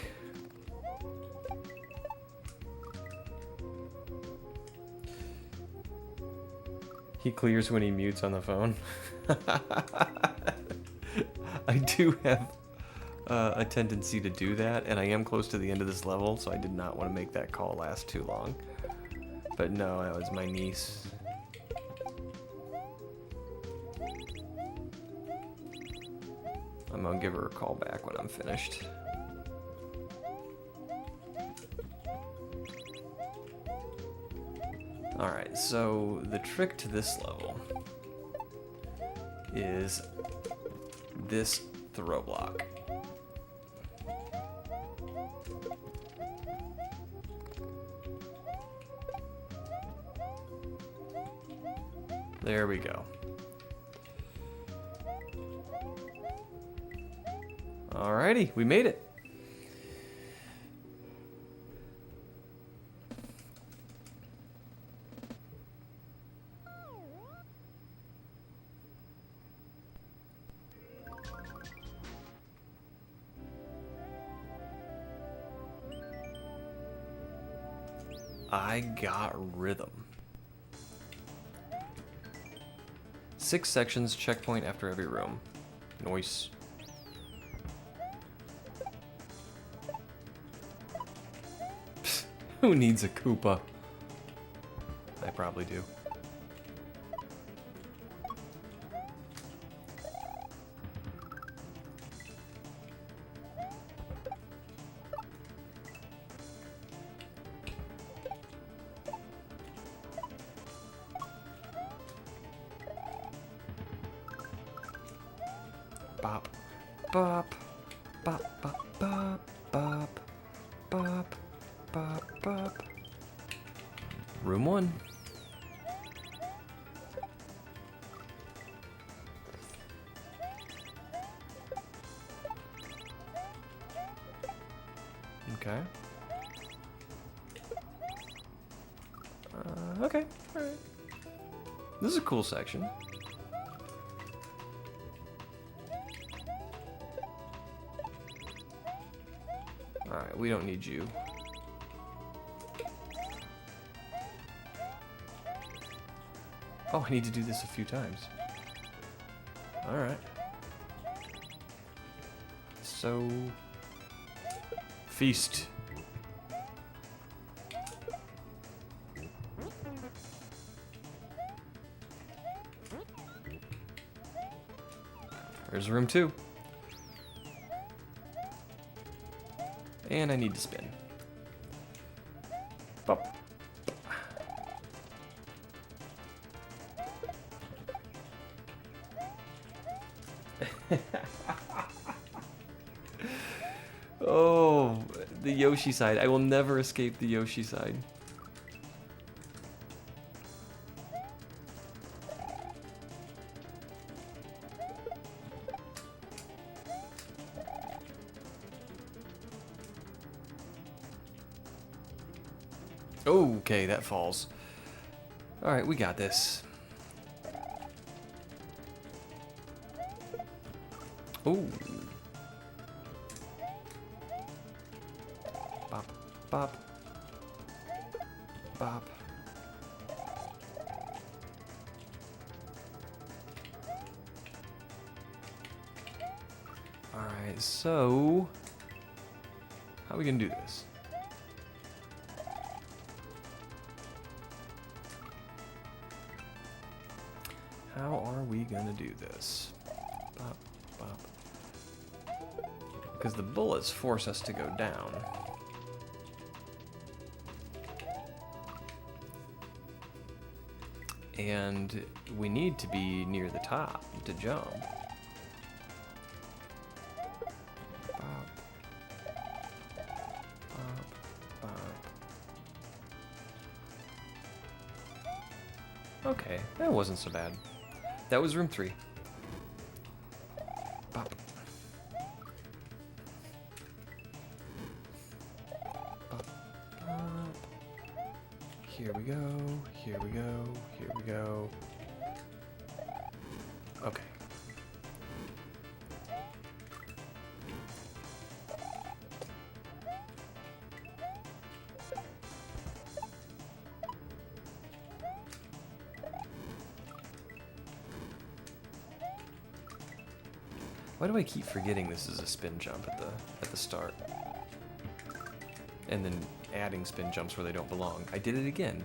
He clears when he mutes on the phone. I do have a tendency to do that, and I am close to the end of this level, so I did not want to make that call last too long. But no, that was my niece. I'm gonna give her a call back when I'm finished. Alright, so the trick to this level is this throw block. There we go. Alrighty, we made it. I got rhythm. 6 sections, checkpoint after every room. Nice. Who needs a Koopa? I probably do. Bop, bop, bop, bop, bop, bop, bop, bop, bop. Room 1. Okay. Okay, alright. This is a cool section. Alright, we don't need you. Oh, I need to do this a few times. Alright. So... feast. There's room 2. And I need to spin. Bop. Oh, the Yoshi side. I will never escape the Yoshi side. Okay, that falls. Alright, we got this. Ooh. Bop, bop. Bop. Alright, so... how are we gonna do this? How are we gonna do this? Bop, bop. Because the bullets force us to go down. And we need to be near the top to jump. Bop. Bop, bop. Okay, that wasn't so bad. That was room 3. Bop. Here we go. Here we go. Here we go. Okay. Why do I keep forgetting this is a spin jump at the start? And then adding spin jumps where they don't belong. I did it again.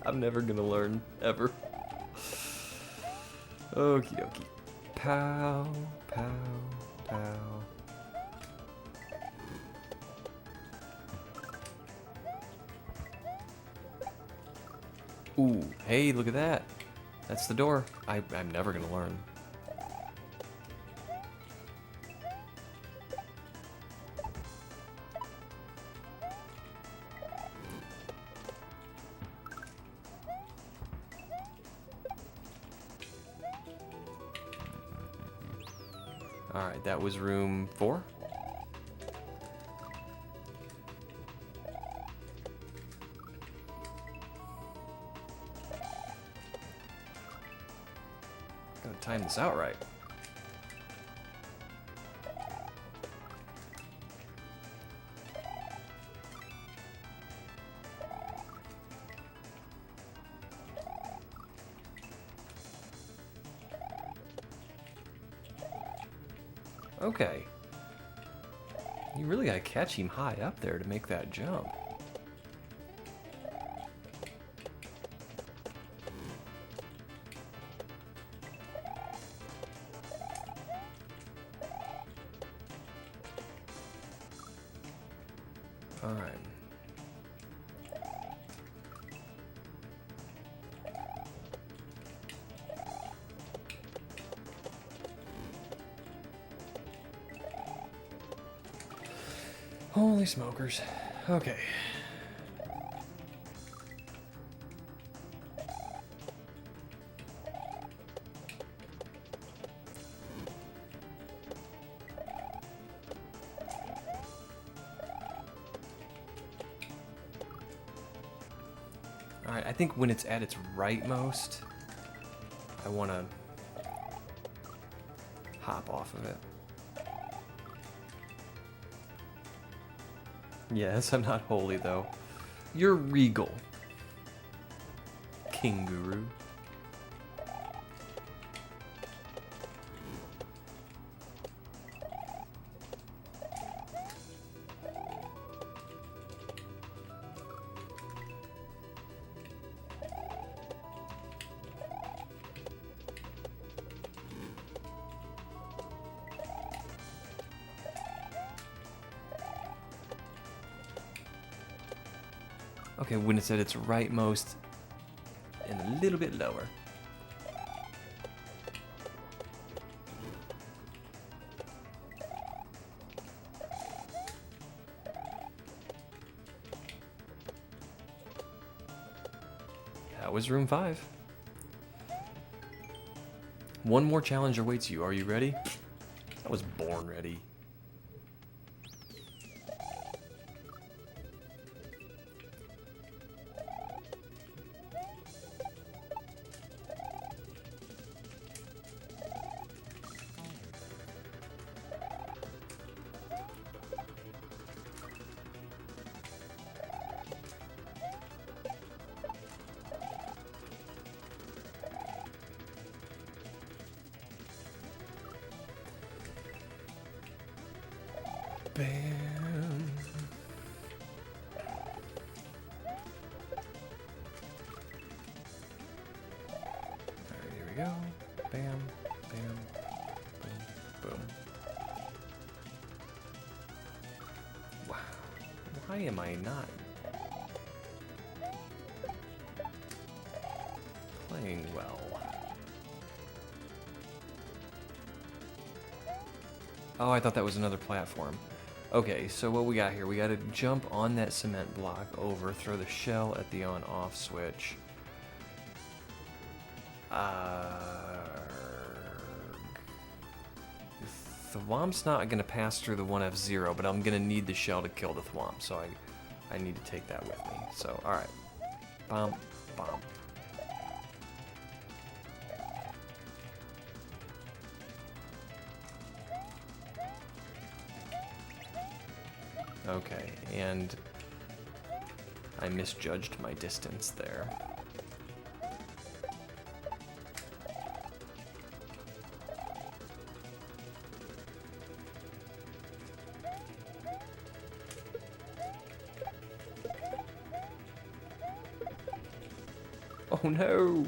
I'm never gonna learn, ever. Okie dokie. Pow, pow, pow. Ooh, hey, look at that. That's the door. I'm never gonna learn. Alright, that was room 4. Gotta time this out right. Okay. You really gotta catch him high up there to make that jump. Alright. Holy smokers. Okay. Alright, I think when it's at its rightmost, I want to hop off of it. Yes, I'm not holy, though. You're regal, King Guru. Okay, when it's at its rightmost and a little bit lower. That was room 5. One more challenge awaits you. Are you ready? I was born ready. Bam. Alright, here we go. Bam, bam, boom, boom. Wow. Why am I not playing well? Oh, I thought that was another platform. Okay, so what we got here, we got to jump on that cement block over, throw the shell at the on-off switch. Thwomp's not going to pass through the 1F0, but I'm going to need the shell to kill the Thwomp, so I need to take that with me. So, alright. Bomb, bomb. Okay, and I misjudged my distance there. Oh no!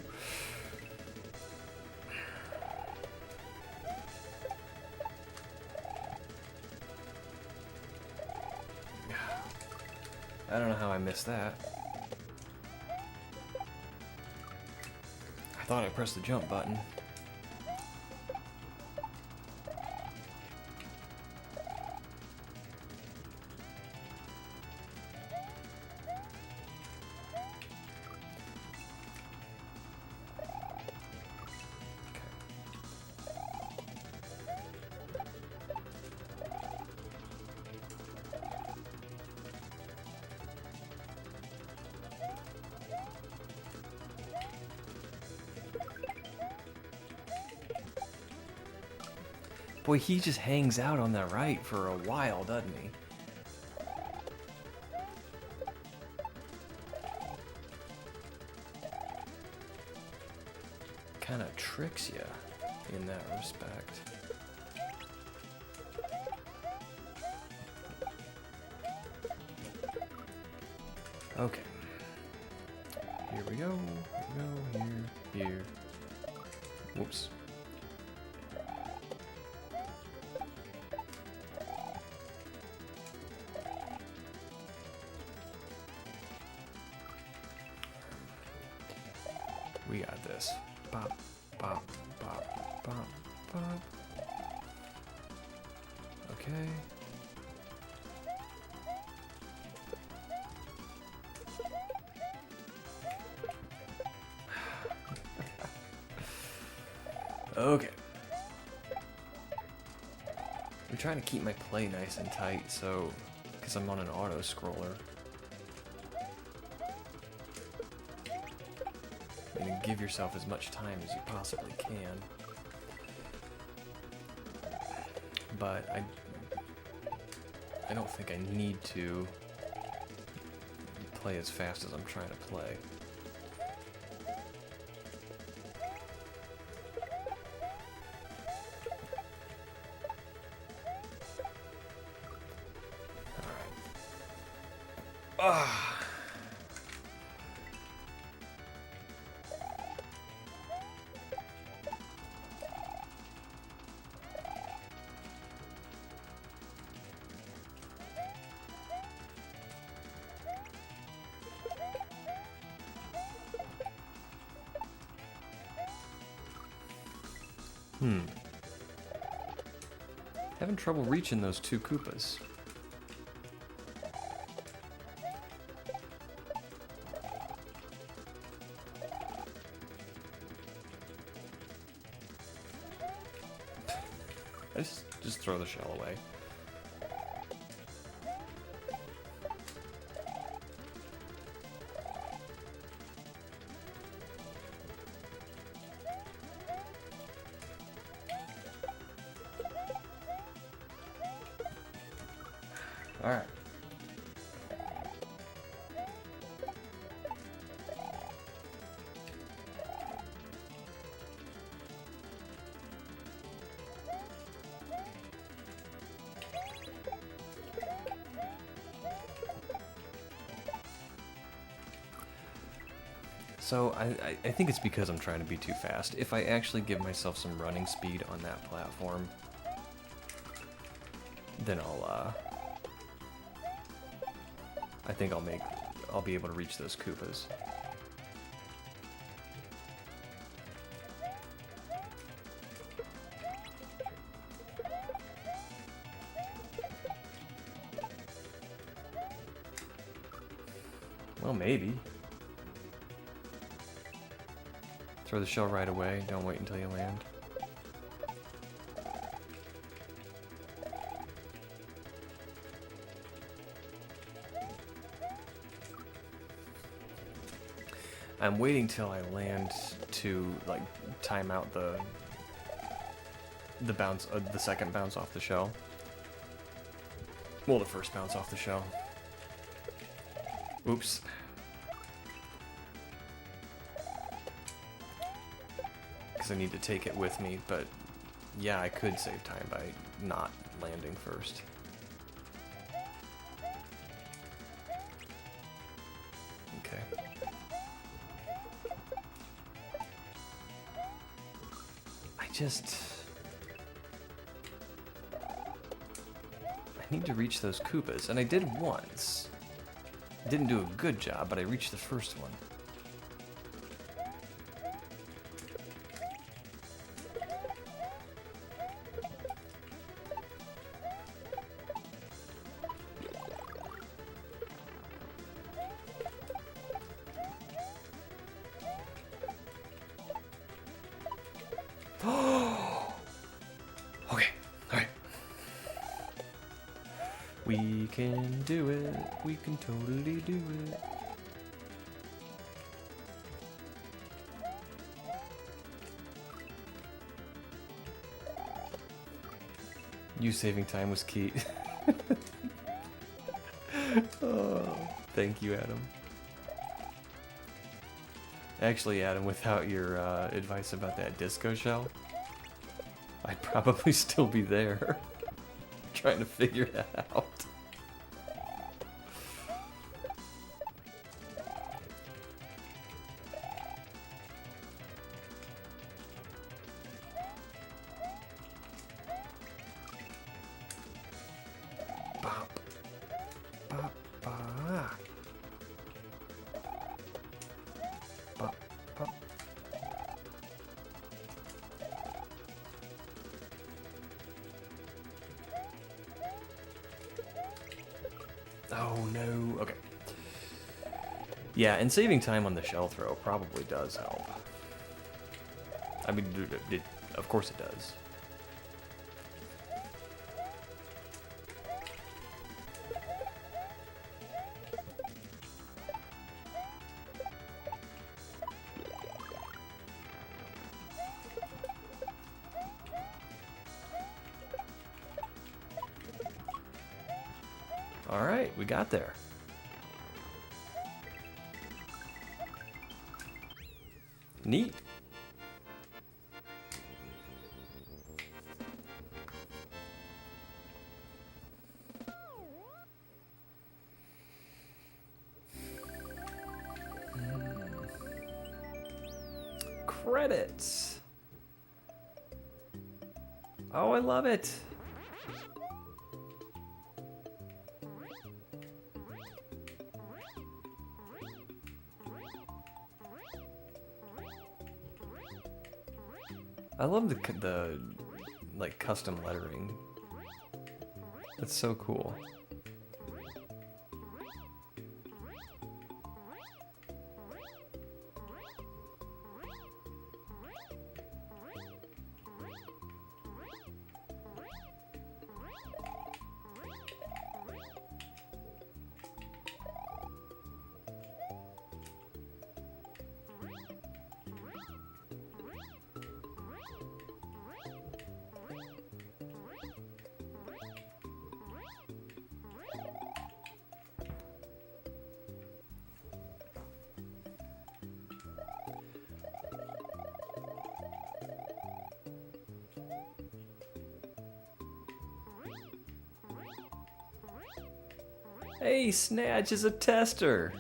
I don't know how I missed that. I thought I pressed the jump button. Boy, he just hangs out on the right for a while, doesn't he? Kind of tricks you in that respect. Okay. Here we go. Here. Whoops. We got this. Bop, bop, bop, bop, bop. Okay. Okay. I'm trying to keep my play nice and tight, so, because I'm on an auto scroller. And give yourself as much time as you possibly can. But I don't think I need to play as fast as I'm trying to play. Alright. Ah! Having trouble reaching those two Koopas. I just throw the shell away. All right. So I think it's because I'm trying to be too fast. If I actually give myself some running speed on that platform, then I think I'll be able to reach those Koopas. Well, maybe. Throw the shell right away, don't wait until you land. I'm waiting till I land to like time out the bounce, the second bounce off the shell. Well, the first bounce off the shell. Oops. Because I need to take it with me, but yeah, I could save time by not landing first. Okay. I need to reach those Koopas, and I did once. I didn't do a good job, but I reached the first one. Okay, alright. We can do it. We can totally do it. You saving time was key. Oh, thank you, Adam. Actually, Adam, without your advice about that disco shell, I'd probably still be there trying to figure that out. Bop. Bop, bop. Bop, bop. Oh no, okay. Yeah, and saving time on the shell throw probably does help. I mean, of course it does. All right, we got there. Neat. Credits. Oh, I love it. I love the like custom lettering. That's so cool. Hey, Snatch is a tester.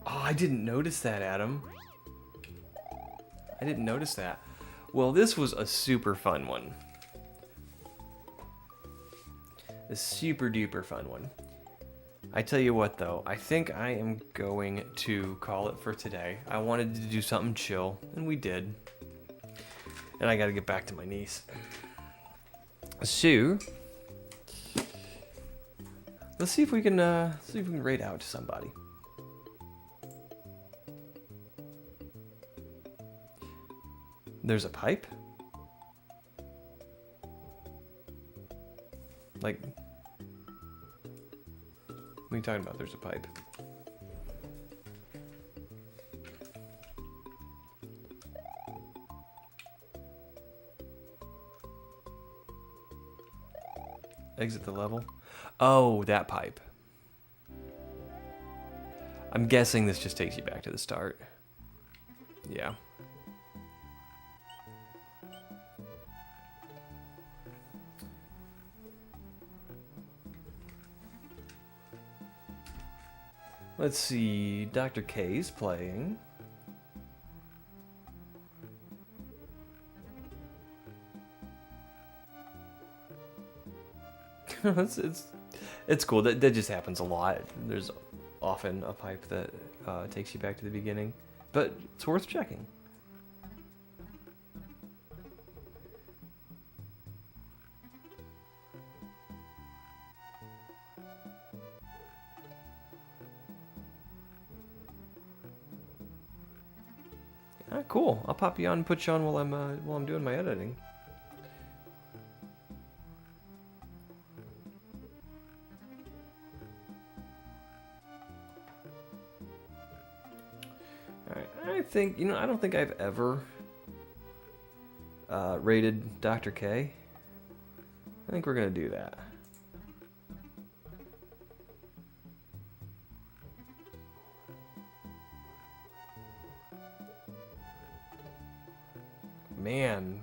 Oh, I didn't notice that, Adam. I didn't notice that. Well, this was a super fun one. A super duper fun one. I tell you what though, I think I am going to call it for today. I wanted to do something chill, and we did. And I gotta get back to my niece. So, let's see if we can raid out to somebody. There's a pipe? Like, what are you talking about? There's a pipe. Exit the level. Oh, that pipe. I'm guessing this just takes you back to the start. Yeah. Let's see. Dr. K's playing. It's cool. That just happens a lot. There's often a pipe that takes you back to the beginning, but it's worth checking. Ah, cool. I'll pop you on and put you on while I'm doing my editing. Alright, I think, I don't think I've ever rated Dr. K. I think we're gonna do that. Man.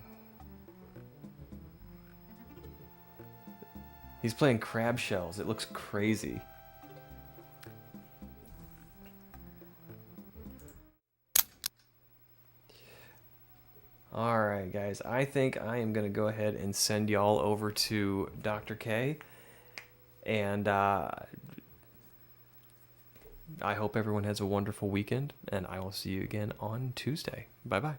He's playing crab shells. It looks crazy. Alright guys, I think I am going to go ahead and send y'all over to Dr. K. And I hope everyone has a wonderful weekend, and I will see you again on Tuesday. Bye-bye.